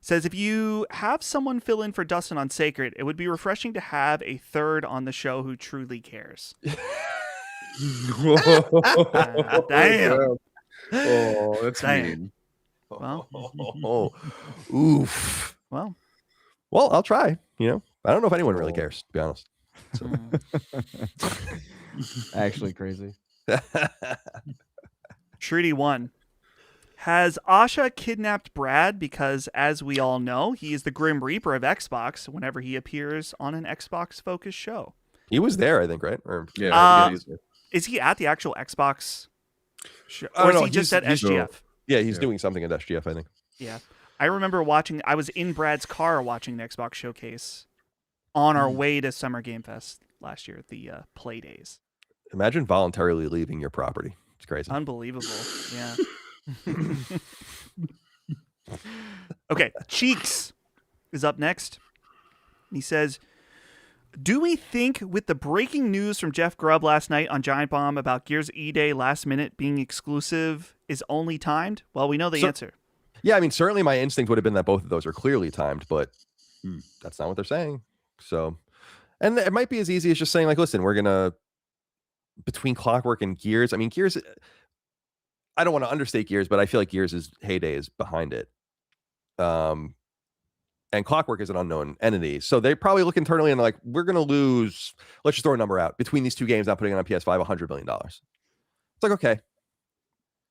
says, if you have someone fill in for Dustin on Sacred, it would be refreshing to have a third on the show who truly cares. Damn. Oh, that's Damn. mean. Well, Oof. well, I'll try. I don't know if anyone really cares, to be honest. So. Actually crazy. Trudy 1. Has Asha kidnapped Brad? Because, as we all know, he is the Grim Reaper of Xbox whenever he appears on an Xbox-focused show. He was there, I think, right? Or Yeah. he was there. Is he at the actual Xbox show? I Or don't is know, he just at he's- SGF? Yeah, he's doing something at SGF, I think. Yeah. I remember I was in Brad's car watching the Xbox showcase on our way to Summer Game Fest last year at the Play Days. Imagine voluntarily leaving your property. It's crazy. Unbelievable. Yeah. Okay. Cheeks is up next. He says, do we think with the breaking news from Jeff Grubb last night on Giant Bomb about Gears E-Day last minute being exclusive is only timed? Well, we know the answer. Yeah, I mean, certainly my instinct would have been that both of those are clearly timed, but that's not what they're saying. So, and it might be as easy as just saying, like, listen, we're going to, between Clockwork and Gears, I mean, Gears, I don't want to understate Gears, but I feel like Gears' heyday is behind it. and Clockwork is an unknown entity. So they probably look internally and like, we're going to lose, let's just throw a number out, between these two games, not putting it on PS5, $100 million. It's like, okay.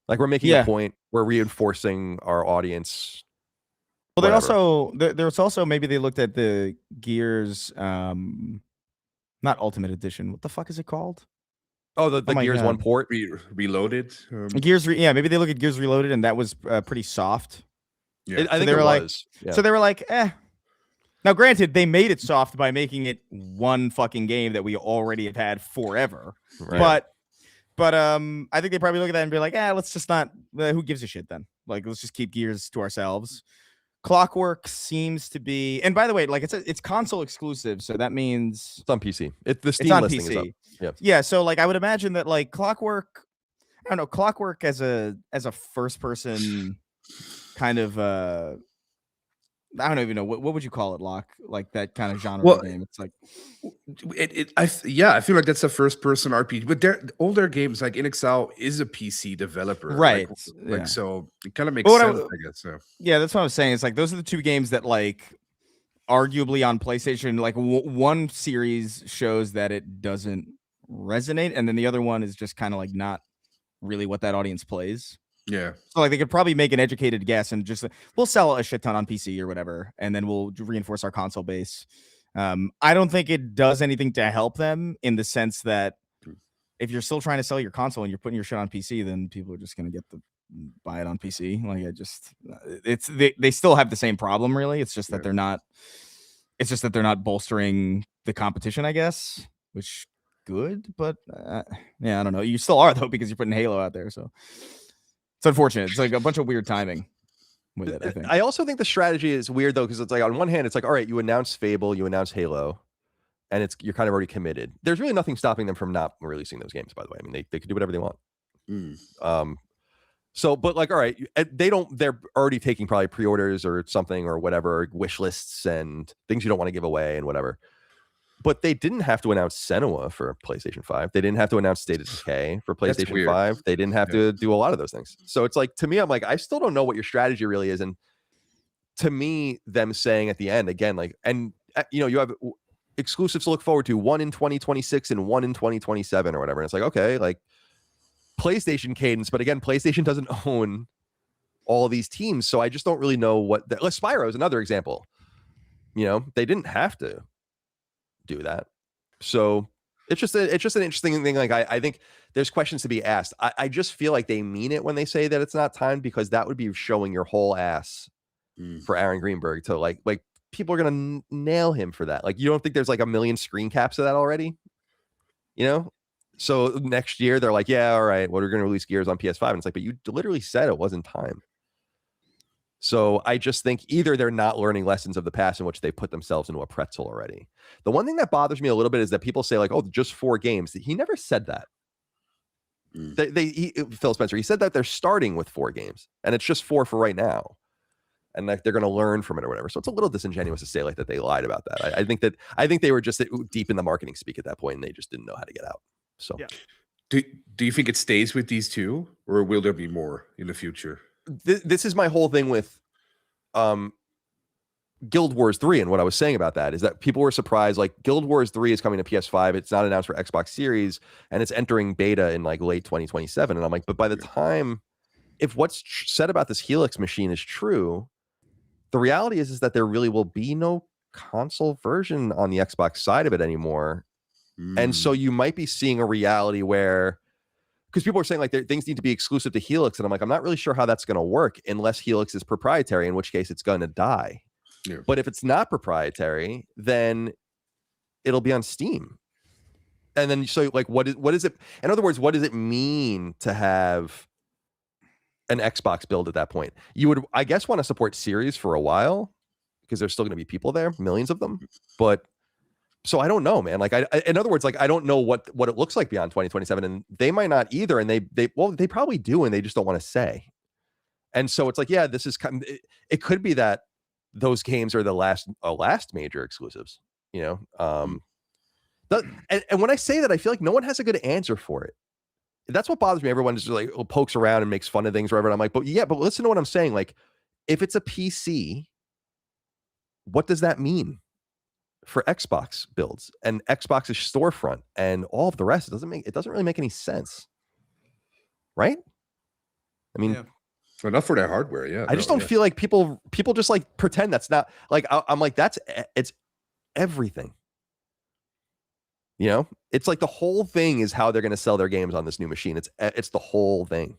Like, we're making a point. We're reinforcing our audience. Well, they also, there's also, maybe they looked at the Gears, not Ultimate Edition. What the fuck is it called? Oh, the Gears 1 port? Reloaded? Maybe they look at Gears Reloaded, and that was pretty soft. Yeah. I think they were like, yeah. So they were like, eh. Now, granted, they made it soft by making it one fucking game that we already have had forever. Right. But I think they probably look at that and be like, let's just not. Who gives a shit then? Like, let's just keep Gears to ourselves. Clockwork seems to be, and by the way, like it's console exclusive, so that means it's on PC. The Steam it's on listing PC. is up. Yeah. Yeah. So like, I would imagine that like Clockwork, I don't know, Clockwork as a first person kind of I don't even know what would you call it, Locke? Like that kind of genre of game. It's like I feel like that's a first person RPG, but their older games like InXile is a PC developer, right? Like so it kind of makes sense, I guess. So yeah, that's what I'm saying. It's like those are the two games that like arguably on PlayStation, like one series shows that it doesn't resonate, and then the other one is just kind of like not really what that audience plays. Yeah. So like they could probably make an educated guess and just we'll sell a shit ton on PC or whatever, and then we'll reinforce our console base. I don't think it does anything to help them in the sense that if you're still trying to sell your console and you're putting your shit on PC, then people are just going to buy it on PC. Like they still have the same problem really. It's just that they're not bolstering the competition, I guess, which good, but yeah, I don't know. You still are though, because you're putting Halo out there. So it's unfortunate. It's like a bunch of weird timing with it, I think. I also think the strategy is weird though, because it's like on one hand, it's like, all right, you announce Fable, you announce Halo, and you're kind of already committed. There's really nothing stopping them from not releasing those games, by the way. I mean, they could do whatever they want. So, but like, all right, they're already taking probably pre-orders or something or whatever, wish lists and things you don't want to give away and whatever. But they didn't have to announce Senua for PlayStation 5. They didn't have to announce State of Decay for PlayStation 5. They didn't have to do a lot of those things. So it's like, to me, I'm like, I still don't know what your strategy really is. And to me, them saying at the end, again, like, and you have exclusives to look forward to, one in 2026 and one in 2027 or whatever. And it's like, okay, like PlayStation cadence. But again, PlayStation doesn't own all these teams. So I just don't really know what Spyro is another example. They didn't have to do that. So it's just an interesting thing. Like I think there's questions to be asked. I just feel like they mean it when they say that it's not timed, because that would be showing your whole ass for Aaron Greenberg to like people are gonna nail him for that. Like, you don't think there's like a million screen caps of that already? So next year they're like, yeah, all right, well, we're gonna release Gears on PS5, and it's like, but you literally said it wasn't timed. So I just think either they're not learning lessons of the past in which they put themselves into a pretzel already. The one thing that bothers me a little bit is that people say like, oh, just 4 games. He never said that. Phil Spencer, he said that they're starting with 4 games and it's just 4 for right now. And like they're going to learn from it or whatever. So it's a little disingenuous to say like that they lied about that. I think they were just deep in the marketing speak at that point and they just didn't know how to get out. So yeah. Do you think it stays with these 2, or will there be more in the future? This is my whole thing with Guild Wars 3, and what I was saying about that is that people were surprised. Like, Guild Wars 3 is coming to PS5. It's not announced for Xbox Series, and it's entering beta in like late 2027. And I'm like, but by the time, if what's said about this Helix machine is true, the reality is that there really will be no console version on the Xbox side of it anymore. And so you might be seeing a reality where, because people are saying like things need to be exclusive to Helix, and I'm like, I'm not really sure how that's going to work unless Helix is proprietary, in which case it's going to die. Yeah. But if it's not proprietary, then it'll be on Steam. And then so like, what is it? In other words, what does it mean to have an Xbox build at that point? You would, I guess, want to support Series for a while because there's still going to be people there, millions of them. But so I don't know, man. Like, in other words, like, I don't know what it looks like beyond 2027, and they might not either. And they probably do, and they just don't want to say. And so it's like, yeah, this is kind of, it could be that those games are the last major exclusives, and when I say that, I feel like no one has a good answer for it. That's what bothers me. Everyone just like pokes around and makes fun of things, whatever. And I'm like, but listen to what I'm saying. Like, if it's a PC, what does that mean for Xbox builds and Xbox's storefront and all of the rest? It doesn't really make any sense, right? I mean, well, not for their hardware. Yeah, I just don't feel like people just like pretend that's not like I'm like it's everything. You know, it's like the whole thing is how they're going to sell their games on this new machine. It's the whole thing.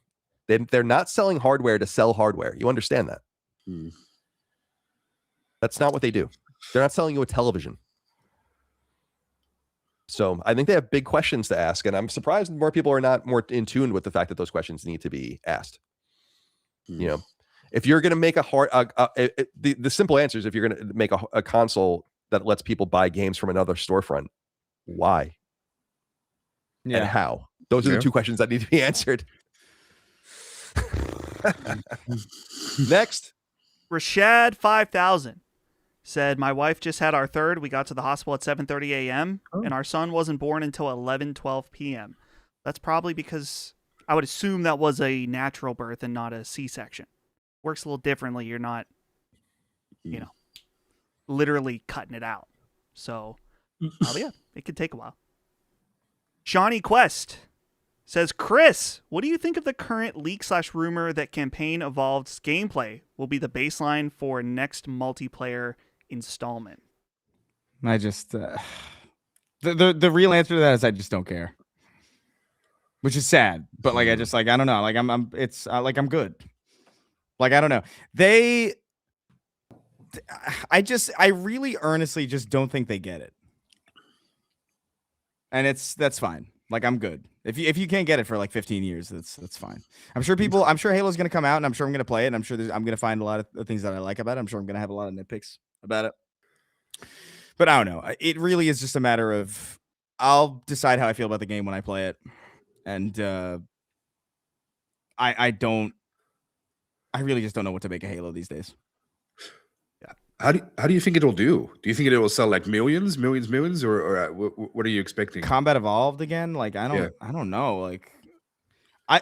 They're not selling hardware to sell hardware. You understand that? That's not what they do. They're not selling you a television. So I think they have big questions to ask, and I'm surprised more people are not more in tune with the fact that those questions need to be asked. You know, if you're going to make the simple answer is if you're going to make a console that lets people buy games from another storefront, why? Yeah. And how? Those are the two questions that need to be answered. Next. Rashad 5000 said, my wife just had our third. We got to the hospital at 7:30 a.m. and our son wasn't born until 11:12 p.m. That's probably because I would assume that was a natural birth and not a C-section. Works a little differently. You're not, literally cutting it out. So, yeah, it could take a while. Shawnee Quest says, Chris, what do you think of the current leak/rumor that Campaign Evolved's gameplay will be the baseline for next multiplayer installment? I just the real answer to that is I just don't care, which is sad. But like I don't know. Like I'm good. Like I don't know. I really earnestly just don't think they get it, and that's fine. Like I'm good. If you can't get it for like 15 years, that's fine. I'm sure Halo's gonna come out, and I'm sure I'm gonna play it, and I'm sure I'm gonna find a lot of things that I like about it. I'm sure I'm gonna have a lot of nitpicks about it. But I don't know. It really is just a matter of I'll decide how I feel about the game when I play it, and I really just don't know what to make of Halo these days. How do you think it'll do? Do you think it will sell like millions, or what are you expecting? Combat Evolved again? Like I don't know. Like I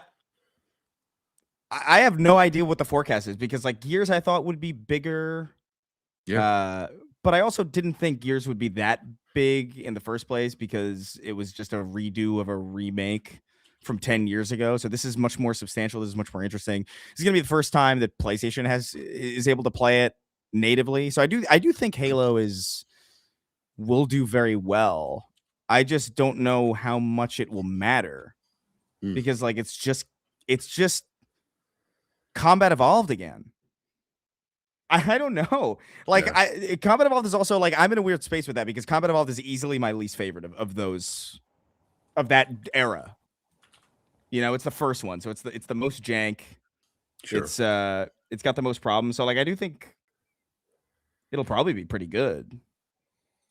have no idea what the forecast is because like Gears I thought would be bigger. Yeah. But I also didn't think Gears would be that big in the first place because it was just a redo of a remake from 10 years ago. So this is much more substantial. This is much more interesting. This is gonna be the first time that PlayStation is able to play it natively. So I do think Halo will do very well. I just don't know how much it will matter because like it's just Combat Evolved again. I don't know. Like Combat Evolved is also like I'm in a weird space with that because Combat Evolved is easily my least favorite of that era. You know, it's the first one, so it's the most jank. Sure. It's got the most problems. So like I do think it'll probably be pretty good.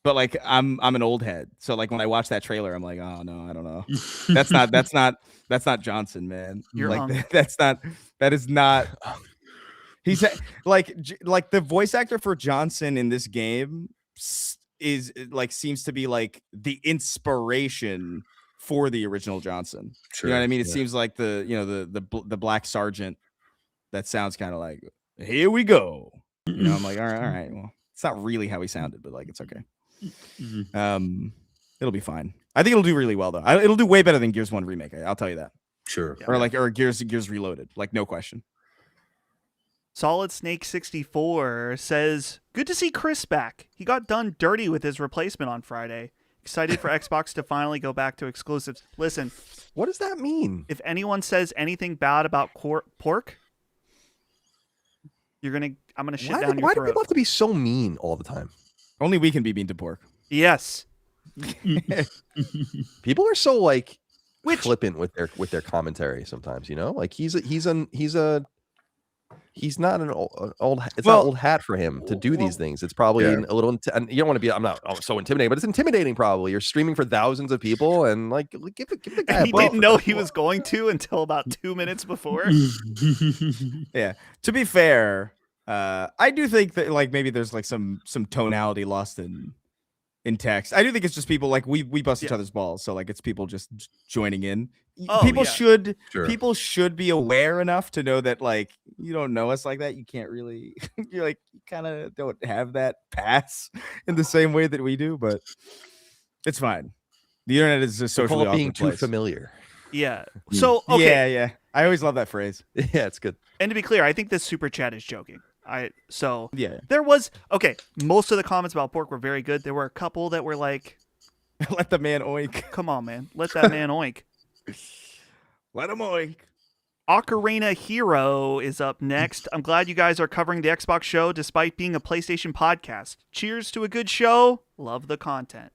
But like I'm an old head. So like when I watch that trailer, I'm like, oh no, I don't know. That's not Johnson, man. You're like that is not he's like the voice actor for Johnson in this game is like seems to be like the inspiration for the original Johnson. Sure. You know what I mean? It seems like the black sergeant that sounds kind of like, here we go. You know, I'm like, all right. Well, it's not really how he sounded, but like it's okay. It'll be fine. I think it'll do really well though. It'll do way better than Gears 1 Remake. I'll tell you that. Sure. Or Gears Reloaded. Like no question. Solid Snake 64 says, good to see Chris back. He got done dirty with his replacement on Friday. Excited for Xbox to finally go back to exclusives. Listen, what does that mean? If anyone says anything bad about pork, I'm gonna shit down your throat. Why do people have to be so mean all the time? Only we can be mean to pork. Yes. People are so like flippant with their commentary sometimes, you know? Like he's not an old it's not old hat for him to do these things. It's probably a little and you don't want to be I'm not so intimidating, but it's intimidating probably. You're streaming for thousands of people and like give the guy he didn't know he was going to until about 2 minutes before. Yeah. To be fair, I do think that like maybe there's like some tonality lost in in text. I do think it's just people like we bust each Yeah. other's balls, so like it's people just joining in. Oh, people yeah. should Sure. people should be aware enough to know that like you don't know us like that. You can't really you're like you kind of don't have that pass in the same way that we do, but it's fine. The internet is a They socially call it awkward being too place. familiar. Yeah. So okay. Yeah. I always love that phrase. Yeah, it's good. And to be clear, I think this super chat is joking. Yeah. There was most of the comments about pork were very good. There were a couple that were like, Let the man oink. come on, man. Let that man oink. Let him oink. Ocarina Hero is up next. I'm glad you guys are covering the Xbox show despite being a PlayStation podcast. Cheers to a good show. Love the content.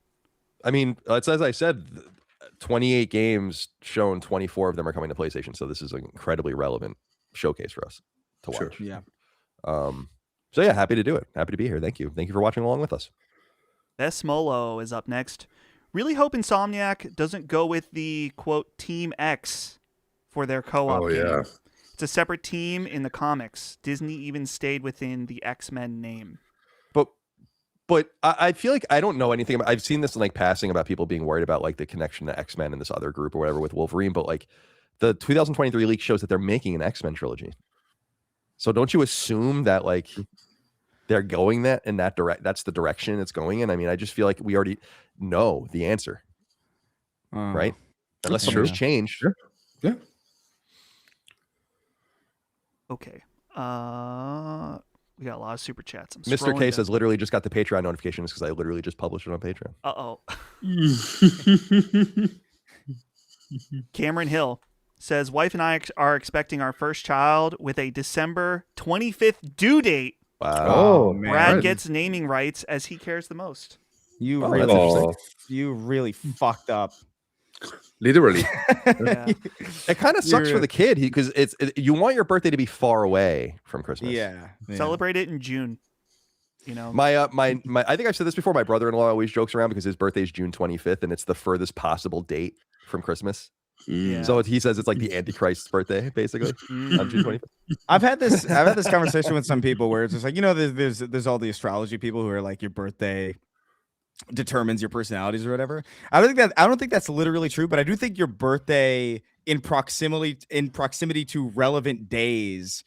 I mean, it's as I said, 28 games shown, 24 of them are coming to PlayStation. So this is an incredibly relevant showcase for us to watch. Sure. Yeah. So yeah, happy to do it. Happy to be here. Thank you. Thank you for watching along with us. Vesmolo is up next. Really hope Insomniac doesn't go with the quote Team X for their co-op Oh, game. yeah. It's a separate team in the comics. Disney even stayed within the X-Men name. But I feel like I don't know anything about. I've seen this in like passing about people being worried about like the connection to X-Men and this other group or whatever with Wolverine. But like the 2023 leak shows that they're making an X-Men trilogy. So don't you assume that like they're going that in that that's the direction it's going in? I mean, I just feel like we already know the answer, right? Unless something's changed. Sure. Yeah. Okay. We got a lot of super chats. I'm Mr. scrolling K down. says literally just got the Patreon notifications because I literally just published it on Patreon. Uh-oh. Cameron Hill says, wife and I are expecting our first child with a December 25th due date. Wow. Oh, Brad man. gets naming rights as he cares the most. You Oh, really, that's interesting. you really fucked up. Literally. Yeah. It kind of sucks for You're- the kid because you want your birthday to be far away from Christmas. Yeah. Celebrate it in June. You know, My my I think I've said this before. My brother-in-law always jokes around because his birthday is June 25th and it's the furthest possible date from Christmas. Yeah. So he says it's like the Antichrist's birthday, basically, on June 25th. I've had this conversation with some people where it's just like, you know, there's all the astrology people who are like your birthday determines your personalities or whatever. I don't think that's literally true, but I do think your birthday in proximity to relevant days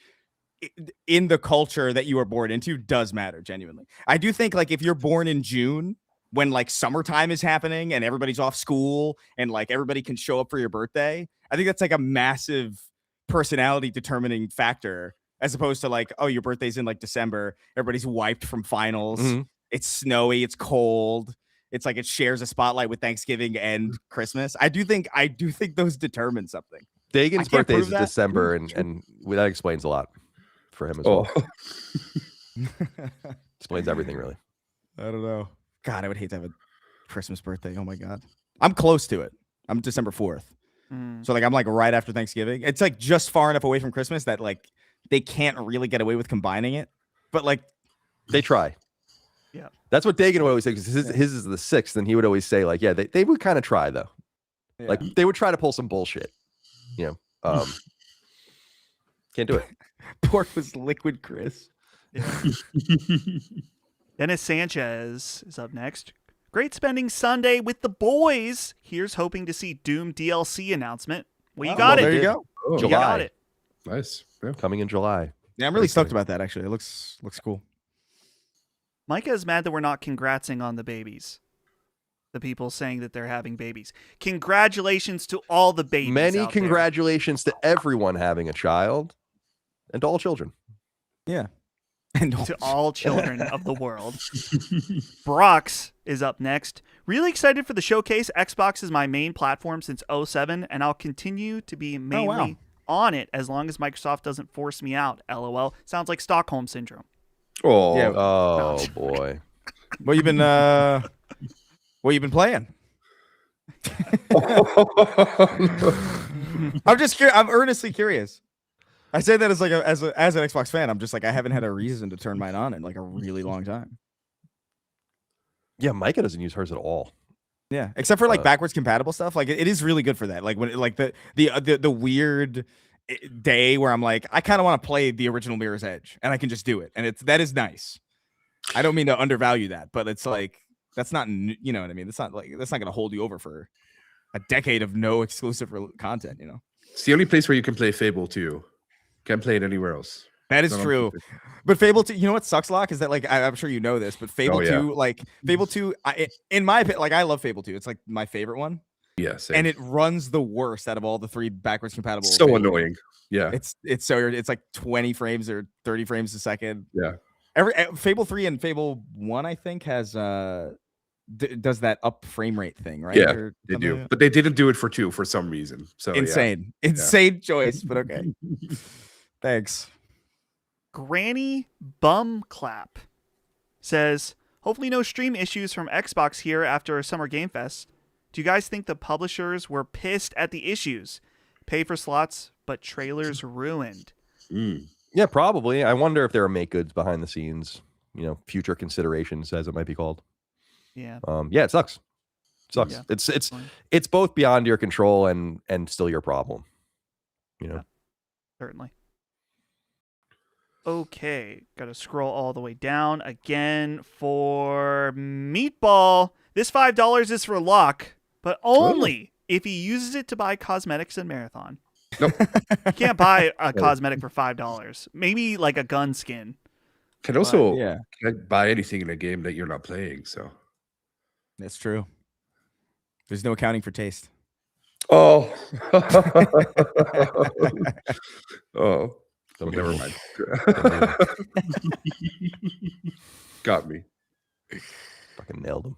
in the culture that you were born into does matter genuinely. I do think like if you're born in June when like summertime is happening and everybody's off school and like everybody can show up for your birthday, I think that's like a massive personality determining factor as opposed to like, oh, your birthday's in like December, everybody's wiped from finals. Mhm. It's snowy, it's cold. It's like it shares a spotlight with Thanksgiving and Christmas. I do think those determine something. Dagan's I can't birthday prove is that. December, and that explains a lot for him as well. Explains everything, really. I don't know. God, I would hate to have a Christmas birthday. Oh my God. I'm close to it. I'm December 4th. So like I'm like right after Thanksgiving. It's like just far enough away from Christmas that like they can't really get away with combining it. But like They try. Yeah. That's what Dagan would always say because his is the 6th, and he would always say like, yeah, they would kind of try though. Like they would try to pull some bullshit. You know, can't do it. Pork was liquid Chris. Dennis Sanchez is up next. Great spending Sunday with the boys. Here's hoping to see Doom DLC announcement. Well, you got it. There you go. Oh, You got July. it. Nice. Yeah. Coming in July. Yeah, I'm really stoked about that actually. It looks cool. Micah is mad that we're not congratsing on the babies. The people saying that they're having babies. Congratulations to all the babies. Many out there. congratulations to everyone having a child and to all children. Yeah. And to all children of the world. Brox is up next. Really excited for the showcase. Xbox is my main platform since 07, and I'll continue to be mainly on it as long as Microsoft doesn't force me out. LOL. Sounds like Stockholm Syndrome. Oh, Yeah. Oh boy. What you been playing? I'm just curious. I'm earnestly curious. I say that as like as an Xbox fan. I'm just like I haven't had a reason to turn mine on in like a really long time. Yeah, Micah doesn't use hers at all. Yeah, except for like backwards compatible stuff. Like it is really good for that. Like when like the weird day where I'm like I kind of want to play the original Mirror's Edge and I can just do it, and that is nice. I don't mean to undervalue that, but it's like that's not you know what I mean. That's not going to hold you over for a decade of no exclusive content. You know, It's the only place where you can play Fable 2. Can't play it anywhere else. that is Not on true. PC. But Fable 2, you know what sucks, Locke, is that like I'm sure you know this, but Fable 2, like Fable 2, in my opinion, like I love Fable 2. It's like my favorite one. Yeah, same. And it runs the worst out of all the 3 backwards compatible. So Fable annoying. games. Yeah. It's like 20 frames or 30 frames a second. Yeah. Fable 3 and Fable 1, I think, has does that up frame rate thing, right? Yeah, Or they something do. like that? But they didn't do it for 2 for some reason. So Insane. Yeah. Insane choice, but okay. Thanks. Granny Bum Clap says, hopefully no stream issues from Xbox here after Summer Game Fest. Do you guys think the publishers were pissed at the issues? Pay for slots, but trailers ruined. Yeah, probably. I wonder if there are make goods behind the scenes, you know, future considerations, as it might be called. Yeah. Yeah, it sucks. Sucks. Yeah. It's both beyond your control and still your problem. You know. Yeah, certainly. Okay, gotta scroll all the way down again for Meatball. This $5 is for Locke, but only if he uses it to buy cosmetics in Marathon. Nope. You can't buy a cosmetic for $5. Maybe like a gun skin. Can also yeah. can't buy anything in a game that you're not playing. So That's true. There's no accounting for taste. Oh. Oh. Never mind. Got me. Fucking nailed him.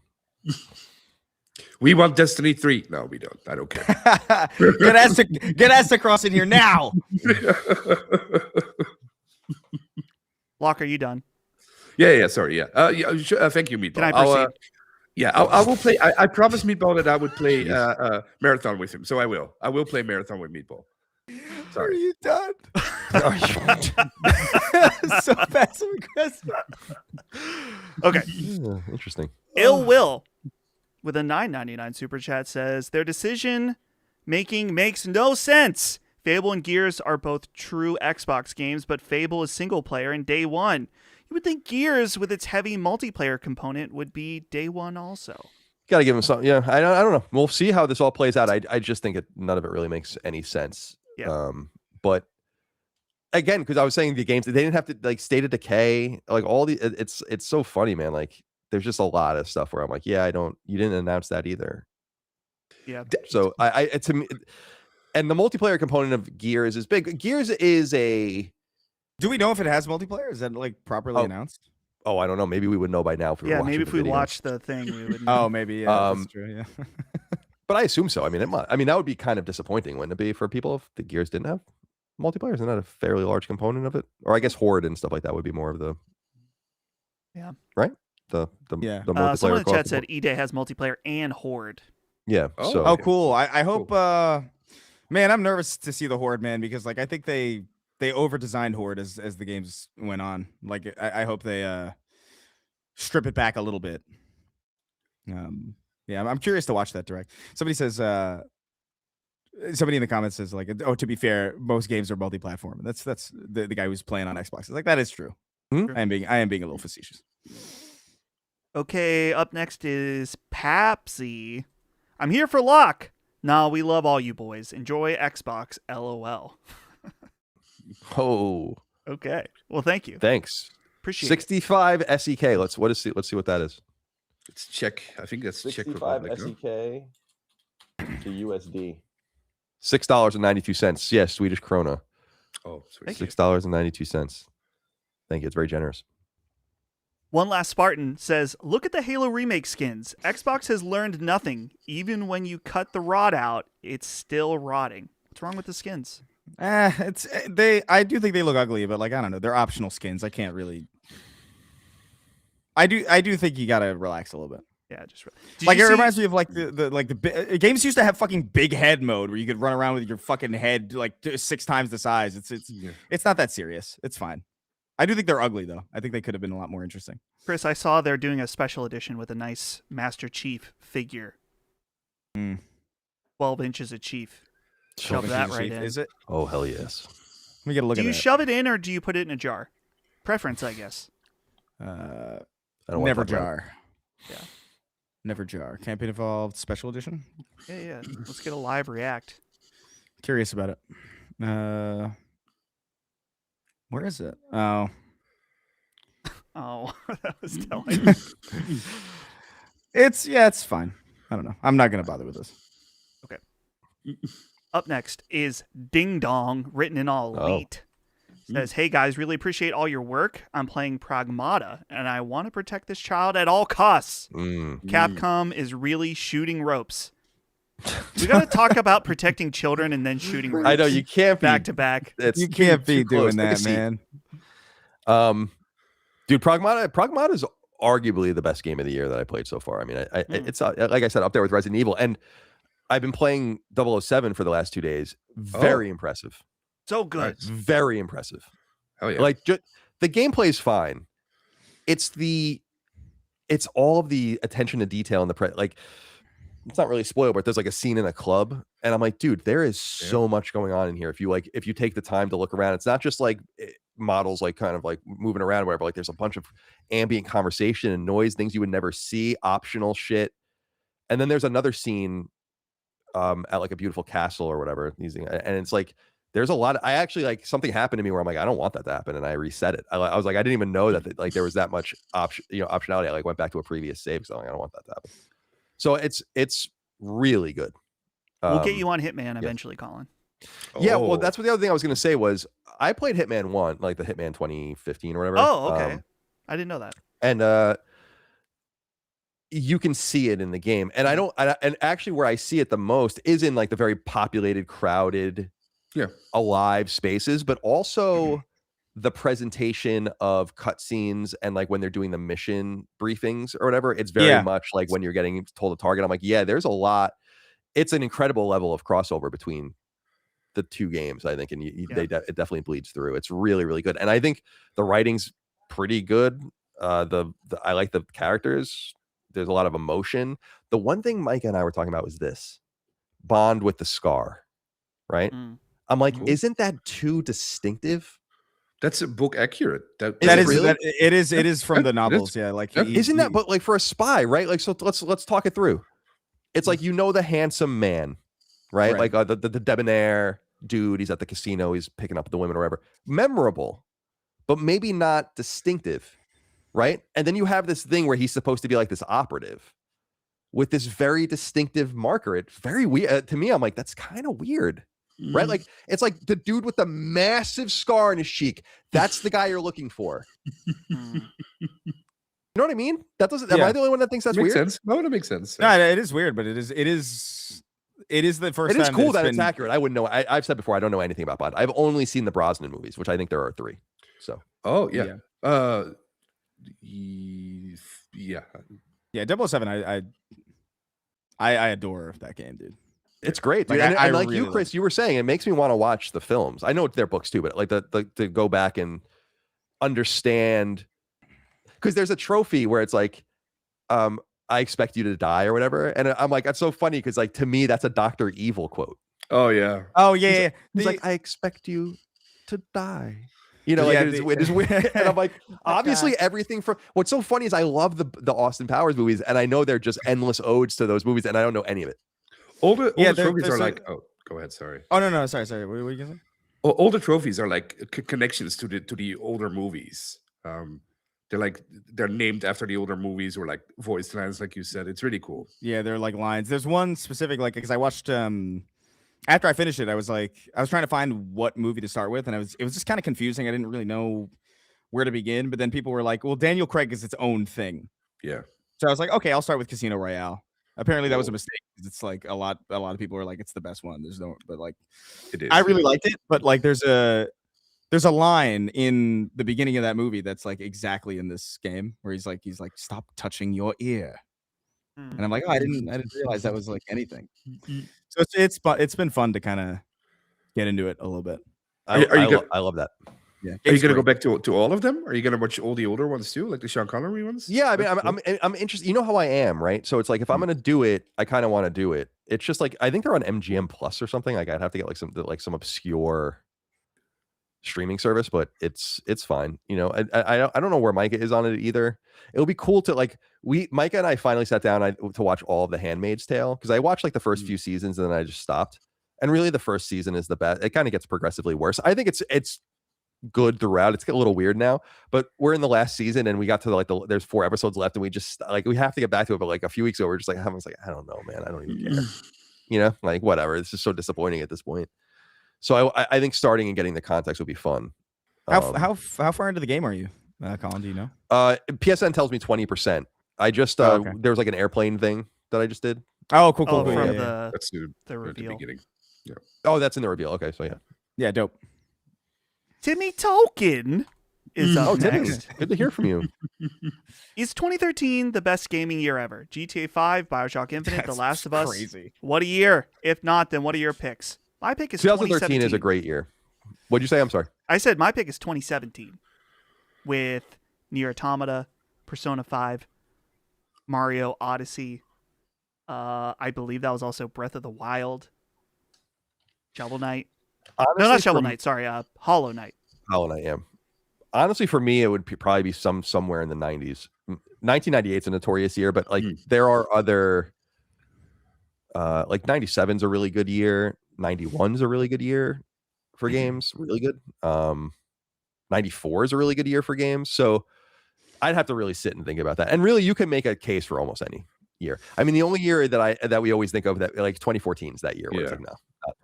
We want Destiny 3. No, we don't. I don't care. Get ass across in here now. Locke, are you done? Yeah. Sorry. Yeah. Thank you, Meatball. Can I proceed? I will play. I promised Meatball that I would play Marathon with him, so I will. I will play Marathon with Meatball. Sorry. Are you done? So passive aggressive. Okay. Yeah, interesting. Ill Will with a $9.99 super chat says their decision making makes no sense. Fable and Gears are both true Xbox games, but Fable is single player and day one. You would think Gears, with its heavy multiplayer component, would be day one also. Got to give him something. Yeah, I don't know. We'll see how this all plays out. I just think none of it really makes any sense. Yeah. But again, because I was saying the games, they didn't have to like State of Decay, like all the. It's so funny, man. Like there's just a lot of stuff where I'm like, yeah, you didn't announce that either. Yeah. So I to me, and the multiplayer component of Gears is big. Gears is a. Do we know if it has multiplayer? Is that like properly announced? Oh, I don't know. Maybe we would know by now if we were watching maybe if the we video. watched the thing, we would know. Oh, maybe. Yeah, that's true. Yeah. But I assume so. I mean, that would be kind of disappointing, wouldn't it be, for people if the Gears didn't have multiplayer? Isn't that a fairly large component of it? Or I guess Horde and stuff like that would be more of the. Yeah. Right. The multiplayer. Someone in the chat said E-Day has multiplayer and Horde. Yeah. Oh, cool. I hope. Man, I'm nervous to see the Horde, man, because like I think they over-designed Horde as the games went on. Like I hope they strip it back a little bit. Yeah, I'm curious to watch that direct. Somebody says, somebody in the comments says like, oh, to be fair, most games are multi-platform. That's the guy who's playing on Xbox. It's like that is true. Mm-hmm. I am being a little facetious. Okay, up next is Papsy. I'm here for Locke. Nah, we love all you boys. Enjoy Xbox. LOL. Oh. Okay. Well, thank you. Thanks. Appreciate 65 SEK. Let's see what that is. It's Czech. I think that's Czech 65 Republic. SEK to USD. $6.92. Yes, Swedish krona. Oh, sweet. $6.92. Thank you. It's very generous. One Last Spartan says, look at the Halo remake skins. Xbox has learned nothing. Even when you cut the rod out, it's still rotting. What's wrong with the skins? I do think they look ugly, but like I don't know, they're optional skins. I can't really. I do think you gotta relax a little bit. Yeah, just like it reminds me of like the games used to have fucking big head mode where you could run around with your fucking head like 6 times the size. It's not that serious. It's fine. I do think they're ugly though. I think they could have been a lot more interesting. Chris, I saw they're doing a special edition with a nice Master Chief figure. 12 inches of Chief. Shove that right in. Is it? Oh, hell yes. Let me get a look at it. Do you shove it in or do you put it in a jar? Preference, I guess. Never jar. Yeah. Never jar. Campaign Evolved Special Edition. Yeah. Let's get a live react. Curious about it. Where is it? Oh. Oh, that was telling. It's fine. I don't know. I'm not gonna bother with this. Okay. Up next is Ding Dong, written in all elite. Says, hey guys, really appreciate all your work. I'm playing Pragmata, and I want to protect this child at all costs. Capcom is really shooting ropes. We got to talk about protecting children and then shooting ropes. I know you can't be back to back. You can't be doing close. that, man. Dude, Pragmata is arguably the best game of the year that I played so far. I mean, it's like I said, up there with Resident Evil, and I've been playing 007 for the last 2 days. Very impressive. So good. Very impressive. Oh yeah. Like the gameplay is fine. It's all of the attention to detail in the like it's not really spoiled, but there's like a scene in a club, and I'm like, dude, there is so much going on in here. If you take the time to look around, it's not just like models like kind of like moving around, whatever. Like there's a bunch of ambient conversation and noise, things you would never see, optional shit. And then there's another scene at like a beautiful castle or whatever, and it's like there's a lot. I actually like something happened to me where I'm like, I don't want that to happen, and I reset it. I was like, I didn't even know that like there was that much optionality. I like went back to a previous save, so I'm like, I don't want that to happen. So it's really good. We'll get you on Hitman eventually, Colin. Yeah, well, that's what the other thing I was going to say was I played Hitman 1, like the Hitman 2015 or whatever. Oh, okay. I didn't know that. And you can see it in the game, and and actually where I see it the most is in like the very populated, crowded, alive spaces, but also the presentation of cutscenes and like when they're doing the mission briefings or whatever. It's very much like when you're getting told a target. I'm like, yeah, there's a lot. It's an incredible level of crossover between the two games, I think, and it definitely bleeds through. It's really, really good, and I think the writing's pretty good. I like the characters. There's a lot of emotion. The one thing Mike and I were talking about was this bond with the scar, right? I'm like, isn't that too distinctive? That's a book accurate. It is from the novels. Yeah, like isn't that? But like for a spy, right? Like, so let's talk it through. It's like, the handsome man, right? Like the debonair dude. He's at the casino. He's picking up the women or whatever. Memorable, but maybe not distinctive. Right. And then you have this thing where he's supposed to be like this operative with this very distinctive marker. It's very weird to me. I'm like, that's kind of weird. Right. Like it's like the dude with the massive scar on his cheek. That's the guy you're looking for. You know what I mean? That doesn't. Am I the only one that thinks that's makes weird? Sense. No, that makes sense. No, it is weird, but it is the first. It is time cool that it's accurate. I wouldn't know. I've said before, I don't know anything about Bond. I've only seen the Brosnan movies, which I think there are 3. So. Oh yeah. Yeah. 007. I adore that game, dude. It's great, dude. Like, and like really you, Chris, you were saying, it makes me want to watch the films. I know they're books too, but like to go back and understand, because there's a trophy where it's like, I expect you to die or whatever, and I'm like, that's so funny because like to me that's a Dr. Evil quote. Oh yeah. Oh yeah. He's like, I expect you to die. It is weird. And I'm like, obviously everything from what's so funny is I love the Austin Powers movies, and I know they're just endless odes to those movies, and I don't know any of it. All the trophies are like, oh, go ahead. Sorry. Oh no, sorry. What were you gonna say? All the trophies are like connections to the older movies. They're named after the older movies or like voice lines, like you said. It's really cool. Yeah, they're like lines. There's one specific, like, because I watched after I finished it, I was trying to find what movie to start with, and it was just kind of confusing. I didn't really know where to begin, but then people were like, well, Daniel Craig is its own thing. Yeah. So I was like, okay, I'll start with Casino Royale. Apparently that was a mistake. It's like a lot of people are like, it's the best one. But like, it is. I really liked it, but like there's a line in the beginning of that movie that's like exactly in this game where he's like, stop touching your ear. And I'm like, oh, I didn't realize that was like anything. So it's been fun to kind of get into it a little bit. I love that. Yeah. Are you gonna go back to all of them? Are you gonna watch all the older ones too, like the Sean Connery ones? Yeah, I mean, I'm interested. You know how I am, right? So it's like if I'm gonna do it, I kind of want to do it. It's just like I think they're on MGM Plus or something. Like I'd have to get like some obscure streaming service, but it's fine. You know, I don't know where Micah is on it either. It would be cool to like Micah and I finally sat down to watch all of The Handmaid's Tale, because I watched like the first few seasons and then I just stopped. And really, the first season is the best. It kind of gets progressively worse. I think it's good throughout. It's a little weird now, but we're in the last season and we got to like there's 4 episodes left and we just like we have to get back to it. But like a few weeks ago, we're just like I was like, I don't know, man. I don't even care. You know, like whatever. This is so disappointing at this point. So I think starting and getting the context would be fun. How far into the game are you, Colin? Do you know? PSN tells me 20%. I just there was like an airplane thing that I just did. Oh, cool. From That's the reveal. beginning. Yeah. Oh, that's in the reveal. Okay, so yeah, dope. Timmy Tolkien is up next. Good to hear from you. Is 2013 the best gaming year ever? GTA 5, Bioshock Infinite, The Last of Us. Crazy. What a year! If not, then what are your picks? My pick is 2013 is a great year. What'd you say? I'm sorry. I said my pick is 2017 with Nier Automata, Persona 5, Mario Odyssey. I believe that was also Breath of the Wild, Shovel Knight. Honestly, no, not Shovel Knight. Sorry, Hollow Knight. Hollow Knight, yeah. Honestly, for me, it would probably be somewhere in the 90s. 1998 is a notorious year, but like there are other, like 97's a really good year. 91's a really good year for games, really good. 94 is a really good year for games. So I'd have to really sit and think about that. And really, you can make a case for almost any year. I mean, the only year that we always think of that like 2014 is that year where it's like no.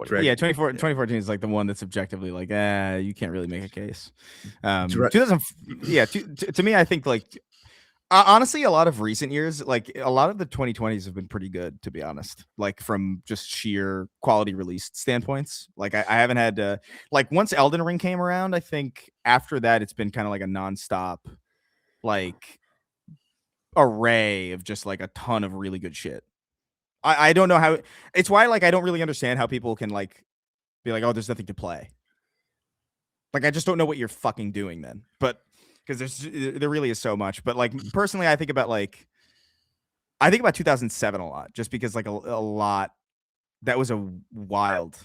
2014 is like the one that's objectively like, you can't really make a case. 2000, to me, I think like honestly, a lot of recent years, like a lot of the 2020s have been pretty good, to be honest. Like from just sheer quality released standpoints. Like I haven't had like once Elden Ring came around, I think after that it's been kind of like a nonstop like array of just like a ton of really good shit. I don't know how it's why like I don't really understand how people can like be like, oh, there's nothing to play. Like I just don't know what you're fucking doing then. But because there really is so much. But like personally, I think about 2007 a lot, just because like a lot that was a wild.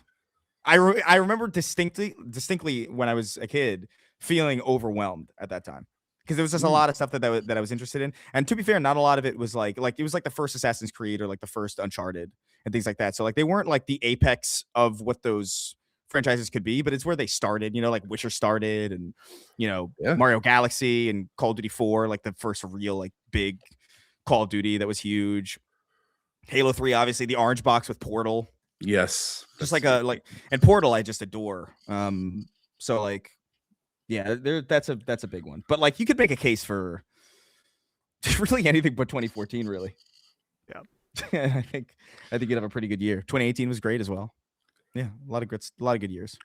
I remember distinctly when I was a kid feeling overwhelmed at that time. Because there was just a lot of stuff that I was interested in, and to be fair, not a lot of it was like it was like the first Assassin's Creed or like the first Uncharted and things like that. So like they weren't like the apex of what those franchises could be, but it's where they started. You know, like Witcher started, and Mario Galaxy and Call of Duty 4, like the first real like big Call of Duty that was huge. Halo 3, obviously the orange box with Portal. Yes, just like and Portal I just adore. So like. Yeah, that's a big one. But like you could make a case for really anything but 2014, really. Yeah. I think you'd have a pretty good year. 2018 was great as well. Yeah, a lot of good years.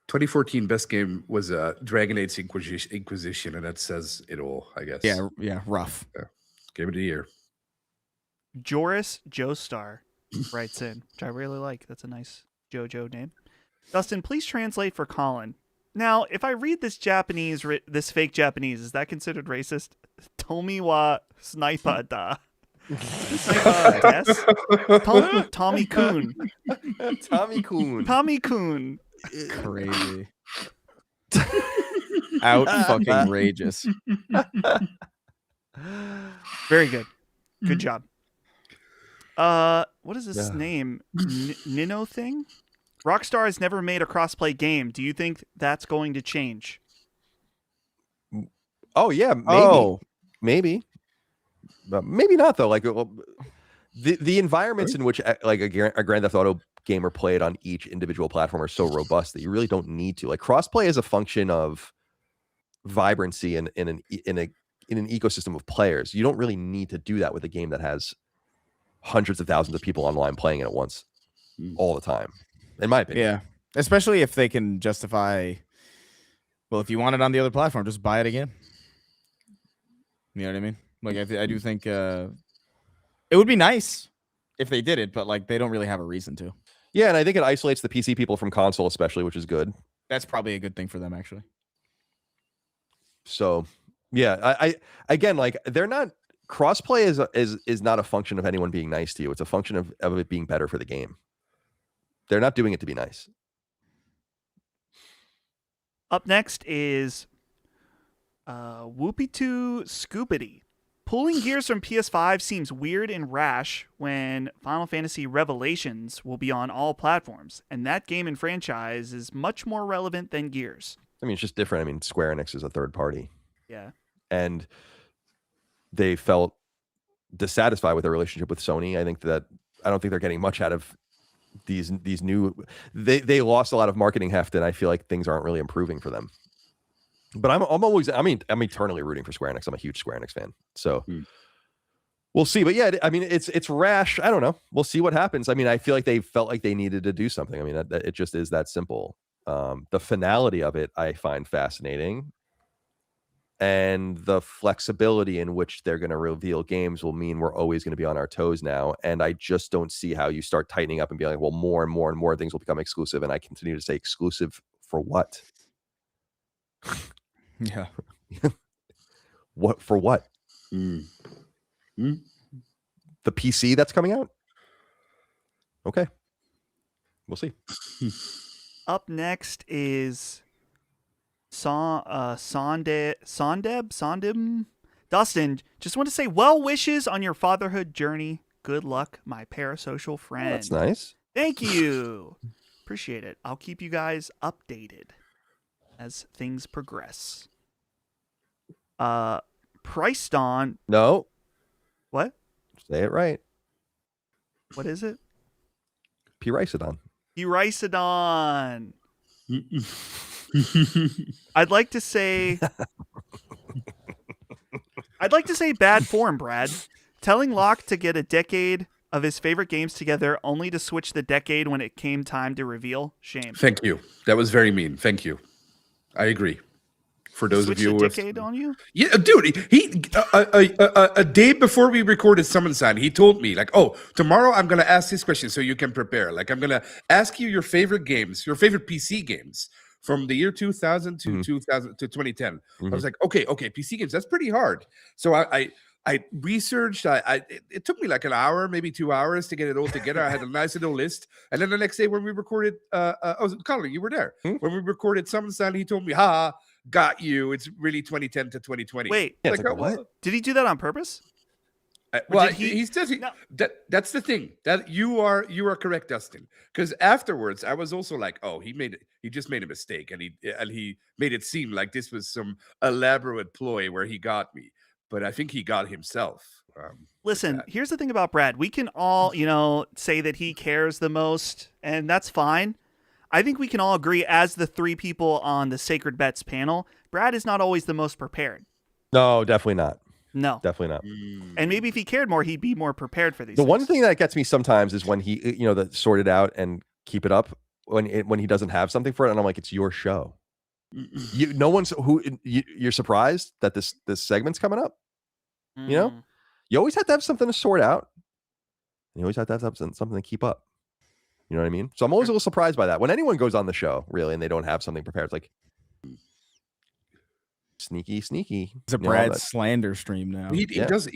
2014 best game was Dragon Age Inquisition, and that says it all, I guess. Yeah, rough. Yeah. Game of the year. Joris Joestar writes in, which I really like. That's a nice JoJo name. Dustin, please translate for Colin. Now, if I read this this fake Japanese, is that considered racist? Tomi wa sniper da. Tommy Coon. Tommy Coon. Crazy. Out fucking rageous. Very good. Good job. What is this name? Nino thing? Rockstar has never made a crossplay game. Do you think that's going to change? Oh yeah, maybe, but maybe not though. Like the environments in which like a Grand Theft Auto game are played on each individual platform are so robust that you really don't need to. Like crossplay is a function of vibrancy in an ecosystem of players. You don't really need to do that with a game that has hundreds of thousands of people online playing it at once all the time. In my opinion. Yeah. Especially if they can justify, well, if you want it on the other platform, just buy it again. You know what I mean? Like, I do think it would be nice if they did it, but like they don't really have a reason to. Yeah, and I think it isolates the PC people from console, especially, which is good. That's probably a good thing for them, actually. So, yeah, I again, like they're not crossplay is not a function of anyone being nice to you. It's a function of it being better for the game. They're not doing it to be nice. Up next is Whoopie2 Scoopity. Pulling Gears from PS5 seems weird and rash when Final Fantasy Revelations will be on all platforms, and that game and franchise is much more relevant than Gears. I mean, it's just different. I mean, Square Enix is a third party. Yeah. And they felt dissatisfied with their relationship with Sony. I don't think they're getting much out of these new. They lost a lot of marketing heft, and I feel like things aren't really improving for them. But I'm eternally rooting for Square Enix. I'm a huge Square Enix fan. So we'll see. But yeah, I mean, it's rash. I don't know. We'll see what happens. I mean, I feel like they felt like they needed to do something. I mean, it just is that simple. The finality of it, I find fascinating. And the flexibility in which they're going to reveal games will mean we're always going to be on our toes now. And I just don't see how you start tightening up and be like, well, more and more and more things will become exclusive. And I continue to say exclusive for what? Yeah. What for what? The PC that's coming out? Okay. We'll see. Up next is Sondim. Dustin, just want to say well wishes on your fatherhood journey. Good luck, my parasocial friend. Oh, that's nice. Thank you. Appreciate it. I'll keep you guys updated as things progress. Pricedon. No. What? Say it right. What is it? Pyricodon. Pyricodon. I'd like to say bad form, Brad. Telling Locke to get a decade of his favorite games together only to switch the decade when it came time to reveal. Shame. Thank you. That was very mean. Thank you. I agree. For those of you Switch who the decade on you? Yeah, dude, he a day before we recorded Summon Sign, he told me, like, oh, tomorrow I'm going to ask this question so you can prepare. Like, I'm going to ask you your favorite games, your favorite PC games from the year 2000 to 2010. I was like, okay, PC games, that's pretty hard. So I researched. It took me like an hour, maybe 2 hours to get it all together. I had a nice little list. And then the next day when we recorded, Colin, you were there. When we recorded Summon Sign, he told me, got you. It's really 2010 to 2020. Wait, like, what? Did he do that on purpose? Well, he says that's the thing that you are correct, Dustin. Because afterwards, I was also like, oh, he just made a mistake, and he made it seem like this was some elaborate ploy where he got me. But I think he got himself. Listen, here's the thing about Brad. We can all, say that he cares the most, and that's fine. I think we can all agree, as the three people on the Sacred Bets panel, Brad is not always the most prepared. No, definitely not. No. Definitely not. And maybe if he cared more, he'd be more prepared for these The things. one thing that gets me sometimes is when he, the sort it out and keep it up when he doesn't have something for it. And I'm like, it's your show. You're surprised that this segment's coming up. You always have to have something to sort out. You always have to have something to keep up. You know what I mean? So I'm always a little surprised by that. When anyone goes on the show, really, and they don't have something prepared, it's like sneaky. It's a Brad slander stream now. He does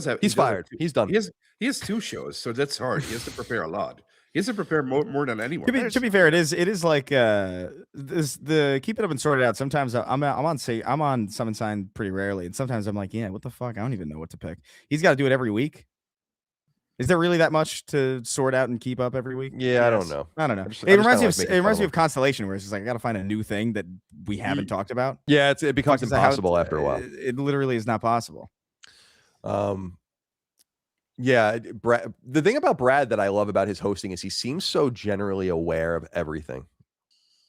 have. He's fired. He's done. He has 2 shows, so that's hard. He has to prepare a lot. He has to prepare more than anyone. To be fair, it is like the keep it up and sort it out. Sometimes I'm on Summon Sign pretty rarely, and sometimes I'm like, yeah, what the fuck? I don't even know what to pick. He's got to do it every week. Is there really that much to sort out and keep up every week? Yeah, I don't know. It reminds me of Constellation, where it's just like I got to find a new thing that we haven't talked about. Yeah, it becomes impossible after a while. It literally is not possible. Yeah, Brad, the thing about Brad that I love about his hosting is he seems so generally aware of everything.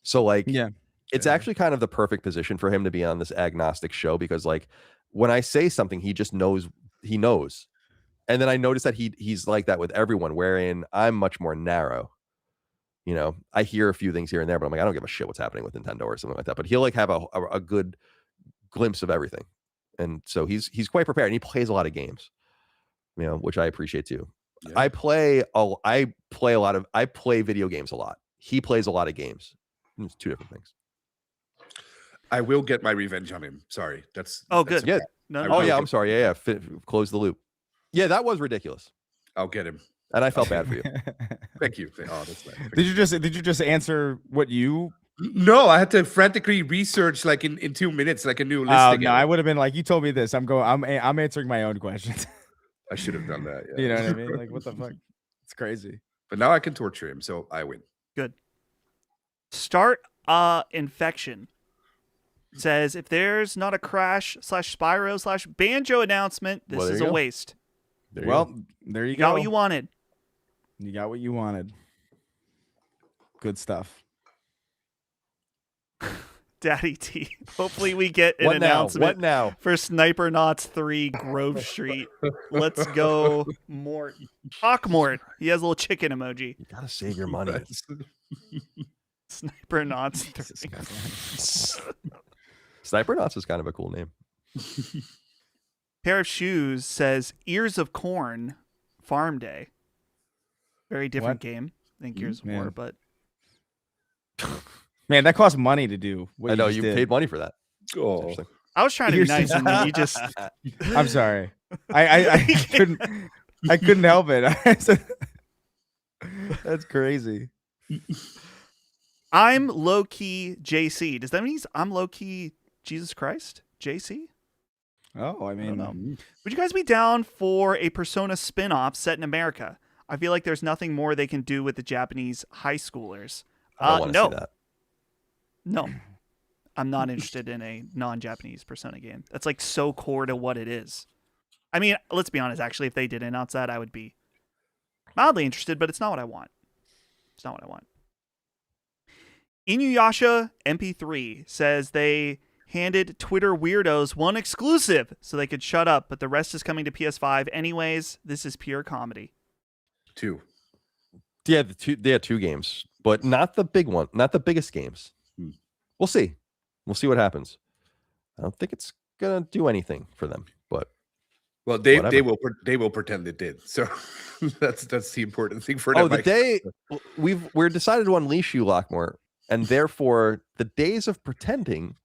So it's actually kind of the perfect position for him to be on this agnostic show, because like when I say something, he just knows. He knows. And then I noticed that he's like that with everyone, wherein I'm much more narrow. I hear a few things here and there, but I'm like, I don't give a shit what's happening with Nintendo or something like that. But he'll like have a good glimpse of everything. And so he's quite prepared, and he plays a lot of games, which I appreciate too. Yeah. I play video games a lot. He plays a lot of games. It's 2 different things. I will get my revenge on him. Sorry. That's good. Yeah. I'm sorry. Yeah. Close the loop. Yeah, that was ridiculous. I'll get him. And I felt bad for you. Thank you. Oh, that's bad. Did you just answer what you No, I had to frantically research like in 2 minutes, like a new list No, together. I would have been like, you told me this. I'm answering my own questions. I should have done that. Yeah. You know what I mean? Like, what the fuck? It's crazy. But now I can torture him, so I win. Good. Start infection says if there's not a Crash/Spyro/Banjo announcement, this Well, there is you a go. waste. There you Well, go. there you You go. got what you wanted. You got what you wanted. Good stuff. Daddy T. Hopefully we get an What now? announcement What now? for Sniper Knots 3 Grove Street. Let's go, Mort. Talk Mort. He has a little chicken emoji. You gotta save your money. Sniper Knots 3. Sniper Knots is kind of a cool name. Pair of shoes says Ears of Corn Farm Day. Very different What? game than Gears of War, Man. but Man, that costs money to do. What I know just you did. paid money for that. Oh. Interesting. I was trying to be Here's nice, and then you just I'm sorry. I couldn't help it. That's crazy. I'm low key JC. Does that mean I'm low key Jesus Christ? JC? Oh, I mean, know. Would you guys be down for a Persona spin-off set in America? I feel like there's nothing more they can do with the Japanese high schoolers. I don't want to No. see that. No. I'm not interested in a non-Japanese Persona game. That's like so core to what it is. I mean, let's be honest, actually, if they did announce that, I would be mildly interested, but it's not what I want. It's not what I want. Inuyasha MP3 says they handed Twitter weirdos one exclusive so they could shut up, but the rest is coming to PS5 anyways. This is pure comedy. 2. Yeah, they had 2 games, but not the big one, not the biggest games. We'll see. We'll see what happens. I don't think it's gonna do anything for them, but Well, they whatever. they will pretend it did. So that's the important thing for Oh, them. the day we're decided to unleash you, Lockmore, and therefore the days of pretending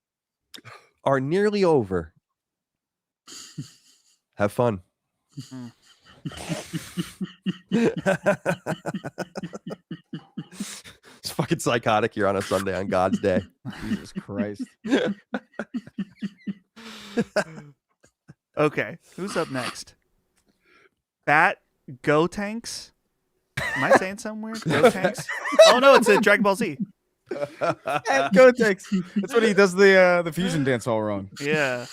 are nearly over. Have fun. It's fucking psychotic here on a Sunday on God's day. Jesus Christ. Okay, who's up next? Bat Go Tanks? Am I saying somewhere? Go Tanks? Oh no, it's a Dragon Ball Z. Go Tex. That's what he does the fusion dance all wrong. Yeah.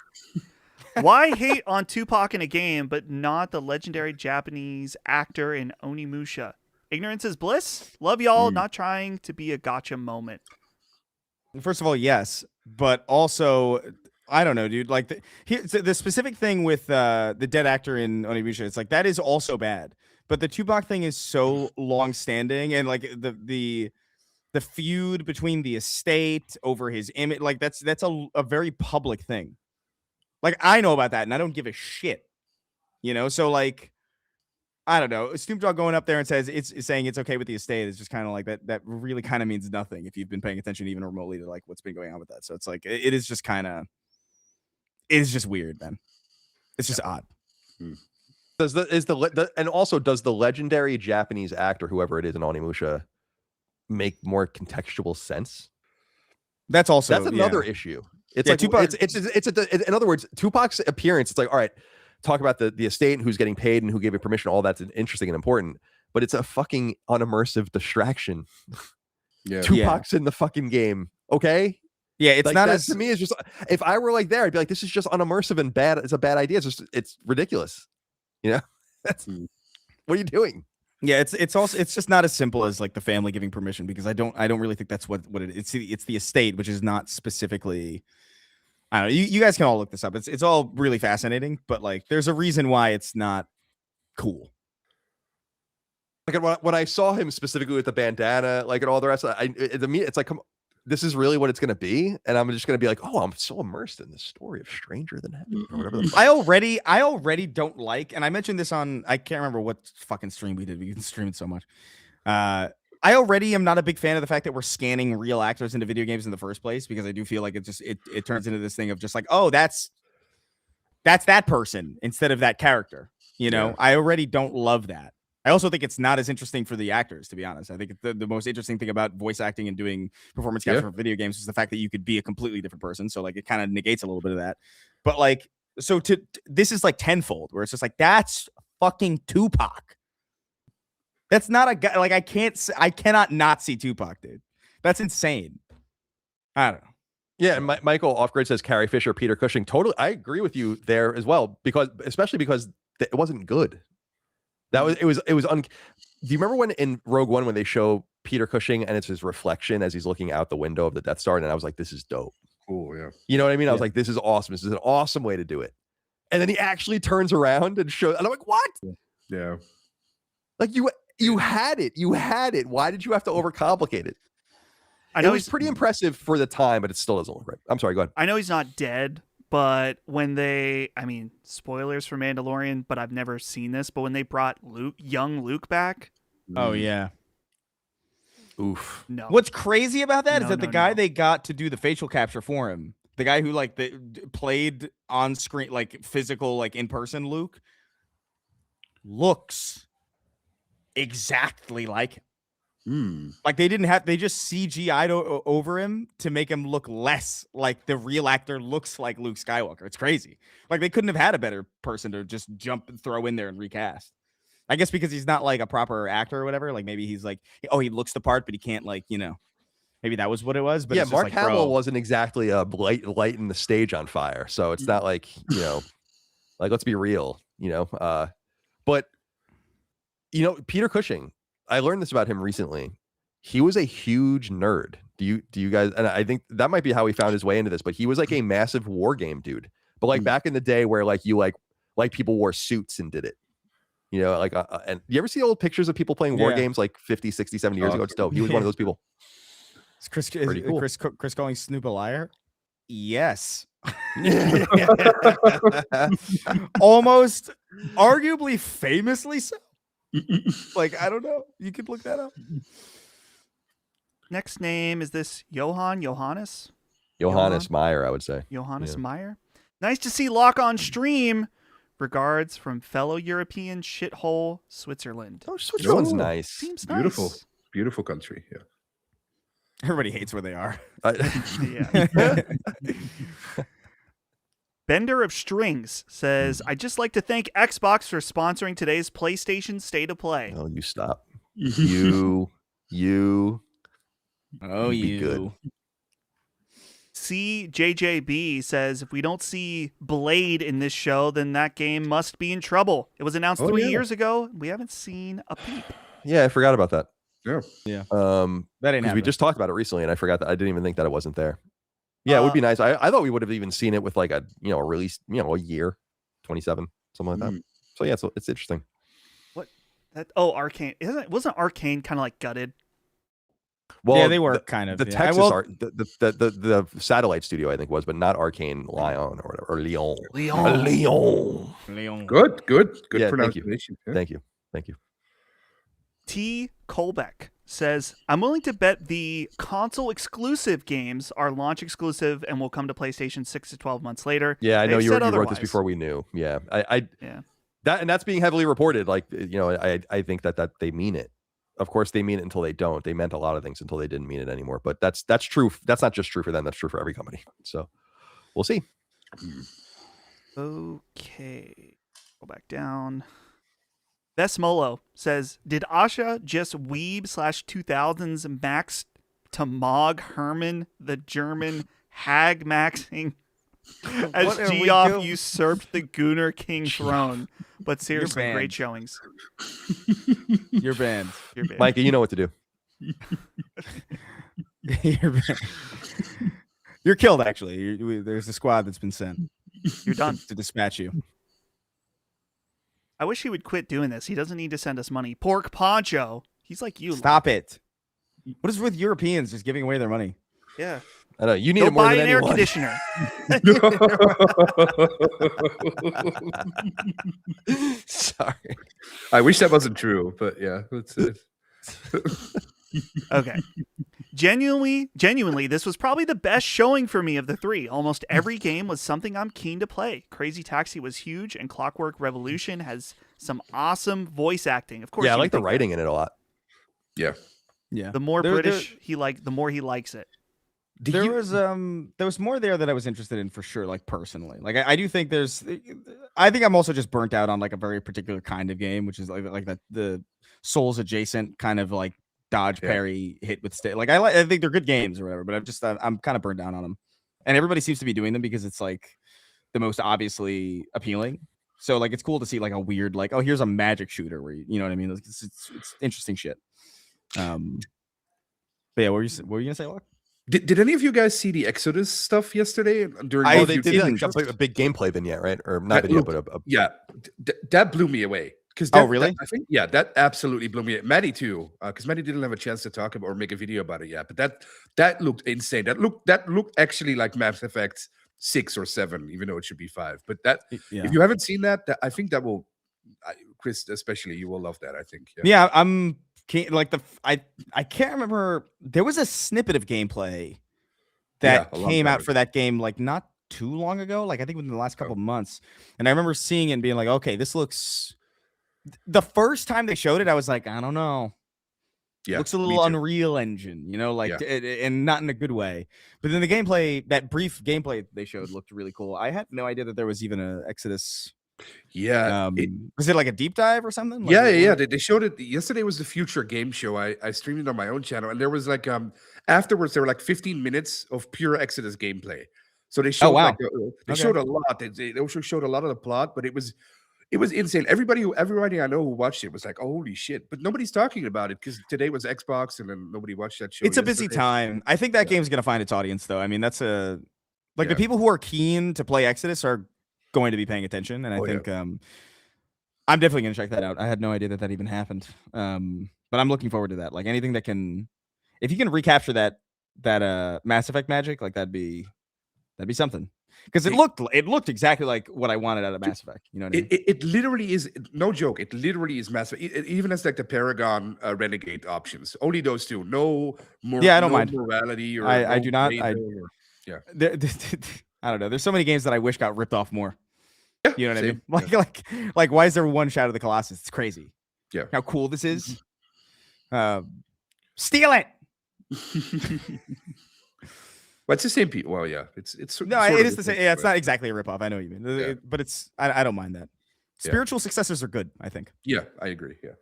Why hate on Tupac in a game, but not the legendary Japanese actor in Onimusha? Ignorance is bliss? Love y'all, not trying to be a gotcha moment. First of all, yes, but also, I don't know, dude. Like the specific thing with the dead actor in Onimusha, it's like that is also bad. But the Tupac thing is so long-standing, and like the feud between the estate over his image, like that's a very public thing. Like I know about that, and I don't give a shit. You know, so like I don't know. Snoop Dogg going up there and says it's saying it's okay with the estate is just kind of like that. That really kind of means nothing if you've been paying attention even remotely to like what's been going on with that. So it's like it is just kind of it is just weird, man. It's just odd. Does and also does the legendary Japanese actor, whoever it is in Onimusha, make more contextual sense? That's another issue. It's Yeah, like Tupac- in other words, Tupac's appearance. It's like, all right, talk about the estate and who's getting paid and who gave it permission. All that's interesting and important, but it's a fucking unimmersive distraction. Yeah, Tupac's in the fucking game. Okay. Yeah, it's like not that, as to me. It's just if I were like there, I'd be like, this is just unimmersive and bad. It's a bad idea. It's ridiculous. You know, that's what are you doing? Yeah, it's also it's just not as simple as like the family giving permission because I don't really think that's what it is. It's the estate, which is not specifically. I don't know. You guys can all look this up. It's all really fascinating, but like there's a reason why it's not cool. Like when I saw him specifically with the bandana, like and all the rest, it's like, come, this is really what it's going to be, and I'm just going to be like, oh, I'm so immersed in the story of Stranger Than Heaven or whatever. I already don't like, and I mentioned this on I can't remember what fucking stream we did. We can stream it so much. I already am not a big fan of the fact that we're scanning real actors into video games in the first place because I do feel like it turns into this thing of just like, oh, that's that person instead of that character. You know, Yeah. I already don't love that. I also think it's not as interesting for the actors, to be honest. I think the most interesting thing about voice acting and doing performance capture for video games is the fact that you could be a completely different person. So like it kind of negates a little bit of that. But like, so this is like tenfold, where it's just like, that's fucking Tupac. That's not a guy. Like I cannot not see Tupac, dude. That's insane. I don't know. Yeah, and Michael Offgrid says Carrie Fisher, Peter Cushing. Totally, I agree with you there as well, especially because it wasn't good. It was. Do you remember when in Rogue One when they show Peter Cushing and it's his reflection as he's looking out the window of the Death Star, and I was like, this is dope. Cool, yeah. You know what I mean? I was like, this is awesome. This is an awesome way to do it. And then he actually turns around and shows, and I'm like, what? Yeah. Like you had it. You had it. Why did you have to overcomplicate it? I know it's pretty impressive for the time, but it still doesn't look right. I'm sorry, go ahead. I know he's not dead, but spoilers for Mandalorian, but I've never seen this, but when they brought young Luke back. Oh, yeah. Oof. No. What's crazy about that is that the guy they got to do the facial capture for him, the guy who like played on screen, like physical, like in person Luke, looks exactly like him. Like they just CGI'd over him to make him look less like the real actor looks like Luke Skywalker. It's crazy. Like they couldn't have had a better person to just jump and throw in there and recast. I guess because he's not like a proper actor or whatever. Like maybe he's like, oh, he looks the part, but he can't like, maybe that was what it was. But yeah, it's Mark just like, Hamill bro, wasn't exactly lighting the stage on fire. So it's not like, like, let's be real, but Peter Cushing, I learned this about him recently. He was a huge nerd. Do you guys, and I think that might be how he found his way into this, but he was like a massive war game dude. But like back in the day where like you like people wore suits and did it. And you ever see old pictures of people playing war games like 50, 60, 70 years ago? It's dope. He was one of those people. Is Chris calling Snoop a liar? Yes. Almost arguably famously so. Like, I don't know. You could look that up. Next name is this Johannes Meyer, I would say. Johannes Meyer. Nice to see Locke on stream. Regards from fellow European shithole Switzerland. Oh, Switzerland's nice. Seems beautiful. nice. Beautiful country. Yeah. Everybody hates where they are. Yeah. Bender of Strings says, I'd just like to thank Xbox for sponsoring today's PlayStation State of Play. Oh, you stop. You. Oh, you. Good. CJJB says, if we don't see Blade in this show, then that game must be in trouble. It was announced 3 years ago. We haven't seen a peep. Yeah, I forgot about that. Yeah. That ain't because we just talked about it recently, and I forgot that I didn't even think that it wasn't there. Yeah, it would be nice. I thought we would have even seen it with like a release, a year, 27, something like that. So yeah, it's interesting. What? Arcane. Wasn't Arcane kind of like gutted? Well, yeah, they were kind of the Texas art, the satellite studio, I think was, but not Arcane Lion or whatever, or Leon. Good Yeah, pronunciation. Thank you. T. Colbeck says, I'm willing to bet the console exclusive games are launch exclusive and will come to PlayStation 6 to 12 months later. Yeah, I know you otherwise. wrote this before we knew. Yeah, yeah. That's being heavily reported. Like, I think that they mean it. Of course, they mean it until they don't. They meant a lot of things until they didn't mean it anymore. But that's true. That's not just true for them. That's true for every company. So we'll see. Okay. Go back down. Vesmolo says, did Asha just weeb/2000s max to Mog Herman, the German hag maxing as Geoff usurped the Gunnar King throne? But seriously, great showings. You're banned. Micah, you know what to do. You're banned. You're killed, actually. There's a squad that's been sent. You're done. To dispatch you. I wish he would quit doing this. He doesn't need to send us money. Pork Poncho. He's like you. Stop it. What is with Europeans just giving away their money? Yeah. I know. You need it more buy than an anyone. air conditioner. Sorry. I wish that wasn't true, but yeah, that's it. Okay. Genuinely, this was probably the best showing for me of the three. Almost every game was something I'm keen to play. Crazy Taxi was huge, and Clockwork Revolution has some awesome voice acting. Of course, Yeah, I you like would the think that. writing in it a lot. Yeah. Yeah. The more There- British he the more he likes it. There was more there that I was interested in for sure, like personally. Like I do think I think I'm also just burnt out on like a very particular kind of game, which is like the Souls adjacent kind of like dodge parry hit with stick. Like I think they're good games or whatever, but I'm kind of burned down on them. And everybody seems to be doing them because it's like the most obviously appealing. So like it's cool to see like a weird like, oh, here's a magic shooter where you know what I mean? It's interesting shit. But yeah, what were you gonna say, Locke? Did any of you guys see the Exodus stuff yesterday during? Oh, they did like a big gameplay vignette, right? Or not video, but yeah, that blew me away. Because really? I think that absolutely blew me. Maddie too, because Maddie didn't have a chance to talk about or make a video about it yet. But that looked insane. That looked actually like Mass Effect 6 or 7, even though it should be 5. But if you haven't seen that, I think that will, Chris especially, you will love that. I think. Yeah, I'm like I can't remember. There was a snippet of gameplay that came out for that game like not too long ago. Like I think within the last couple of months, and I remember seeing it and being like, okay, this looks. The first time they showed it, I was like, I don't know. Yeah, looks a little Unreal Engine, you know, like, and not in a good way. But then the gameplay, that brief gameplay they showed, looked really cool. I had no idea that there was even an Exodus. Yeah, was it like a deep dive or something? Like, yeah. They showed it yesterday. Was the Future Game Show. I streamed it on my own channel, and there was like afterwards there were like 15 minutes of pure Exodus gameplay. So they showed they showed a lot. They also showed a lot of the plot, but it was insane. Everybody I know who watched it was like, oh, holy shit. But nobody's talking about it because today was Xbox and then nobody watched that show. It's a busy time. I think that game's going to find its audience, though. I mean, that's the people who are keen to play Exodus are going to be paying attention. And I think I'm definitely going to check that out. I had no idea that even happened. But I'm looking forward to that. Like anything that can, if you can recapture that Mass Effect magic, like that'd be something. Because it looked exactly like what I wanted out of Mass Effect. You know what I mean? It literally is, no joke. It literally is Mass Effect. It even has like the Paragon Renegade options. Only those two. No more. Yeah, I don't mind. Morality or I do not. I don't know. There's so many games that I wish got ripped off more. Yeah, you know what I mean? Like why is there one Shadow of the Colossus? It's crazy. Yeah. How cool this is. Steal it. But it's the same people. Well, yeah, it is the same. Yeah, it's not exactly a ripoff. I know what you mean, but it's. I don't mind that. Spiritual successors are good, I think. Yeah, I agree. Yeah.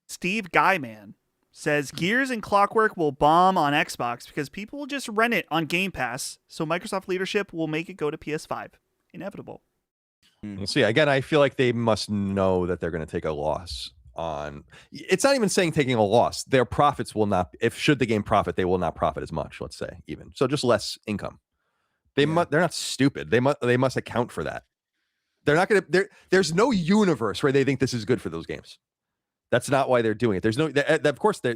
Steve Guyman says Gears and Clockwork will bomb on Xbox because people will just rent it on Game Pass. So Microsoft leadership will make it go to PS5. Inevitable. We'll see. Again, I feel like they must know that they're going to take a loss. It's not even saying taking a loss. Their profits will not, should the game profit, they will not profit as much, let's say, even. So just less income. They're not stupid. They must account for that. They're not going to, there's no universe where they think this is good for those games. That's not why they're doing it. There's no, of course they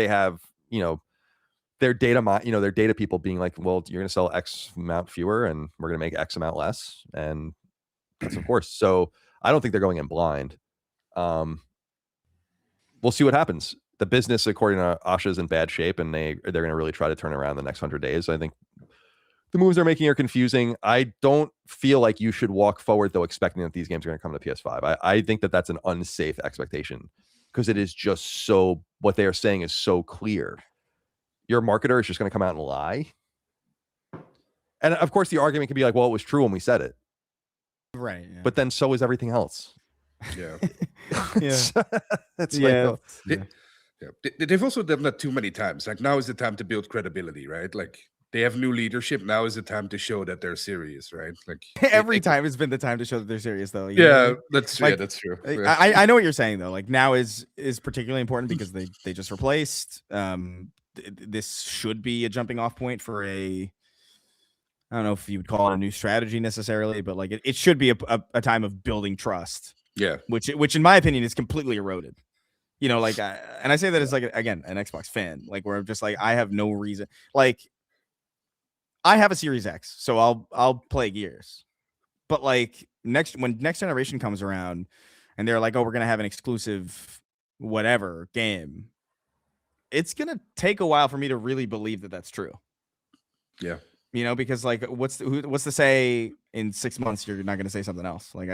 have, their data, their data people being like, well, you're going to sell X amount fewer and we're going to make X amount less. And that's of course. So I don't think they're going in blind. We'll see what happens. The business, according to Asha, is in bad shape, and they're going to really try to turn around the next 100 days. I think the moves they're making are confusing. I don't feel like you should walk forward though expecting that these games are going to come to PS5. I think that that's an unsafe expectation because it is just so, what they are saying is so clear. Your marketer is just going to come out and lie. And of course, the argument can be like, well, it was true when we said it. Right. Yeah. But then so is everything else. Yeah. That's They've also done that too many times. Like now is the time to build credibility, right? Like they have new leadership. Now is the time to show that they're serious, right? Like every time has been the time to show that they're serious, though. That's true. That's true. I know what you're saying though. Like now is particularly important because they just replaced. This should be a jumping off point for a. I don't know if you would call it a new strategy necessarily, but like it should be a time of building trust. Yeah. Which in my opinion is completely eroded. Like, and I say that as like, again, an Xbox fan, like where I'm just like, I have no reason. Like I have a Series X, so I'll play Gears, but like when next generation comes around and they're like, oh, we're going to have an exclusive whatever game. It's going to take a while for me to really believe that that's true. Yeah. Because like what's to say in 6 months you're not going to say something else? Like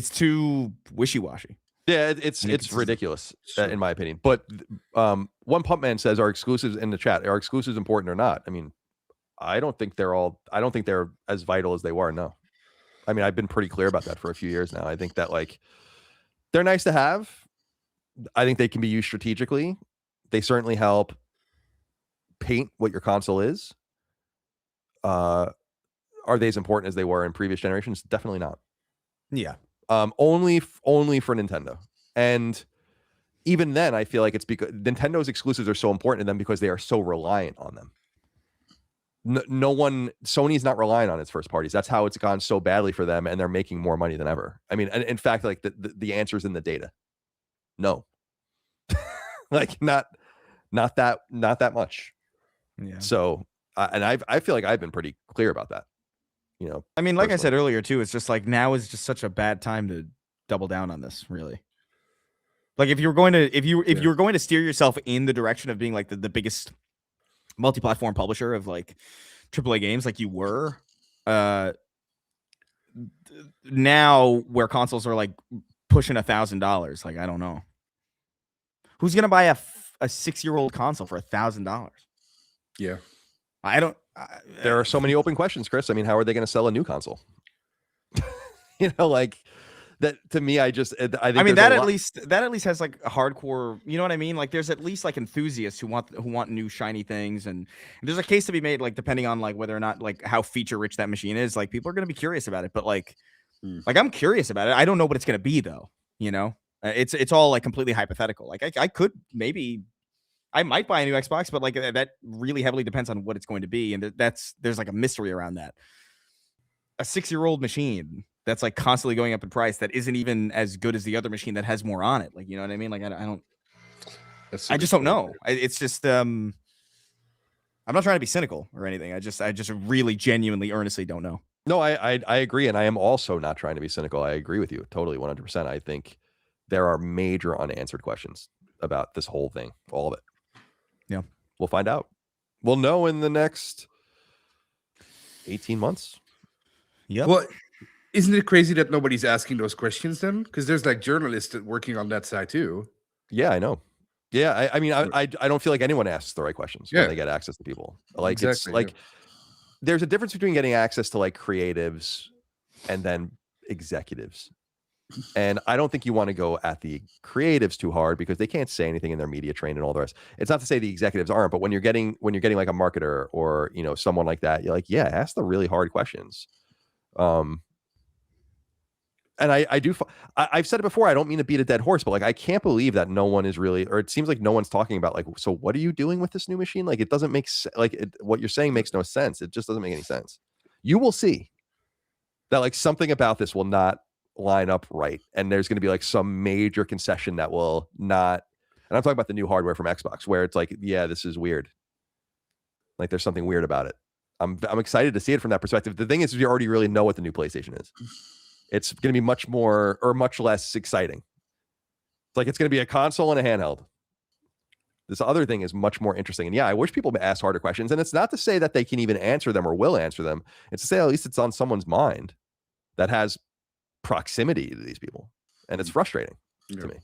too wishy-washy. Yeah, it's ridiculous in my opinion. But one pump man says, "Are exclusives in the chat? Are exclusives important or not?" I mean, I don't think they're as vital as they were. No, I mean, I've been pretty clear about that for a few years now. I think that like they're nice to have. I think they can be used strategically. They certainly help paint what your console is. Are they as important as they were in previous generations? Definitely not. Yeah. Only for Nintendo. And even then, I feel like it's because Nintendo's exclusives are so important to them because they are so reliant on them. Sony's not relying on its first parties. That's how it's gone so badly for them, and they're making more money than ever. I mean, and in fact, like the answer is in the data. No. Like not that much. Yeah. So, I feel like I've been pretty clear about that. You know, I mean, like I said earlier too, it's just like now is just such a bad time to double down on this, really. Like if you're going to steer yourself in the direction of being like the biggest multi-platform publisher of like AAA games, like you were, now where consoles are like pushing $1,000, like I don't know who's gonna buy a 6-year-old console for $1,000. Yeah, I don't. There are so many open questions, Chris. I mean, how are they going to sell a new console? You know, like that to me, I think that at least has like a hardcore, you know what I mean? Like there's at least like enthusiasts who want new shiny things, and there's a case to be made, like depending on like whether or not like how feature rich that machine is, like people are going to be curious about it. But like I'm curious about it. I don't know what it's going to be though. You know, it's all like completely hypothetical. Like I could maybe. I might buy a new Xbox, but like that really heavily depends on what it's going to be, and there's like a mystery around that. A 6-year-old machine that's like constantly going up in price that isn't even as good as the other machine that has more on it. Like, you know what I mean? Like I don't. I just don't know. It's just I'm not trying to be cynical or anything. I just really genuinely, earnestly don't know. No, I agree, and I am also not trying to be cynical. I agree with you totally, 100%. I think there are major unanswered questions about this whole thing, all of it. Yeah. We'll find out. We'll know in the next 18 months. Yeah. Well, isn't it crazy that nobody's asking those questions then? Because there's like journalists working on that side too. Yeah, I know. Yeah, I mean, I don't feel like anyone asks the right questions when they get access to people. Like Exactly, it's like there's a difference between getting access to like creatives and then executives. And I don't think you want to go at the creatives too hard because they can't say anything in their media train and all the rest. It's not to say the executives aren't, but when you're getting like a marketer or, you know, someone like that, you're like, yeah, ask the really hard questions. And I've said it before, I don't mean to beat a dead horse, but like, I can't believe that no one is really, or it seems like no one's talking about like, so what are you doing with this new machine? Like, it doesn't make what you're saying makes no sense. It just doesn't make any sense. You will see that like something about this will not line up right, and there's going to be like some major concession that will not, and I'm talking about the new hardware from Xbox where it's like, yeah, this is weird, like there's something weird about it. I'm excited to see it from that perspective. The thing is, we already really know what the new PlayStation is. It's going to be much more or much less exciting. It's like it's going to be a console and a handheld. This other thing is much more interesting, and yeah, I wish people ask harder questions, and it's not to say that they can even answer them or will answer them. It's to say at least it's on someone's mind that has proximity to these people, and it's frustrating to me.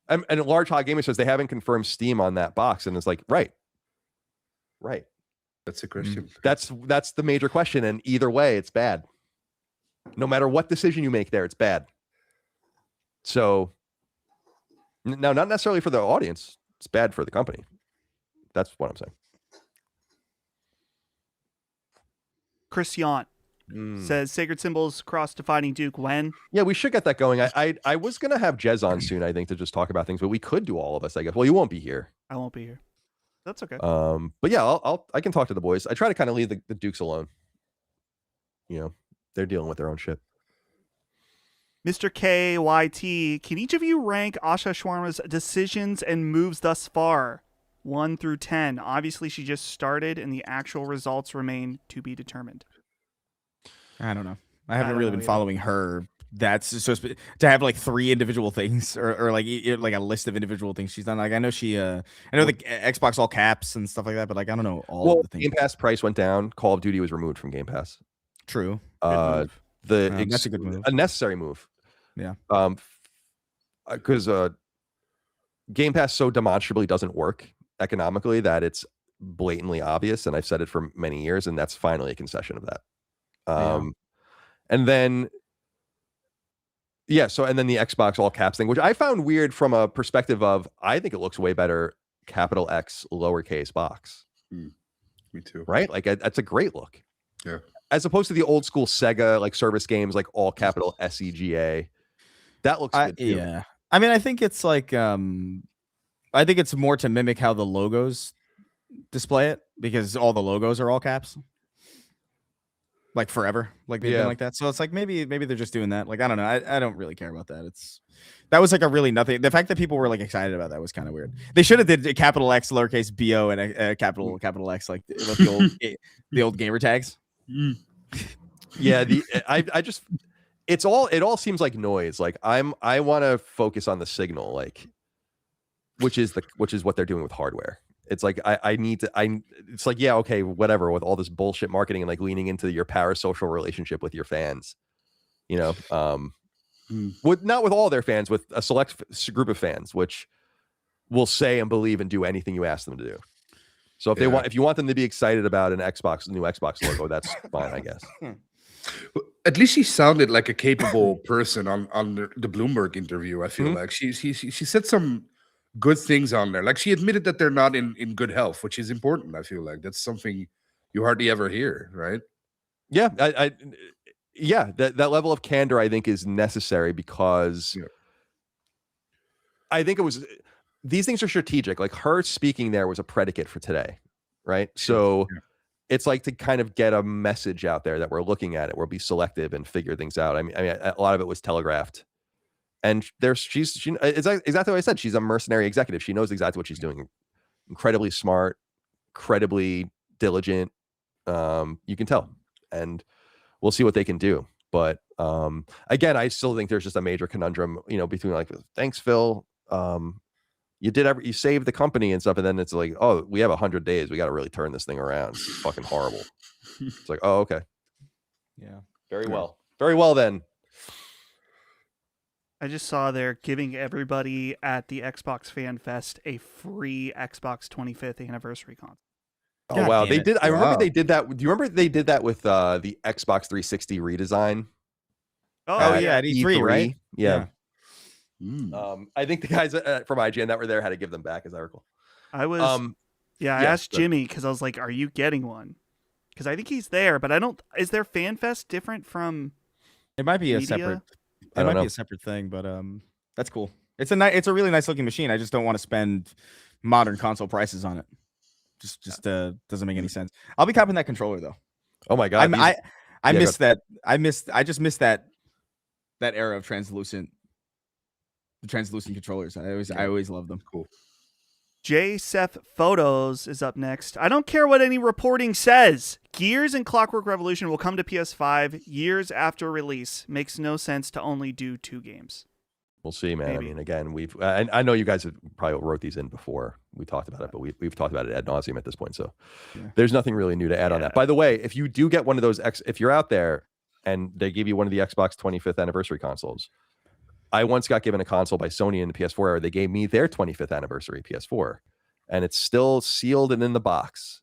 And a large hot gamer says they haven't confirmed Steam on that box, and it's like right. That's a question. That's the major question, and either way, it's bad. No matter what decision you make there, it's bad. So now, not necessarily for the audience, it's bad for the company. That's what I'm saying. Chris Yant says Sacred Symbols cross-defining Duke when? Yeah, we should get that going. I was gonna have Jez on soon, I think, to just talk about things, but we could do all of us, I guess. Well, you won't be here. I won't be here. That's okay. But yeah, I can talk to the boys. I try to kind of leave the Dukes alone. You know, they're dealing with their own shit. Mr. KYT, can each of you rank Asha Shawarma's decisions and moves thus far, 1 through 10? Obviously, she just started, and the actual results remain to be determined. I don't know. I haven't really been following her. That's so to have like 3 individual things or like a list of individual things she's done. Like I know she, I know the Xbox all caps and stuff like that, but like I don't know all of the things. Game Pass price went down. Call of Duty was removed from Game Pass. True. That's a good move. A necessary move. Yeah. Because Game Pass so demonstrably doesn't work economically that it's blatantly obvious, and I've said it for many years, and that's finally a concession of that. And then and then the Xbox all caps thing, which I found weird from a perspective of I think it looks way better capital X lowercase box. Me too. Right? Like that's a great look. Yeah. As opposed to the old school Sega like service games like all capital SEGA. That looks good too. Yeah. I mean, I think it's like I think it's more to mimic how the logos display it, because all the logos are all caps. Like forever. Like they've been like that. So it's like maybe they're just doing that. Like I don't know. I don't really care about that. That was like a really nothing. The fact that people were like excited about that was kind of weird. They should have did a capital X, lowercase BO, and a capital X, like the old gamer tags. Yeah, I just it all seems like noise. Like I want to focus on the signal, like which is what they're doing with hardware. It's like it's like, yeah, okay, whatever, with all this bullshit marketing and like leaning into your parasocial relationship with your fans, not with all their fans, with a select group of fans, which will say and believe and do anything you ask them to do. So if you want them to be excited about a new Xbox logo, that's fine, I guess. At least she sounded like a capable person on the Bloomberg interview. I feel like she said some good things on there. Like she admitted that they're not in good health, which is important. I feel like that's something you hardly ever hear, right? Yeah, that level of candor I think is necessary, because I think these things are strategic. Like her speaking there was a predicate for today, right? So it's like to kind of get a message out there that we're looking at it, we'll be selective and figure things out. I mean, a lot of it was telegraphed. And she's exactly what I said. She's a mercenary executive. She knows exactly what she's doing. Incredibly smart, incredibly diligent. You can tell, and we'll see what they can do. But again, I still think there's just a major conundrum, between like, thanks, Phil. You saved the company and stuff, and then it's like, oh, we have 100 days. We got to really turn this thing around. It's fucking horrible. It's like, oh, okay, yeah, very well then. I just saw they're giving everybody at the Xbox Fan Fest a free Xbox 25th anniversary console. Oh, God, wow. They did. I remember they did that. Do you remember they did that with the Xbox 360 redesign? Oh, yeah. At E3, right? Yeah. I think the guys from IGN that were there had to give them back, as I recall. I asked Jimmy, because I was like, are you getting one? Because I think he's there, but I don't. Is their Fan Fest different from It might be media? a separate. It might be a separate thing, but that's cool. It's a really nice looking machine. I just don't want to spend modern console prices on it. Just doesn't make any sense. I'll be copping that controller though. Oh my god! I missed that. I just missed that era of translucent controllers. I always loved them. Cool. J. Seth Photos is up next. I don't care what any reporting says. Gears and Clockwork Revolution will come to PS5 years after release. Makes no sense to only do 2 games. We'll see, man. Maybe. I mean, again, I know you guys have probably wrote these in before we talked about it, but we've talked about it ad nauseum at this point. So there's nothing really new to add on that. By the way, if you do get one of those, if you're out there and they give you one of the Xbox 25th anniversary consoles, I once got given a console by Sony in the PS4 era. They gave me their 25th anniversary PS4, and it's still sealed and in the box.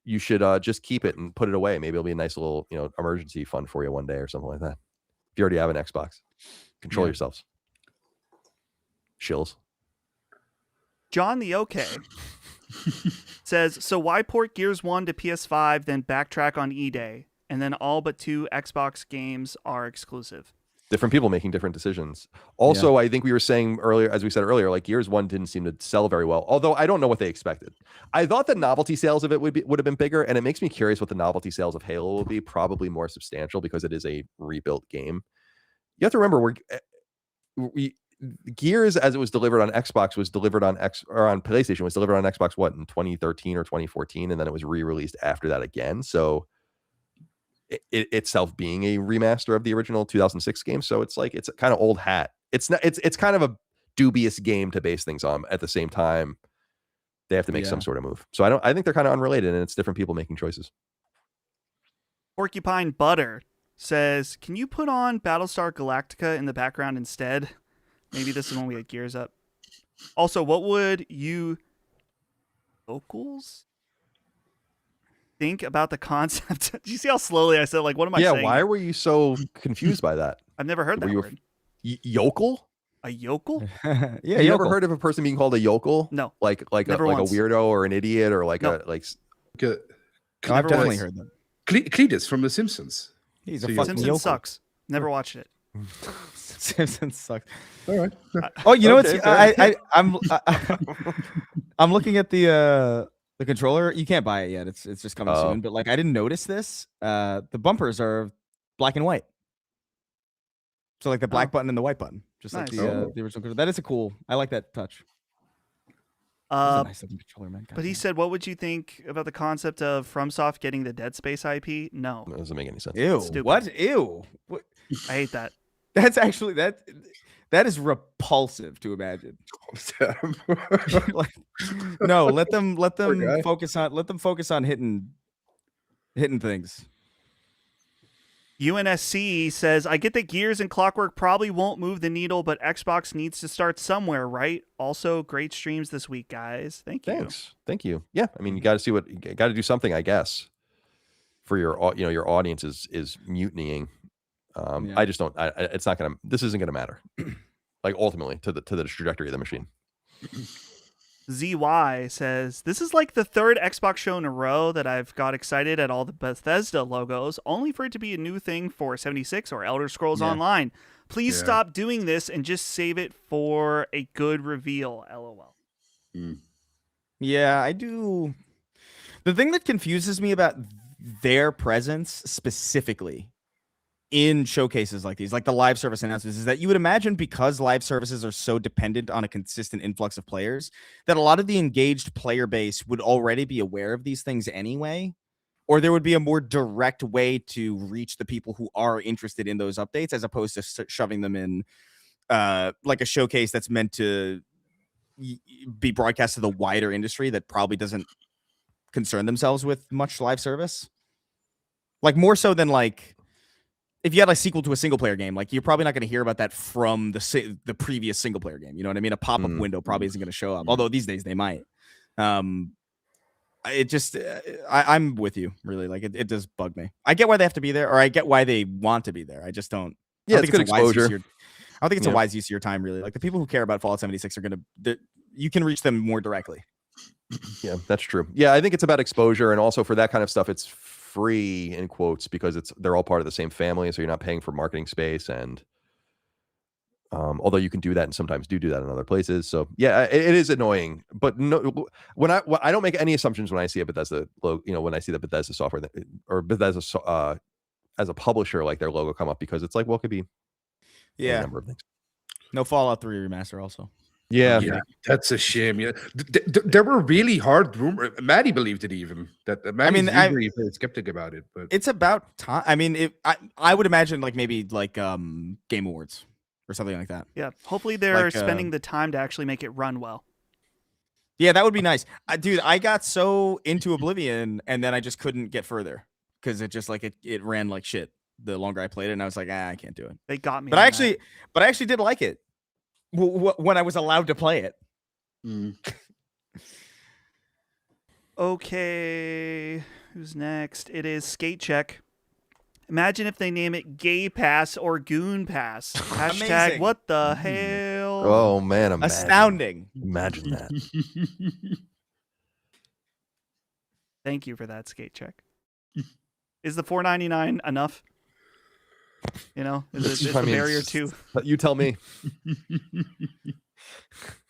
You should just keep it and put it away. Maybe it'll be a nice little, emergency fund for you one day or something like that. If you already have an Xbox, control yourselves. Shills. John the OK says, so why port Gears 1 to PS5, then backtrack on E-Day, and then all but 2 Xbox games are exclusive? Different people making different decisions. Also, I think we were saying earlier, as we said earlier, like Gears 1 didn't seem to sell very well. Although I don't know what they expected. I thought the novelty sales of it would have been bigger, and it makes me curious what the novelty sales of Halo will be. Probably more substantial because it is a rebuilt game. You have to remember, Gears, as it was delivered on Xbox, was delivered on on PlayStation, was delivered on Xbox in 2013 or 2014, and then it was re-released after that again. So it itself being a remaster of the original 2006 game, so it's like it's kind of old hat. It's not. It's kind of a dubious game to base things on. At the same time, they have to make some sort of move. So I think they're kind of unrelated, and it's different people making choices. Porcupine Butter says, "Can you put on Battlestar Galactica in the background instead? Maybe this is when we get Gears up." Also, what would you locals think about the concept? Do you see how slowly I said, like, what am I saying? Why were you so confused by that? I've never heard that Were you word. yokel? A yokel? Yeah, you yokel. ever heard of a person being called a yokel? No. Like a Never once. weirdo or an idiot or like No. a like. No, I've definitely heard that. Cletus from The Simpsons. He's So a you're- fucking Simpsons yokel. sucks. Never watched it. Simpsons sucks. All right. Oh, you know Okay, what's I'm looking at the controller. You can't buy it yet. It's just coming Oh. soon. But like I didn't notice this. The bumpers are black and white. So like the black button and the white button, just like Nice. the Oh. original controller. That is a cool. I like that touch. This is a nice looking controller, man. But he said, what would you think about the concept of FromSoft getting the Dead Space IP? No. That doesn't make any sense. Ew. Stupid. What? Ew. What? I hate that. That's actually that is repulsive to imagine. Like, no, let them guy. focus on hitting things. UNSC says, I get that Gears and Clockwork probably won't move the needle, but Xbox needs to start somewhere, right? Also, great streams this week, guys. Thank you. Thank you. Yeah, I mean, you got to see you got to do something, I guess, for your your audience is mutinying. Yeah. I just don't. It's not gonna. This isn't gonna matter. Like ultimately to the trajectory of the machine. ZY says, this is like the third Xbox show in a row that I've got excited at all the Bethesda logos, only for it to be a new thing for 76 or Elder Scrolls Yeah. Online. Please Yeah. stop doing this and just save it for a good reveal. LOL. Yeah, I do. The thing that confuses me about their presence specifically in showcases like these, like the live service announcements, is that you would imagine because live services are so dependent on a consistent influx of players, that a lot of the engaged player base would already be aware of these things anyway, or there would be a more direct way to reach the people who are interested in those updates as opposed to shoving them in like a showcase that's meant to be broadcast to the wider industry that probably doesn't concern themselves with much live service. Like more so than like if you had a sequel to a single player game, like you're probably not going to hear about that from the previous single player game. You know what I mean? A pop-up window probably isn't going to show up. Although these days they might. It just, I'm with you really. Like it does bug me. I get why they have to be there, or I get why they want to be there. I just don't. Yeah, I don't it's think good exposure. I don't think it's a wise use of your time, really. Like the people who care about Fallout 76 are going to, you can reach them more directly. Yeah, that's true. Yeah, I think it's about exposure, and also for that kind of stuff, it's free in quotes because they're all part of the same family, so you're not paying for marketing space. And although you can do that, and sometimes do that in other places. So yeah, it is annoying. But no, I don't make any assumptions when I see a Bethesda logo. You know, when I see the Bethesda software or Bethesda as a publisher, like their logo come up, because it's like, well, it could be a number of things. No Fallout 3 remaster also. Yeah, that's a shame. Yeah, there were really hard rumors. Maddie believed it even. Maddie's usually very skeptic about it, but it's about time. I mean, I would imagine like maybe like Game Awards or something like that. Yeah, hopefully they're Like, spending the time to actually make it run well. Yeah, that would be nice, dude. I got so into Oblivion, and then I just couldn't get further because it just like it ran like shit the longer I played it, and I was like, I can't do it. They got me. But I actually did like it when I was allowed to play it. Okay, who's next? It is Skate Check. Imagine if they name it Gay Pass or Goon Pass. Hashtag Amazing. what the hell? Oh man, astounding! Imagine that. Thank you for that, Skate Check. Is the $4.99 enough? You know, is the barrier too? You tell me.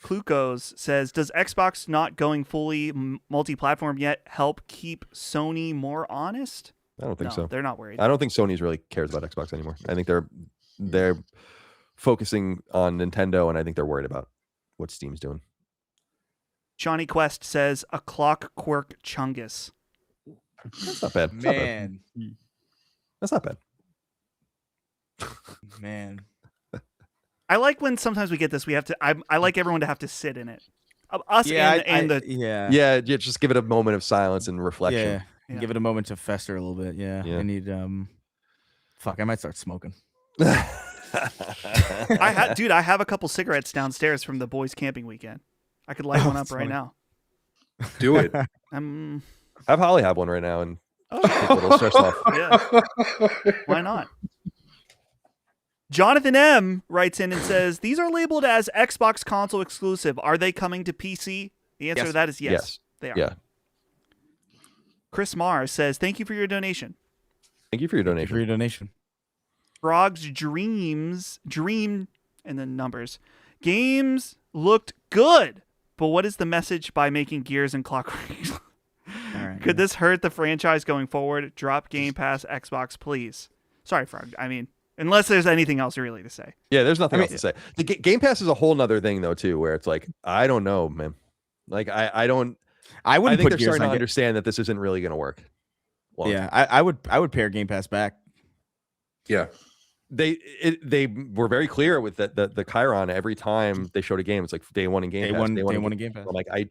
Klukos says, does Xbox not going fully multi-platform yet help keep Sony more honest? I don't think No, so. they're not worried. I don't think Sony's really cares about Xbox anymore. I think they're focusing on Nintendo, and I think they're worried about what Steam's doing. Johnny Quest says, a Clockwork Chungus. That's not bad. Man. That's not bad. Man. I like when sometimes we get this. We have to. I like everyone to have to sit in it. Us and the yeah. Just give it a moment of silence and reflection. Yeah. Give it a moment to fester a little bit. Yeah. Yeah. I need Fuck, I might start smoking. I have a couple cigarettes downstairs from the boys' camping weekend. I could light one up right now. Do it. Have Holly have one right now and take a little stress off. Yeah. Why not? Jonathan M writes in and says, "These are labeled as Xbox console exclusive. Are they coming to PC?" The answer to that is yes. They are. Yeah. Chris Marr says, "Thank you for your donation." Thank you for your donation. Frog's dream, and then numbers. Games looked good, but what is the message by making Gears and Clockwork? Could this hurt the franchise going forward? Drop Game Pass Xbox, please. Sorry, Frog. I mean, unless there's anything else really to say. Yeah, there's nothing else to say. The Game Pass is a whole nother thing, though, too, where it's like, I don't know, man. Like, I don't. I think put they're Gears starting to on understand that this isn't really going to work. I would pair Game Pass back. Yeah. They were very clear with the Chiron every time they showed a game. It's like day one in Game Pass. Day one in Game Pass. I'm like, I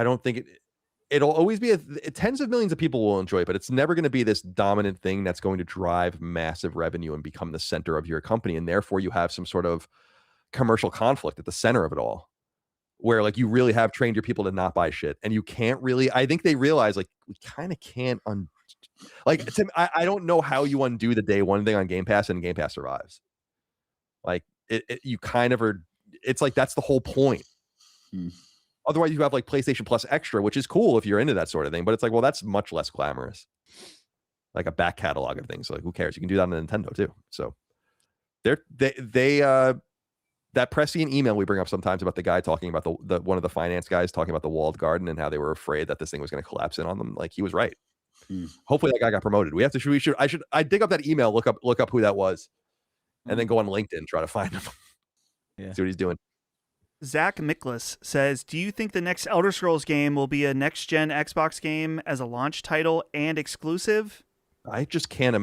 don't think it'll always be tens of millions of people will enjoy it, but it's never going to be this dominant thing that's going to drive massive revenue and become the center of your company. And therefore you have some sort of commercial conflict at the center of it all, where like you really have trained your people to not buy shit. And you can't really, I think they realize like we kind of can't I don't know how you undo the day one thing on Game Pass and Game Pass survives. Like you kind of are, it's like, that's the whole point. Otherwise you have like PlayStation Plus Extra, which is cool if you're into that sort of thing, but it's like, well, that's much less glamorous. Like a back catalog of things. So like, who cares? You can do that on Nintendo too. So that prescient email we bring up sometimes about the guy talking about the one of the finance guys talking about the walled garden and how they were afraid that this thing was going to collapse in on them. Like he was right. Hopefully that guy got promoted. I dig up that email, look up who that was, and then go on LinkedIn, try to find him. Yeah. See what he's doing. Zach Miklas says, "Do you think the next Elder Scrolls game will be a next-gen Xbox game as a launch title and exclusive?" I just can't.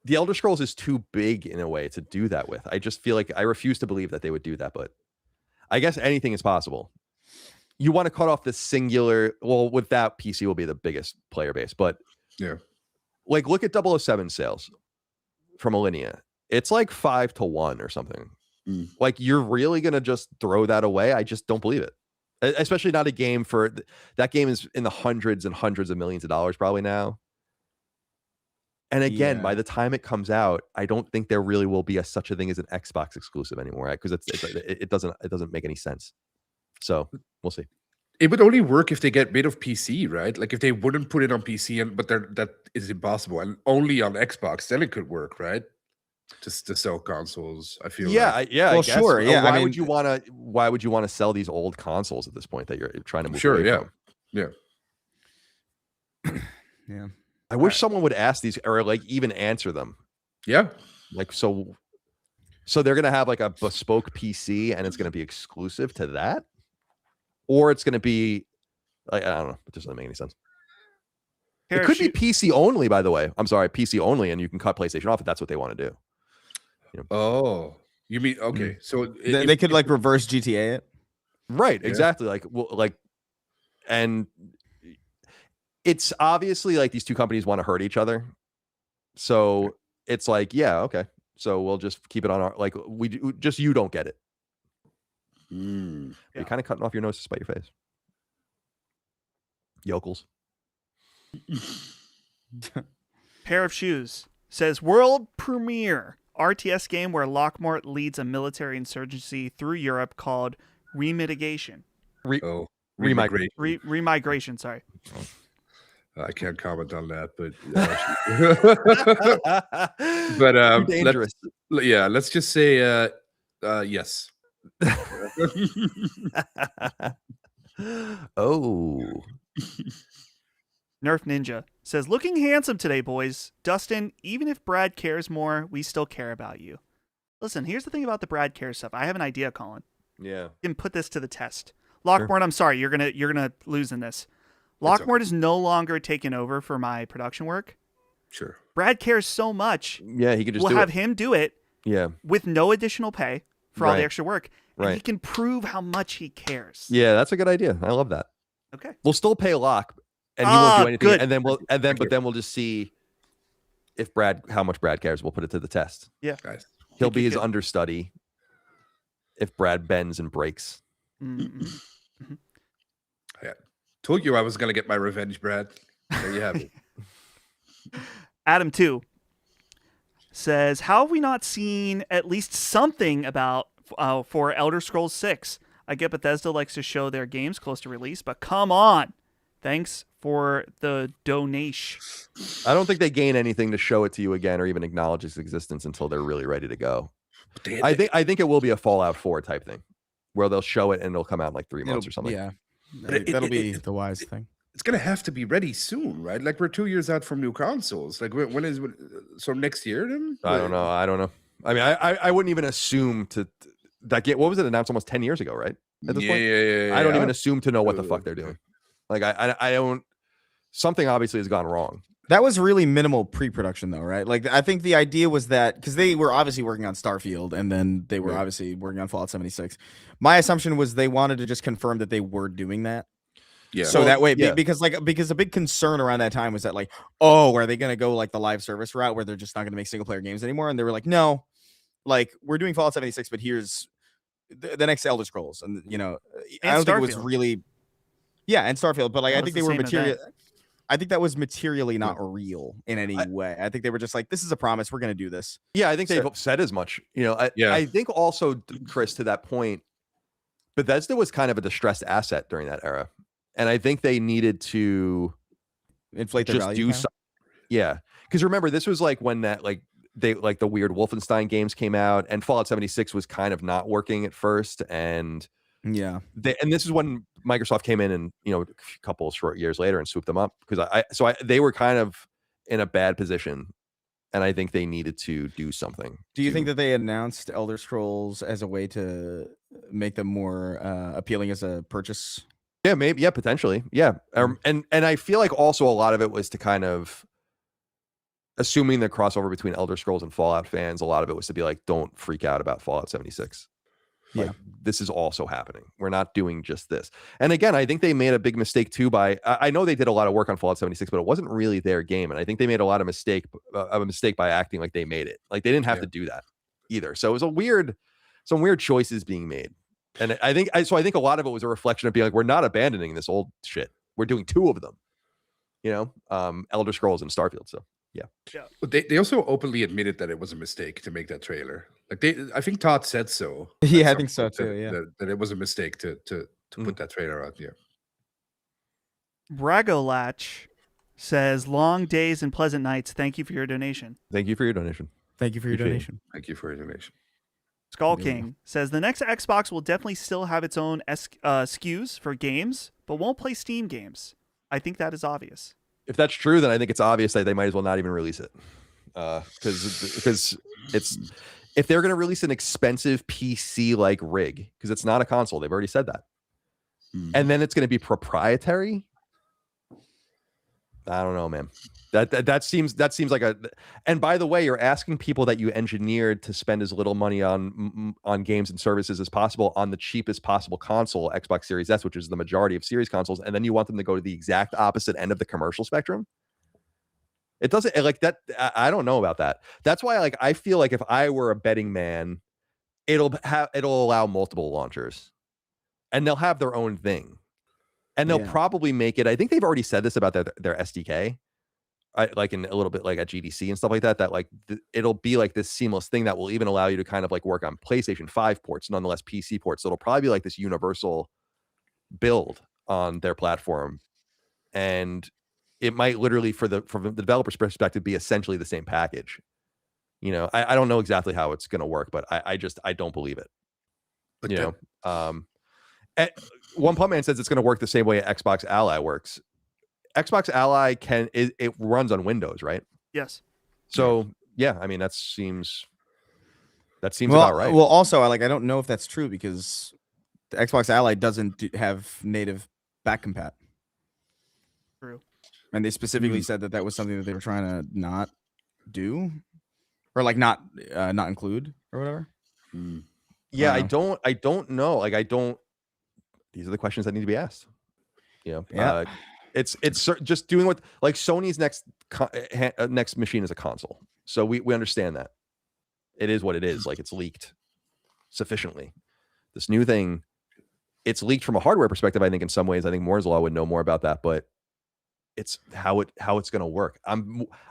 The Elder Scrolls is too big in a way to do that with. I just feel like I refuse to believe that they would do that, but I guess anything is possible. You want to cut off the singular, well, with that, PC will be the biggest player base, but yeah, like look at 007 sales from Alinea. It's like 5-1 or something. Like you're really going to just throw that away? I just don't believe it. Especially not a game that game is in the hundreds and hundreds of millions of dollars probably now. And again, by the time it comes out, I don't think there really will be such a thing as an Xbox exclusive anymore, right? Because it doesn't make any sense. So we'll see. It would only work if they get rid of PC, right? Like if they wouldn't put it on PC, but that is impossible, and only on Xbox, then it could work, right? Just to sell consoles, I feel. Yeah, like. I guess. Sure. Yeah. Why would you want to sell these old consoles at this point that you're trying to move away from? Yeah. I wish someone would ask these or like even answer them. Yeah. Like so they're gonna have like a bespoke PC and it's gonna be exclusive to that, or it's gonna be like I don't know. It doesn't make any sense. It could be PC only, by the way. I'm sorry, PC only, and you can cut PlayStation off if that's what they want to do. Oh, you mean okay? So they could like reverse GTA it, right? Yeah. Exactly. And it's obviously like these two companies want to hurt each other, so it's like, yeah, okay, so we'll just keep it on our you don't get it. You're kind of cutting off your nose to spite your face, yokels. Pair of Shoes says, "World premiere RTS game where Lockmort leads a military insurgency through Europe called Remitigation." Remigration. Remigration, sorry. I can't comment on that, but dangerous. Let's just say yes. Oh. Nerf Ninja says, "Looking handsome today, boys. Dustin, even if Brad cares more, we still care about you." Listen, here's the thing about the Brad cares stuff. I have an idea, Colin. Yeah. You can put this to the test. Lockmort, sure. I'm sorry, you're gonna lose in this. Lockmort is no longer taking over for my production work. Sure. Brad cares so much. Yeah, he could just we'll have him do it. Yeah. With no additional pay for all the extra work. And right. he can prove how much he cares. Yeah, that's a good idea. I love that. Okay. We'll still pay Locke and he won't do anything. Good. And then we'll just see if how much Brad cares. We'll put it to the test. Yeah, guys, he'll be his understudy if Brad bends and breaks. Mm-hmm. Yeah, told you I was gonna get my revenge, Brad. There you have it. Adam 2 says, how have we not seen at least something about for Elder Scrolls 6? I get Bethesda likes to show their games close to release, but come on. Thanks for the donation. I don't think they gain anything to show it to you again or even acknowledge its existence until they're really ready to go. I think it will be a Fallout 4 type thing where they'll show it and it'll come out in like 3 months or something. Yeah. But That'll be the wise thing. It's gonna have to be ready soon, right? Like we're 2 years out from new consoles. Like when is so next year then? I don't know. I mean, I wouldn't even assume to that what was it announced almost 10 years ago, right? At this point, I don't even assume to know what the fuck they're doing. Like I don't. Something obviously has gone wrong. That was really minimal pre-production though, right? Like I think the idea was that because they were obviously working on Starfield and then they were obviously working on Fallout 76. My assumption was they wanted to just confirm that they were doing that. Yeah. So that way, because a big concern around that time was that like, oh, are they going to go like the live service route where they're just not going to make single player games anymore? And they were like, no, like we're doing Fallout 76, but here's the next Elder Scrolls, and I don't think it was really, and Starfield, but like I think they were material. I think that was materially not real in any way. I think they were just like, this is a promise. We're going to do this. Yeah, I think they've said as much. I think also, Chris, to that point, Bethesda was kind of a distressed asset during that era. And I think they needed to inflate their value. Do something. Yeah. Because remember, this was like when that the weird Wolfenstein games came out and Fallout 76 was kind of not working at first. And and this is when Microsoft came in and a couple of short years later and swooped them up because they were kind of in a bad position, and I think they needed to do something. Do you think that they announced Elder Scrolls as a way to make them more appealing as a purchase? Yeah, maybe. Yeah, potentially. Yeah, and I feel like also a lot of it was to kind of assuming the crossover between Elder Scrolls and Fallout fans. A lot of it was to be like, don't freak out about Fallout 76. Like, this is also happening. We're not doing just this. And again, I think they made a big mistake too I know they did a lot of work on Fallout 76, but it wasn't really their game. And I think they made a lot of mistake by acting like they made it. Like they didn't have to do that either. So it was some weird choices being made. And I think a lot of it was a reflection of being like, we're not abandoning this old shit. We're doing 2 of them, Elder Scrolls and Starfield. So yeah. But they also openly admitted that it was a mistake to make that trailer. Like I think Todd said so. Yeah, I think so too. Yeah, that it was a mistake to put that trailer out. Yeah. Bragolatch says, "Long days and pleasant nights. Thank you for your donation." Thank you for your donation. Thank you for your donation. Thank you for your donation. Skull King says the next Xbox will definitely still have its own SKUs for games, but won't play Steam games. I think that is obvious. If that's true, then I think it's obvious that they might as well not even release it, because it's if they're going to release an expensive PC like rig, because it's not a console, they've already said that, and then it's going to be proprietary. I don't know, man. That seems like a. And by the way, you're asking people that you engineered to spend as little money on games and services as possible on the cheapest possible console, Xbox Series S, which is the majority of series consoles, and then you want them to go to the exact opposite end of the commercial spectrum. It doesn't like that. I don't know about that. That's why, like, I feel like if I were a betting man, it'll allow multiple launchers, and they'll have their own thing. And they'll probably make it. I think they've already said this about their SDK, like in a little bit like at GDC and stuff like that. That like it'll be like this seamless thing that will even allow you to kind of like work on PlayStation 5 ports, nonetheless PC ports. So it'll probably be like this universal build on their platform, and it might literally, from the developer's perspective, be essentially the same package. I don't know exactly how it's going to work, but I don't believe it. But One Pump Man says it's going to work the same way Xbox Ally works. Xbox Ally it runs on Windows, right? Yes. So yeah, I mean that seems about right. Well, also I don't know if that's true because the Xbox Ally doesn't have native back compat. True. And they specifically said that was something that they were trying to not do, or like not include or whatever. Yeah, I don't know. Like I don't. These are the questions that need to be asked. Yeah. It's just doing what like Sony's next machine is a console. So we understand that. It is what it is. Like it's leaked sufficiently. This new thing, it's leaked from a hardware perspective. I think in some ways, I think Moore's Law would know more about that, but it's how it's going to work.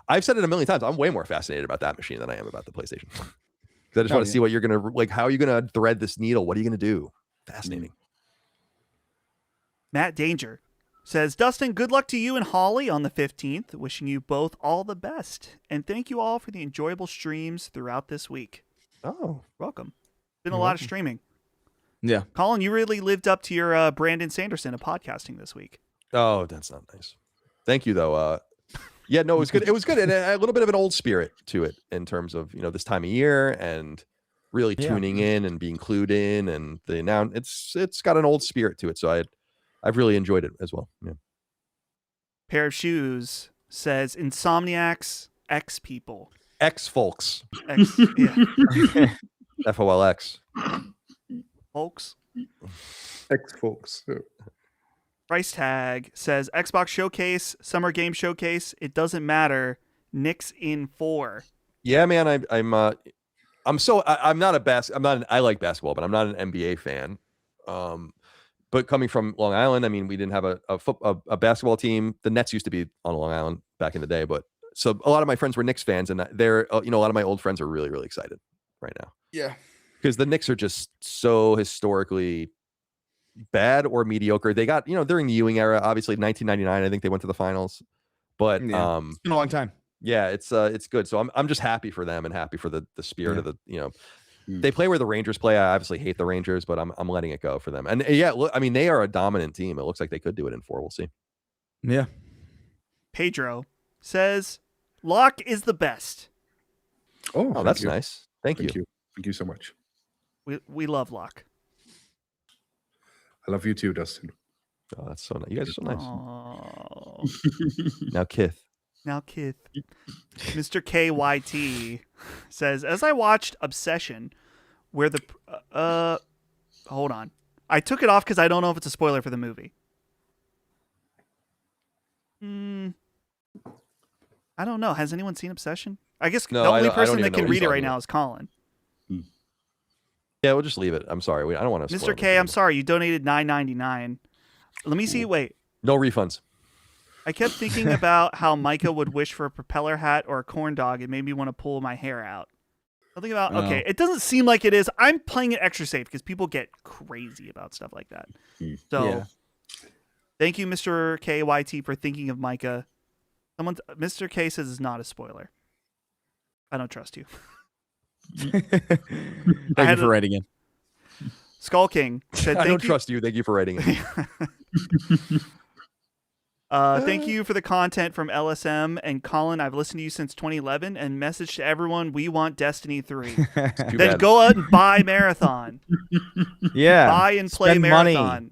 I've said it a million times. I'm way more fascinated about that machine than I am about the PlayStation. Because I just want to see what you're going to like. How are you going to thread this needle? What are you going to do? Fascinating. Matt Danger says, Dustin, good luck to you and Holly on the 15th. Wishing you both all the best. And thank you all for the enjoyable streams throughout this week. Oh, welcome. Been a lot of streaming. Yeah. Colin, you really lived up to your Brandon Sanderson of podcasting this week. Oh, that's not nice. Thank you, though. Yeah, no, it was good. It was good. And a little bit of an old spirit to it in terms of, this time of year and really tuning in and being clued in. And it's got an old spirit to it. So I've really enjoyed it as well. Yeah. Pair of Shoes says, Insomniacs, X people. X folks. X, yeah. FOLX. Folks. X folks. Price Tag says, Xbox Showcase, Summer Game Showcase, it doesn't matter. Knicks in 4. Yeah, man, I like basketball, but I'm not an NBA fan. But coming from Long Island, I mean, we didn't have a basketball team. The Nets used to be on Long Island back in the day, but so a lot of my friends were Knicks fans, and a lot of my old friends are really, really excited right now. Yeah, because the Knicks are just so historically bad or mediocre. They got during the Ewing era, obviously 1999. I think they went to the finals, but it's been a long time. Yeah, it's good. So I'm just happy for them and happy for the spirit of the They play where the Rangers play. I obviously hate the Rangers, but I'm letting it go for them. And yeah, look, I mean, they are a dominant team. It looks like they could do it in 4. We'll see. Yeah. Pedro says, Locke is the best. Oh, that's nice. Thank you. Thank you so much. We love Locke. I love you too, Dustin. Oh, that's so nice. You guys are so nice. Aww. Now, Kith. Mr. KYT says, as I watched Obsession, where the hold on, I took it off because I don't know if it's a spoiler for the movie. I don't know. Has anyone seen Obsession? I guess the only person that can read it right now is Colin. Yeah, we'll just leave it. I'm sorry. I don't want to. Mr. K, I'm sorry. You donated $9.99. Let me see. Wait. No refunds. I kept thinking about how Micah would wish for a propeller hat or a corn dog. It made me want to pull my hair out. Something about, okay, it doesn't seem like it is. I'm playing it extra safe because people get crazy about stuff like that. So, thank you, Mr. KYT, for thinking of Micah. Mr. K says it's not a spoiler. I don't trust you. Thank you for writing in. Skull King said, I don't trust you. Thank you for writing in. Thank you for the content from LSM and Colin. I've listened to you since 2011 and message to everyone, we want Destiny 3. Then go out and buy Marathon. Yeah. Buy and play Spend Marathon. Money.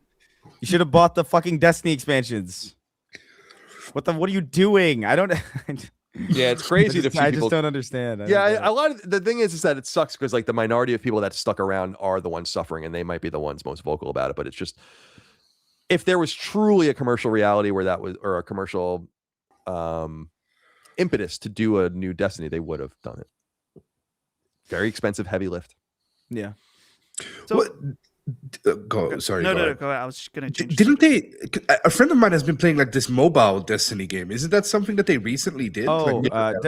You should have bought the fucking Destiny expansions. What are you doing? I don't Yeah, it's crazy. I just don't understand. A lot of the thing is that it sucks because like the minority of people that stuck around are the ones suffering, and they might be the ones most vocal about it. But it's just, if there was truly a commercial reality where that was, or a commercial impetus to do a new Destiny, they would have done it. Very expensive, heavy lift. Yeah. So Sorry. No, go ahead. I was just gonna change. Didn't they? A friend of mine has been playing like this mobile Destiny game. Isn't that something that they recently did? Oh,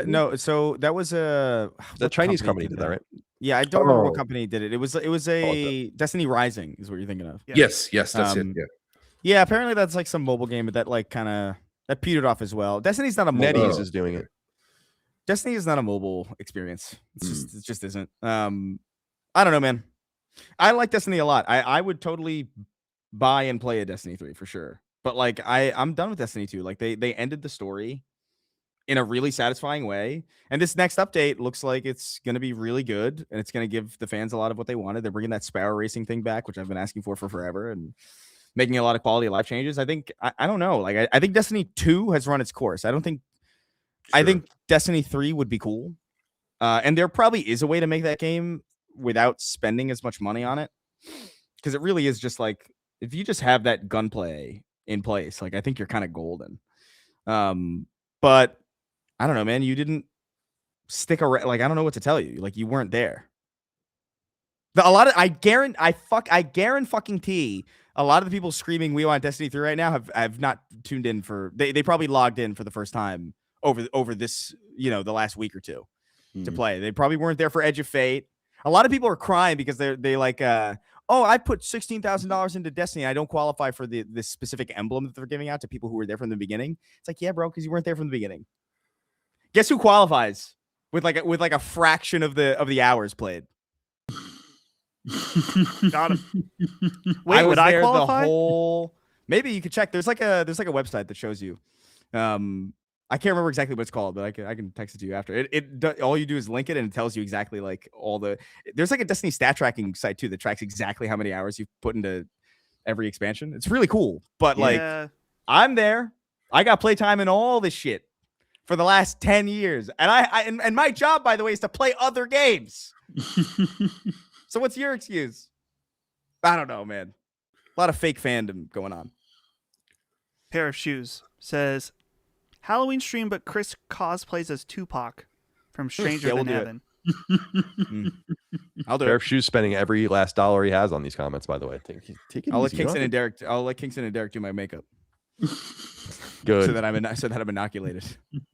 no. So that was the Chinese company did that, right? Yeah, I don't remember what company did it. It was a Destiny Rising is what you're thinking of. Yes, that's it. Yeah. Yeah, apparently that's like some mobile game, but that like that petered off as well. Destiny's not a mobile. NetEase is doing it. Destiny is not a mobile experience. It just isn't. I don't know, man. I like Destiny a lot. I would totally buy and play a Destiny 3 for sure. But like I'm done with Destiny 2. Like they ended the story in a really satisfying way. And this next update looks like it's going to be really good, and it's going to give the fans a lot of what they wanted. They're bringing that Sparrow racing thing back, which I've been asking for forever, and making a lot of quality of life changes. I think I don't know. Like I think Destiny 2 has run its course. I think Destiny 3 would be cool. And there probably is a way to make that game without spending as much money on it, because it really is just like, if you just have that gunplay in place. Like, I think you're kind of golden. But I don't know, man. You didn't stick around. Like, I don't know what to tell you. Like, you weren't there. I guarantee a lot of the people screaming "We want Destiny 3" right now have not tuned in for. They probably logged in for the first time over this, the last week or two to play. They probably weren't there for Edge of Fate. A lot of people are crying because they like, oh, I put $16,000 into Destiny. I don't qualify for this specific emblem that they're giving out to people who were there from the beginning. It's like, yeah, bro, because you weren't there from the beginning. Guess who qualifies with like a fraction of the hours played? Got him. Wait, would I qualify? Maybe you could check. There's like a website that shows you. I can't remember exactly what it's called, but I can text it to you after. All you do is link it and it tells you exactly like there's like a Destiny stat tracking site too that tracks exactly how many hours you've put into every expansion. It's really cool. But like, I'm there. I got playtime in all this shit for the last 10 years. And and my job, by the way, is to play other games. So what's your excuse? I don't know, man. A lot of fake fandom going on. Pair of Shoes says, Halloween stream, but Chris cosplays as Tupac from Stranger Than Heaven. I'll do Pair it. of Shoes spending every last dollar he has on these comments, by the way. Take it I'll let easy. Kingston and Derek do my makeup. Good. So that I'm inoculated.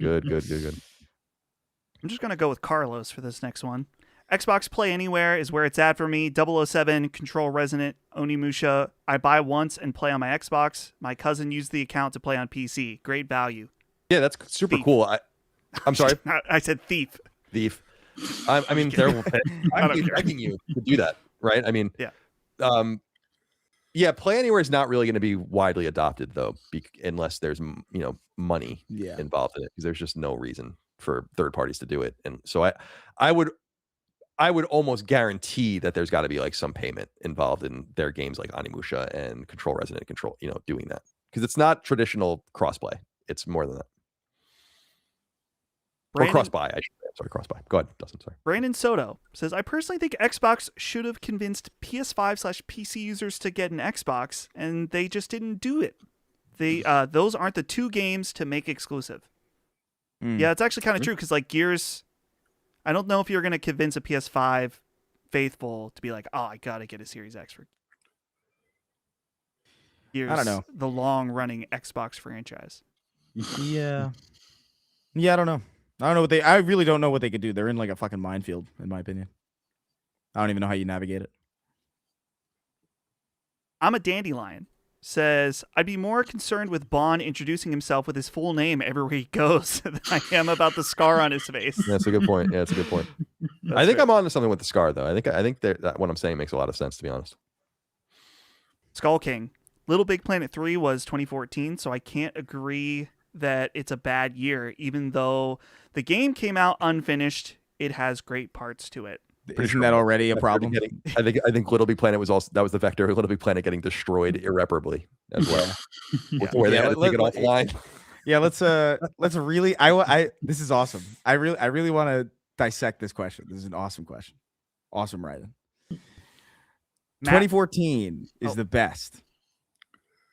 Good. I'm just going to go with Carlos for this next one. Xbox Play Anywhere is where it's at for me. 007, Control Resonant, Onimusha. I buy once and play on my Xbox. My cousin used the account to play on PC. Great value. Yeah, that's super cool. I'm sorry. I said thief. I mean, terrible. I'm begging you to do that, right? I mean, yeah. Play Anywhere is not really going to be widely adopted though, unless there's money involved in it, because there's just no reason for third parties to do it. And so I would almost guarantee that there's got to be like some payment involved in their games like Onimusha and Control Resonant Control, doing that, because it's not traditional crossplay. It's more than that. Or cross-buy, I should say. Sorry, cross-buy. Go ahead, Dustin. Sorry. Brandon Soto says, I personally think Xbox should have convinced PS5/PC users to get an Xbox, and they just didn't do it. Those aren't the two games to make exclusive. Yeah, it's actually kind of true, because like Gears, I don't know if you're going to convince a PS5 faithful to be like, oh, I got to get a Series X for Gears. I don't know. The long-running Xbox franchise. Yeah, I don't know. I really don't know what they could do. They're in like a fucking minefield, in my opinion. I don't even know how you navigate it. I'm a Dandelion says, I'd be more concerned with Bond introducing himself with his full name everywhere he goes than I am about the scar on his face. That's a good point. Yeah, that's a good point. I think I'm on to something with the scar, though. I think that what I'm saying makes a lot of sense, to be honest. Skull King. Little Big Planet 3 was 2014, so I can't agree that it's a bad year, even though the game came out unfinished. It has great parts to it. Isn't that already a problem? I think Little Big Planet was the vector of Little Big Planet getting destroyed irreparably as well. Where they had to take it offline. Yeah, let's really. This is awesome. I really want to dissect this question. This is an awesome question. Awesome writing. 2014 is the best,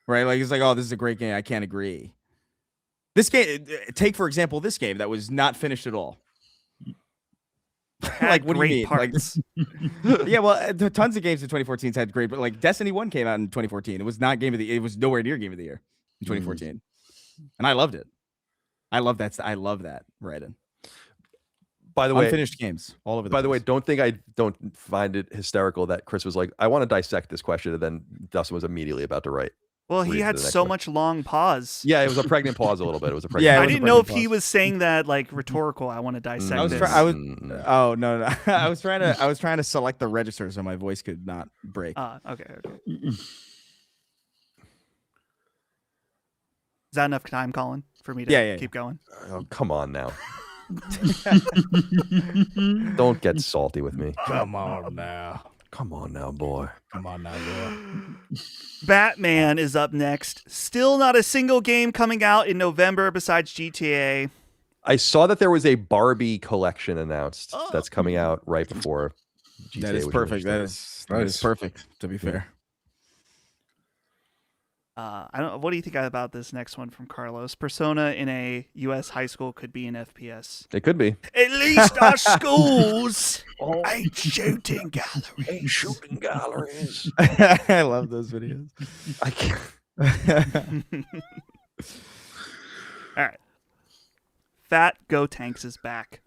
right? Like it's like, oh, this is a great game. I can't agree. This game, take for example, this game that was not finished at all. Like, what do you mean? Parts. Like, yeah, well, tons of games in 2014 had great, but like Destiny 1 came out in 2014. It was not game of the. It was nowhere near game of the year in 2014, and I loved it. I love that. I love that. Right in. By the way, unfinished games all over. By the way, don't find it hysterical that Chris was like, I want to dissect this question, and then Dustin was immediately about to write. Well, he had so much long pause. Yeah, it was a pregnant pause a little bit. It was a pregnant. Yeah, I didn't know if he was saying that like rhetorical. I want to dissect this. Oh no. I was trying to select the register so my voice could not break. Okay. Is that enough time, Colin, for me to keep going? Oh, come on now. Don't get salty with me. Come on now. Come on now, boy. Come on now, boy. Batman is up next. Still not a single game coming out in November besides GTA. I saw that there was a Barbie collection announced that's coming out right before GTA. That is perfect. That is perfect, to be fair. I don't. What do you think about this next one from Carlos? Persona in a U.S. high school could be an FPS. It could be. At least our schools ain't shooting galleries. Ain't shooting galleries. I love those videos. I can't. All right. Fat Go Tanks is back.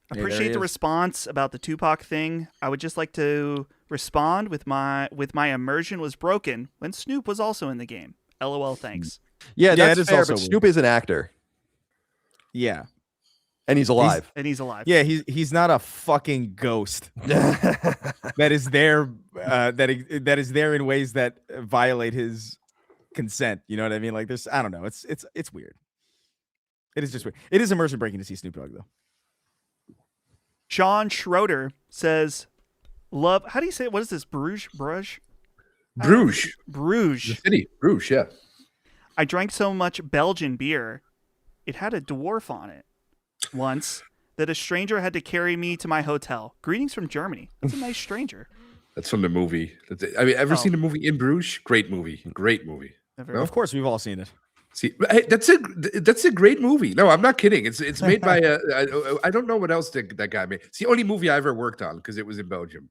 Hey, there Appreciate he the is. response about the Tupac thing. I would just like to respond with my immersion was broken when Snoop was also in the game. LOL, thanks. Yeah, Yeah, that's it is fair, also but weird. Snoop is an actor. Yeah. And he's alive. And he's alive. Yeah, he's not a fucking ghost that is there that is there in ways that violate his consent. You know what I mean? Like there's I don't know. It's weird. It is just weird. It is immersion breaking to see Snoop Dogg though. Sean Schroeder says, "Love." How do you say it? What is this? Bruges. The city. Bruges, yeah. I drank so much Belgian beer, it had a dwarf on it once that a stranger had to carry me to my hotel. Greetings from Germany. That's a nice stranger. That's from the movie. I mean, ever seen the movie In Bruges? Great movie. Great movie. Never. Of course, we've all seen it. See, hey, that's a great movie. No, I'm not kidding. It's made by I don't know what else that guy made. It's the only movie I ever worked on because it was in Belgium.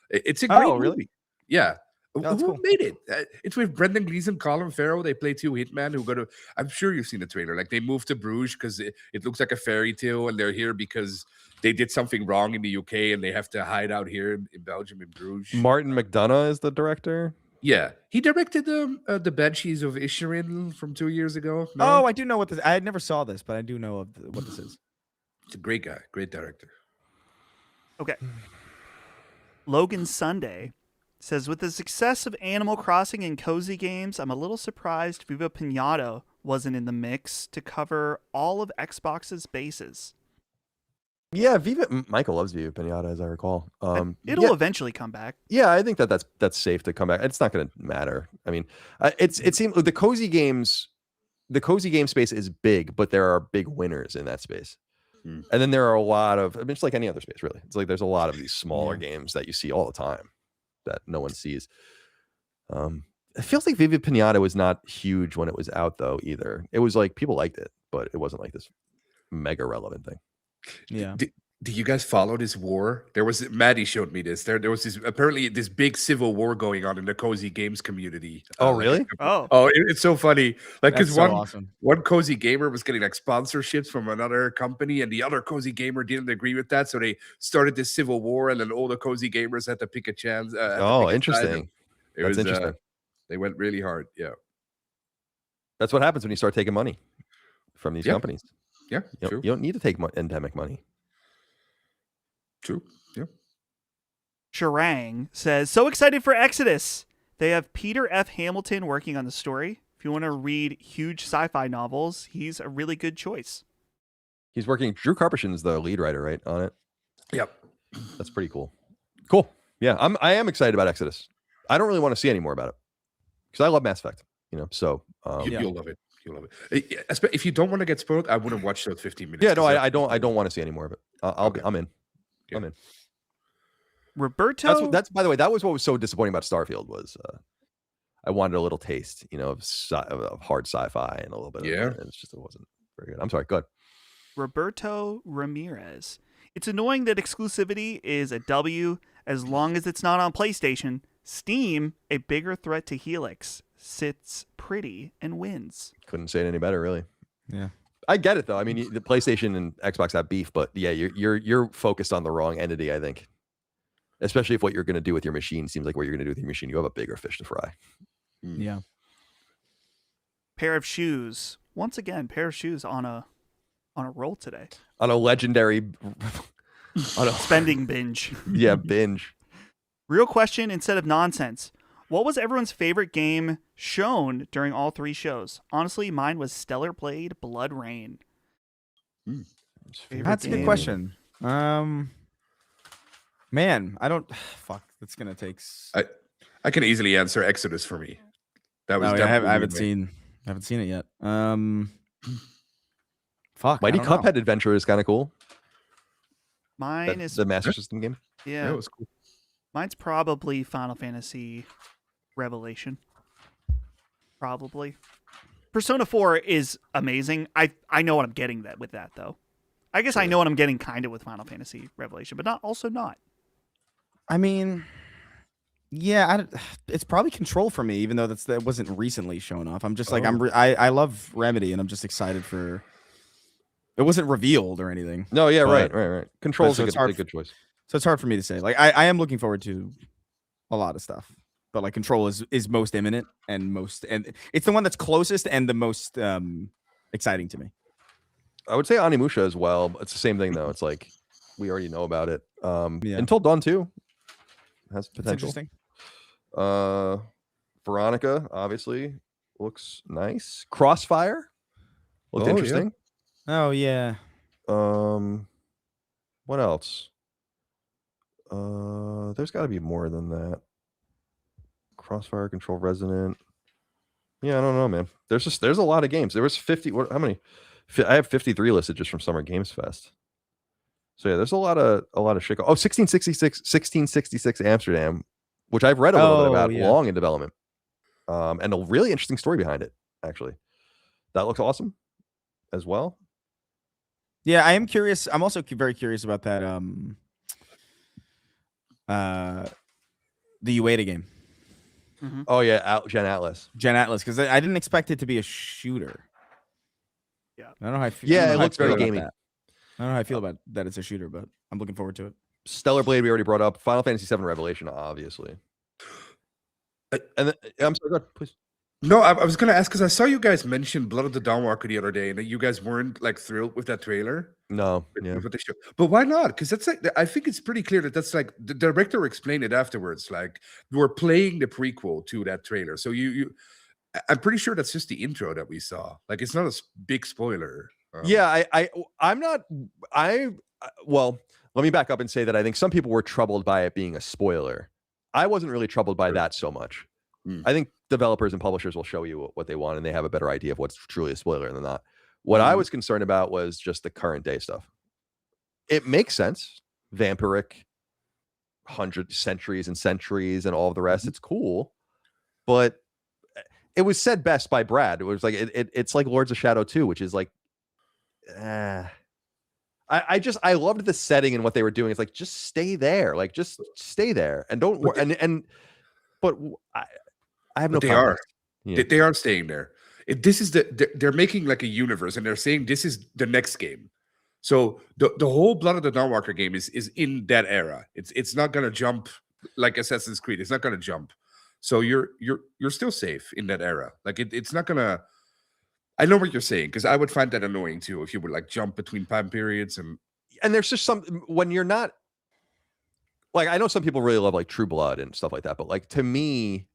It's a great really? movie. Yeah. That's Who cool. made it? It's with Brendan Gleeson, Colin Farrell. They play two hitmen who go to. I'm sure you've seen the trailer. Like they moved to Bruges because it looks like a fairy tale, and they're here because they did something wrong in the UK, and they have to hide out here in Belgium in Bruges. Martin McDonough is the director. Yeah, he directed the Banshees of Inisherin from 2 years ago. Oh, I do know what this. I never saw this, but I do know what this is. It's a great guy, great director. Okay. Logan Sunday says, with the success of Animal Crossing and cozy games, I'm a little surprised Viva Pinata wasn't in the mix to cover all of Xbox's bases. Yeah, Michael loves Viva Pinata, as I recall. It'll eventually come back. Yeah, I think that's safe to come back. It's not going to matter. I mean, it seems the cozy game space is big, but there are big winners in that space. And then there are a lot of, I mean, it's like any other space, really. It's like there's a lot of these smaller games that you see all the time that no one sees. It feels like Viva Pinata was not huge when it was out, though, either. It was like people liked it, but it wasn't like this mega relevant thing. Yeah. Do you guys follow this war? There was Maddie showed me this. There was this apparently this big civil war going on in the cozy games community. Oh, really? It's so funny. Like because That's so awesome. one cozy gamer was getting like sponsorships from another company, and the other cozy gamer didn't agree with that, so they started this civil war, and then all the cozy gamers had to pick a chance. Interesting. That's interesting. They went really hard. Yeah, that's what happens when you start taking money from these companies. Yeah, you don't need to take endemic money. True. Yeah. Sharang says, so excited for Exodus. They have Peter F. Hamilton working on the story. If you want to read huge sci-fi novels, he's a really good choice. He's working. Drew Karpyshyn's the lead writer, right, on it? Yep. That's pretty cool. Cool. Yeah, I am excited about Exodus. I don't really want to see any more about it because I love Mass Effect. So you'll love it. You'll love it. If you don't want to get spoiled, I wouldn't watch those 15 minutes. Yeah, no, I don't want to see any more of it. I'm in. Yeah. I'm in. Roberto. That's by the way, that was what was so disappointing about Starfield was I wanted a little taste, of hard sci-fi and a little bit of it. And it wasn't very good. I'm sorry. Go ahead. Roberto Ramirez. It's annoying that exclusivity is a W as long as it's not on PlayStation. Steam, a bigger threat to Helix, sits pretty and wins. Couldn't say it any better, really. Yeah. I get it though. I mean, the PlayStation and Xbox have beef, but yeah, you're focused on the wrong entity, I think. Especially if what you're going to do with your machine seems like what you're going to do with your machine. You have a bigger fish to fry. Yeah. Pair of shoes. Once again, pair of shoes on a roll today. On a legendary on a spending binge. Yeah, binge. Real question instead of nonsense. What was everyone's favorite game shown during all three shows? Honestly, mine was Stellar Blade Blood Rain. That's a good question. Man, I don't. Fuck, that's gonna take. I can easily answer Exodus for me. That was. I haven't seen it yet. Fuck. Mighty Cuphead Adventure is kind of cool. Mine is the Master System game. Yeah, it was cool. Mine's probably Final Fantasy Revelation. Probably. Persona 4 is amazing. I know what I'm getting with that though. I guess I know what I'm getting kind of with Final Fantasy Revelation, but not. I mean, yeah, it's probably Control for me, even though that wasn't recently shown off. I'm just like I love Remedy, and I'm just excited for. It wasn't revealed or anything. No, yeah, but, right. Control's so a good choice. So it's hard for me to say. Like I am looking forward to a lot of stuff, but like Control is most imminent and it's the one that's closest and the most exciting to me. I would say Onimusha as well. But it's the same thing though. It's like we already know about it. Until Dawn 2 has potential. It's interesting. Veronica obviously looks nice. Crossfire looked interesting. Oh yeah. What else? There's got to be more than that. Crossfire, Control, Resonant. Yeah, I don't know, man. There's a lot of games. There was 50. How many? I have 53 listed just from Summer Games Fest. So yeah, there's a lot of shit. 1666 Amsterdam, which I've read a little bit about, long in development, and a really interesting story behind it. Actually, that looks awesome as well. Yeah, I am curious. I'm also very curious about that. The Ueda game. Mm-hmm. Oh yeah, Gen Atlas, because I didn't expect it to be a shooter. Yeah, I don't know how I feel. Yeah, it looks very gamey. I don't know how I feel about that. It's a shooter, but I'm looking forward to it. Stellar Blade we already brought up. Final Fantasy VII Revelation, obviously. And then, I'm sorry, go ahead, please. No, I was going to ask because I saw you guys mention Blood of the Dawnwalker the other day, and that you guys weren't like thrilled with that trailer. No, with what they showed. But why not? Because that's like, I think it's pretty clear that that's like the director explained it afterwards. Like we're playing the prequel to that trailer, so I'm pretty sure that's just the intro that we saw. Like it's not a big spoiler. Yeah, I'm not. Well, let me back up and say that I think some people were troubled by it being a spoiler. I wasn't really troubled by that so much. I think developers and publishers will show you what they want, and they have a better idea of what's truly a spoiler than not. What I was concerned about was just the current day stuff. It makes sense. Vampiric, 100 centuries and centuries and all of the rest. It's cool. But it was said best by Brad. It was like, it's like Lords of Shadow 2, which is like, I loved the setting and what they were doing. It's like, just stay there. Like, just stay there. And don't, but I have no they Yeah. They are staying there. This is they're making like a universe, and they're saying this is the next game. So the whole Blood of the Dawnwalker game is in that era. It's not gonna jump like Assassin's Creed. It's not gonna jump. So you're still safe in that era. Like it's not gonna. I know what you're saying, because I would find that annoying too if you would like jump between time periods and there's just some when you're not. Like I know some people really love like True Blood and stuff like that, but like to me,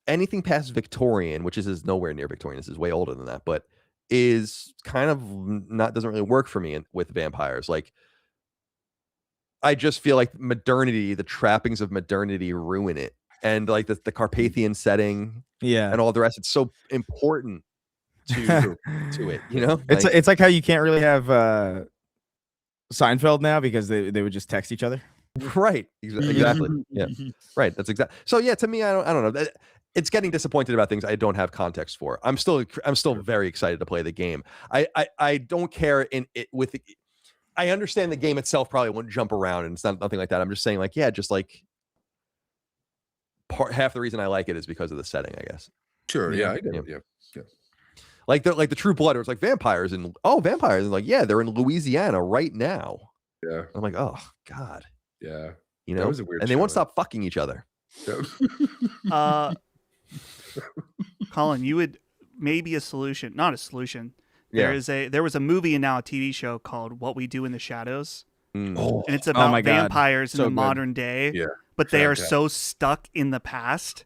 anything past Victorian, which is nowhere near Victorian, this is way older than that, but is kind of doesn't really work for me with vampires. Like I just feel like modernity, the trappings of modernity ruin it. And like the Carpathian setting, and all the rest, it's so important to it, you know? It's like how you can't really have Seinfeld now because they would just text each other. Right. Exactly. Yeah. Right. That's exactly. So yeah, to me, I don't know. It's getting disappointed about things I don't have context for. I'm still very excited to play the game. I don't care I understand the game itself probably won't jump around and it's nothing like that. I'm just saying like, yeah, just like half the reason I like it is because of the setting, I guess. Sure. Yeah. Like the True Blood, it was like vampires and like, yeah, they're in Louisiana right now. Yeah. I'm like, oh God. Yeah. You know, that was a weird and they won't stop fucking each other. Colin, you would maybe not a solution. Yeah. There was a movie and now a TV show called What We Do in the Shadows. Mm. And it's about vampires in the modern day. Yeah. But they are so stuck in the past.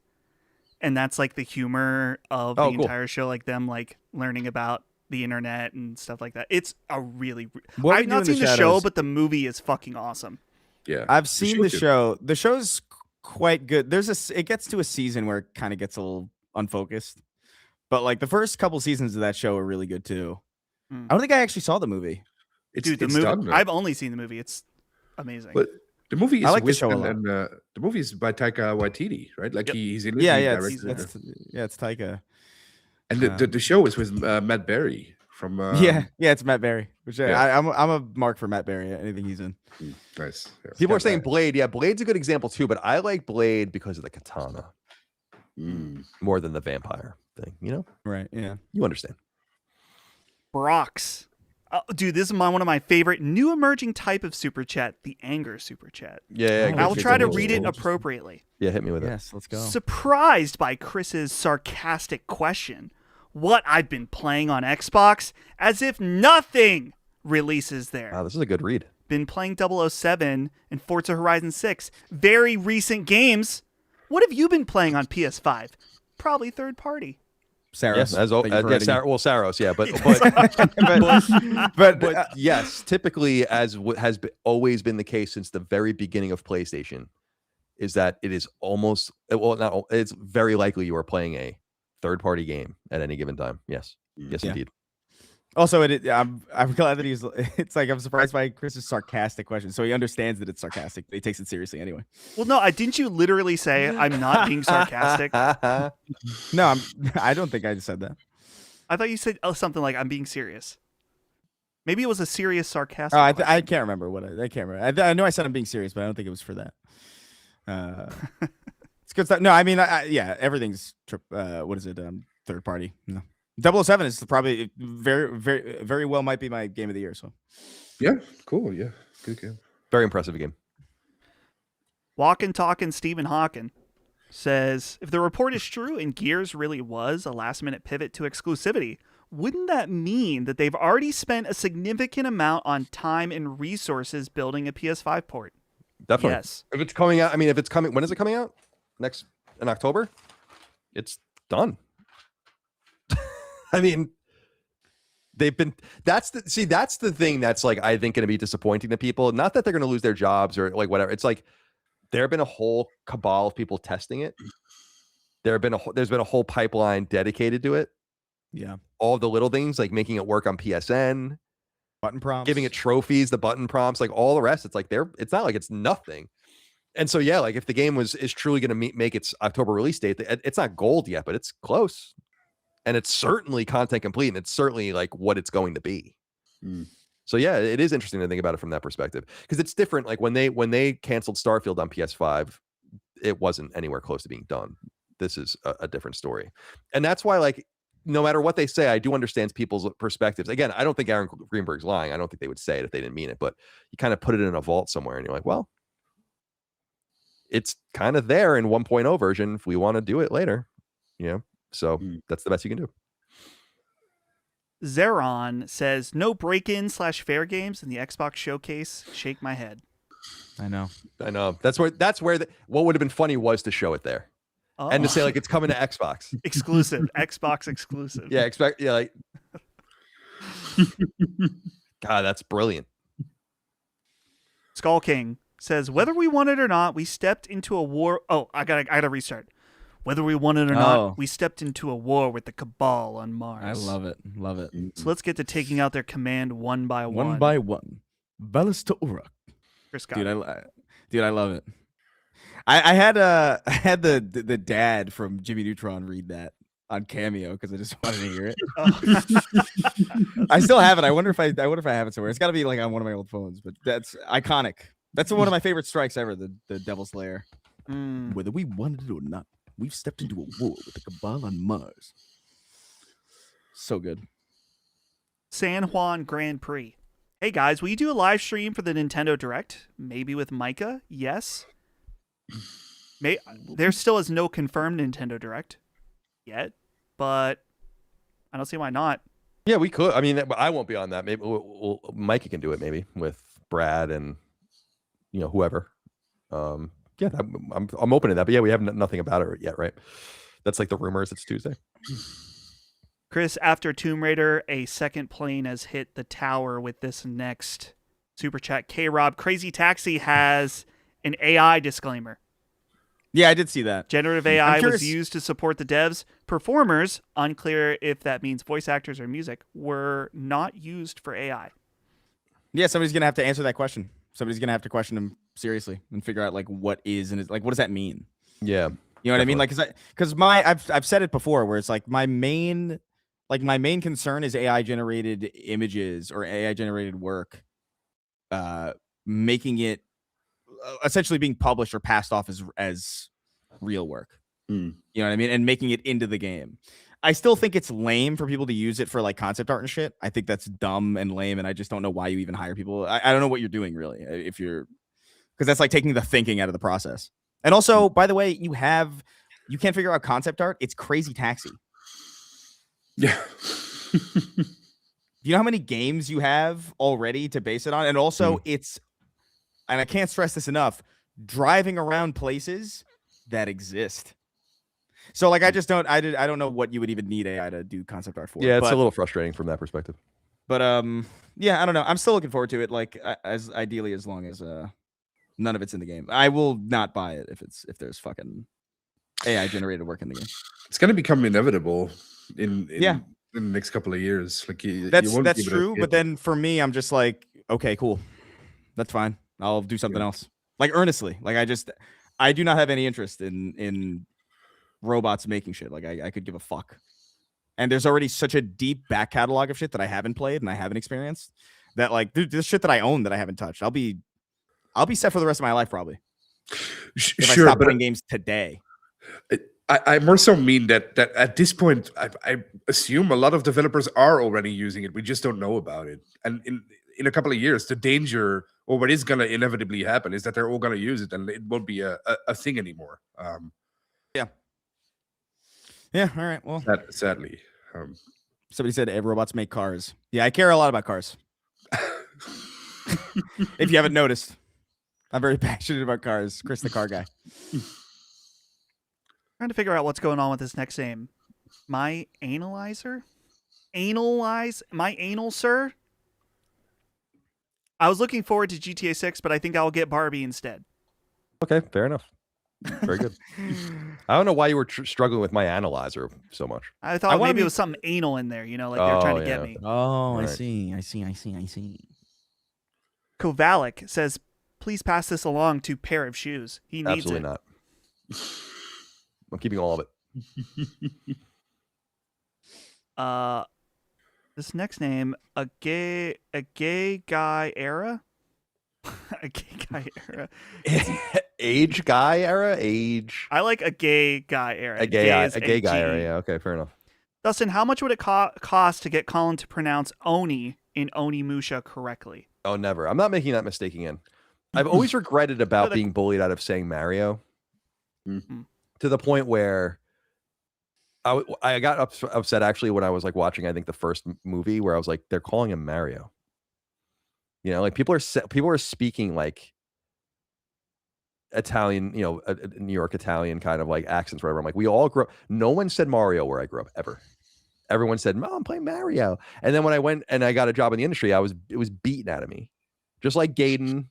And that's like the humor of the entire show, like them like learning about the internet and stuff like that. It's a really I've not seen the show, but the movie is fucking awesome. Yeah. I've seen the show. The show's quite good. It gets to a season where it kind of gets a little unfocused. But like the first couple seasons of that show are really good too. I don't think I actually saw the movie. The movie. I've only seen the movie. It's amazing. But The movie is I like the with show a lot. and the movie is by Taika Waititi, right? Like he's in it. Yeah, he yeah, directed it. it's Taika. And the show is with Matt Berry from. Yeah, it's Matt Berry. Which yeah. I'm a mark for Matt Berry. Anything he's in. Nice. Yeah. People are saying Blade. Yeah, Blade's a good example too, but I like Blade because of the katana more than the vampire thing. You know? Right. Yeah. You understand. Brox. Dude, this is one of my favorite new emerging type of super chat, the anger super chat. Yeah, I will try to read it appropriately. Yeah, hit me with it. Yes, let's go. Surprised by Chris's sarcastic question. What I've been playing on Xbox as if nothing releases there. Wow, this is a good read. Been playing 007 and Forza Horizon 6. Very recent games. What have you been playing on PS5? Probably third party. Saros. Yes, Saros, yeah, but yes, typically has always been the case since the very beginning of PlayStation, is that it is almost it's very likely you are playing a third-party game at any given time. Yes, indeed. Also, I'm glad that it's like I'm surprised by Chris's sarcastic question. So he understands that it's sarcastic. But he takes it seriously anyway. Well, no, didn't you literally say I'm not being sarcastic? No, I don't think I said that. I thought you said something like I'm being serious. Maybe it was a serious sarcastic. I can't remember what I can't remember. I know I said I'm being serious, but I don't think it was for that. It's good stuff. No, I mean, everything's what is it? Third party. No. 007 is probably very, very, very well might be my game of the year. So, yeah, cool. Yeah, good game. Very impressive game. Walkin' Talkin' Stephen Hawking says, if the report is true and Gears really was a last-minute pivot to exclusivity, wouldn't that mean that they've already spent a significant amount on time and resources building a PS5 port? Definitely. Yes. If it's coming out, if it's coming, when is it coming out? In October? It's done. That's the thing that's like, I think going to be disappointing to people. Not that they're going to lose their jobs or like whatever. It's like there have been a whole cabal of people testing it. There's been a whole pipeline dedicated to it. Yeah. All the little things like making it work on PSN, button prompts, giving it trophies, the button prompts, like all the rest. It's like it's not like it's nothing. And so, yeah, like if the game is truly going to make its October release date, it's not gold yet, but it's close. And it's certainly content complete, and it's certainly like what it's going to be. So yeah, it is interesting to think about it from that perspective, because it's different. Like when they canceled Starfield on PS5, it wasn't anywhere close to being done. This is a different story, and that's why, like, no matter what they say, I do understand people's perspectives. Again, I don't think Aaron Greenberg's lying. I don't think they would say it if they didn't mean it, but you kind of put it in a vault somewhere, and you're like, well, it's kind of there in 1.0 version if we want to do it later, So that's the best you can do. Zeron says, no break-in/fair games in the Xbox showcase. Shake my head. I know. That's where what would have been funny was to show it there. And to say like it's coming to Xbox. Exclusive. Xbox exclusive. Yeah, like God, that's brilliant. Skull King says, whether we want it or not, we stepped into a war. Oh, I gotta restart. Whether we want it or not, we stepped into a war with the Cabal on Mars. I love it. So let's get to taking out their command one by one. One by one. Ballista Uruk. Dude, I love it. I had the dad from Jimmy Neutron read that on Cameo because I just wanted to hear it. I still have it. I wonder if I have it somewhere. It's got to be like on one of my old phones, but that's iconic. That's one of my favorite strikes ever. The Devil's Lair. Whether we wanted it or not, we've stepped into a war with the Cabal on Mars. So good. San Juan Grand Prix. Hey guys, will you do a live stream for the Nintendo Direct? Maybe with Micah? Yes. There still is no confirmed Nintendo Direct yet, but I don't see why not. Yeah, we could. I mean, I won't be on that. Maybe Micah can do it. Maybe with Brad and whoever. Yeah, I'm open to that. But yeah, we have nothing about it yet, right? That's like the rumors. It's Tuesday. Chris, after Tomb Raider, a second plane has hit the tower with this next super chat. K-Rob, Crazy Taxi has an AI disclaimer. Yeah, I did see that. Generative AI was used to support the devs. Performers, unclear if that means voice actors or music, were not used for AI. Yeah, somebody's going to have to answer that question. Somebody's gonna have to question him seriously and figure out like what is and is like what does that mean? Yeah. You know what I mean? Like, because I've said it before, where it's like my main concern is AI generated images or AI generated work, making it essentially being published or passed off as real work. Mm. You know what I mean? And making it into the game. I still think it's lame for people to use it for like concept art and shit. I think that's dumb and lame, and I just don't know why you even hire people. I don't know what you're doing really, if you're, because that's like taking the thinking out of the process. And also, by the way, you can't figure out concept art. It's crazy taxi. Yeah. Do you know how many games you have already to base it on? And also, and I can't stress this enough, driving around places that exist. So like, I don't know what you would even need AI to do concept art for. Yeah, it's a little frustrating from that perspective. But yeah, I don't know. I'm still looking forward to it. Like as ideally as long as none of it's in the game. I will not buy it if there's fucking AI generated work in the game. It's going to become inevitable in the next couple of years. Like that's true. But then for me, I'm just like, okay, cool, that's fine. I'll do something else. Like earnestly, like I do not have any interest in robots making shit. Like I could give a fuck. And there's already such a deep back catalog of shit that I haven't played and I haven't experienced that like there's shit that I own that I haven't touched. I'll be set for the rest of my life probably. If I stop playing games today. I more so mean that at this point, I assume a lot of developers are already using it. We just don't know about it. And in a couple of years, the danger, or what is going to inevitably happen, is that they're all going to use it, and it won't be a thing anymore. Yeah. Yeah. All right. Well, sadly, somebody said robots make cars. Yeah, I care a lot about cars. If you haven't noticed, I'm very passionate about cars. Chris, the car guy. Trying to figure out what's going on with this next name. My analyzer? My anal sir? I was looking forward to GTA 6, but I think I'll get Barbie instead. Okay, fair enough. Very good. I don't know why you were struggling with my analyzer so much. I thought maybe it was something anal in there, like they're trying to get me. Oh, Right. I see. Kovalik says, please pass this along to pair of shoes. He needs Absolutely it. not. I'm keeping all of it. This next name, a gay guy era. A gay guy era. Age guy era? Age. I like a gay guy era. A gay guy era, yeah. Okay, fair enough. Dustin, how much would it cost to get Colin to pronounce Oni in Onimusha correctly? Oh, never. I'm not making that mistake again. I've always regretted about being bullied out of saying Mario. Mm-hmm. To the point where I got upset actually when I was like watching, I think the first movie, where I was like, they're calling him Mario. Like people are speaking like Italian, New York Italian kind of like accents, whatever. I'm like, we all grew up. No one said Mario where I grew up ever. Everyone said, "Mom, I'm playing Mario." And then when I went and I got a job in the industry, it was beaten out of me, just like Gaiden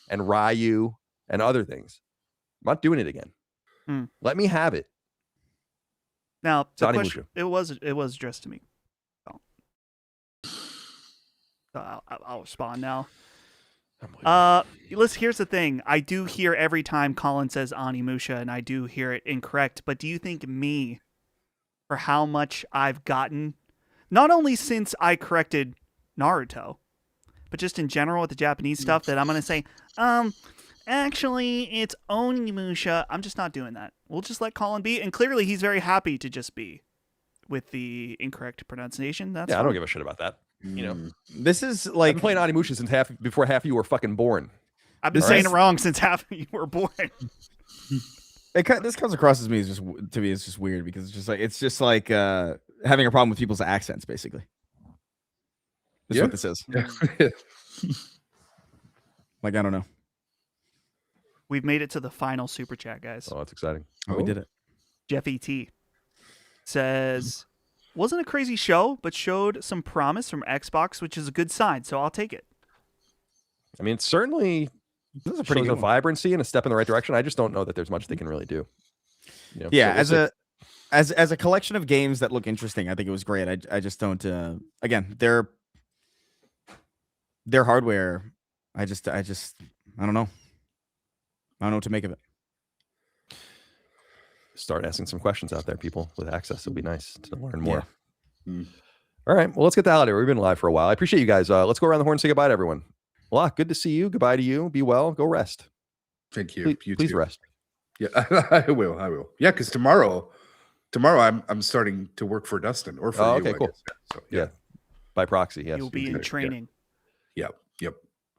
and Ryu and other things. I'm not doing it again. Let me have it. Now, the question, Onimusha. it was addressed to me. So I'll respond now. Here's the thing. I do hear every time Colin says Onimusha, and I do hear it incorrect. But do you think me, for how much I've gotten, not only since I corrected Naruto, but just in general with the Japanese stuff, that I'm going to say, actually, it's Onimusha. I'm just not doing that. We'll just let Colin be. And clearly, he's very happy to just be with the incorrect pronunciation. That's I fine. don't give a shit about that. This is like I'm playing Onimusha since before half of you were fucking born. I've been saying it wrong since half of you were born. This comes across as it's just weird because it's just like having a problem with people's accents, basically. That's what this is. Like, I don't know. We've made it to the final super chat, guys. Oh, that's exciting. Oh, we did it. Jeff E.T. says, wasn't a crazy show, but showed some promise from Xbox, which is a good sign, so I'll take it. I mean, certainly this is a pretty shows good a vibrancy and a step in the right direction. I just don't know that there's much they can really do. Yeah, so as a collection of games that look interesting, I think it was great. I just don't again, their hardware I don't know. I don't know what to make of it. Start asking some questions out there, people with access. It'll be nice to learn more. Yeah. All right. Well, let's get the hell out of here. We've been live for a while. I appreciate you guys. Let's go around the horn and say goodbye to everyone. Well, good to see you. Goodbye to you. Be well. Go rest. Thank you. Please rest. Yeah, I will. Yeah, because tomorrow I'm starting to work for Dustin or for you. Okay, I cool. guess. So, yeah. By proxy, yes. You'll be in training. Yeah. Yep.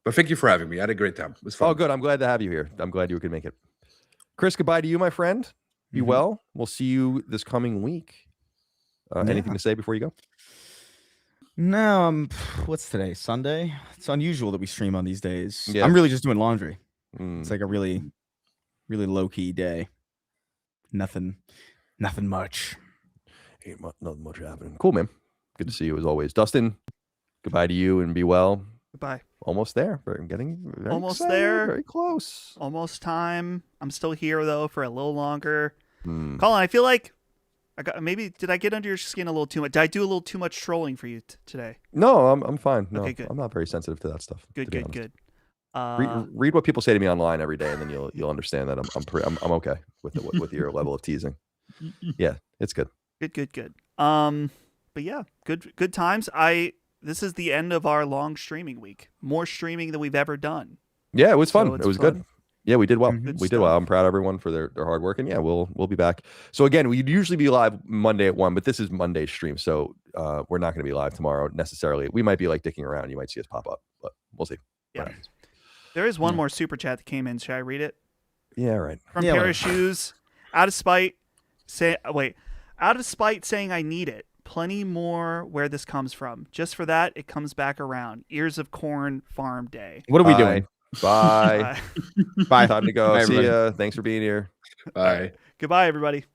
But thank you for having me. I had a great time. It was fun. Oh, good. I'm glad to have you here. I'm glad you could make it. Chris, goodbye to you, my friend. Be well. We'll see you this coming week. Anything to say before you go? No, what's today? Sunday? It's unusual that we stream on these days. Yeah. I'm really just doing laundry. It's like a really, really low-key day. Nothing much. Ain't nothing much happening. Cool, man. Good to see you as always. Dustin, goodbye to you and be well. Goodbye. Almost there. I'm getting very almost excited, there. Very close. Almost time. I'm still here though for a little longer. Hmm. Colin, I feel like did I get under your skin a little too much? Did I do a little too much trolling for you today? No, I'm fine. No, Okay, good. I'm not very sensitive to that stuff. Good. Read what people say to me online every day, and then you'll understand that I'm okay with your level of teasing. Yeah, it's good. Good. But yeah, good times. This is the end of our long streaming week. More streaming than we've ever done. Yeah, it was fun. So It was fun. good. Yeah, we did well. Good We did well. stuff. I'm proud of everyone for their hard work. And yeah, we'll be back. So again, we'd usually be live Monday at 1, but this is Monday's stream. So we're not going to be live tomorrow necessarily. We might be like dicking around. You might see us pop up, but we'll see. Yeah. There is one more super chat that came in. Should I read it? Yeah, right. From Pair of Shoes, out of spite saying I need it. Plenty more where this comes from. Just for that, it comes back around. Ears of Corn Farm Day. What are we doing? Bye. Bye. Time to go. Bye, See everybody. ya. Thanks for being here. Bye. Goodbye, everybody.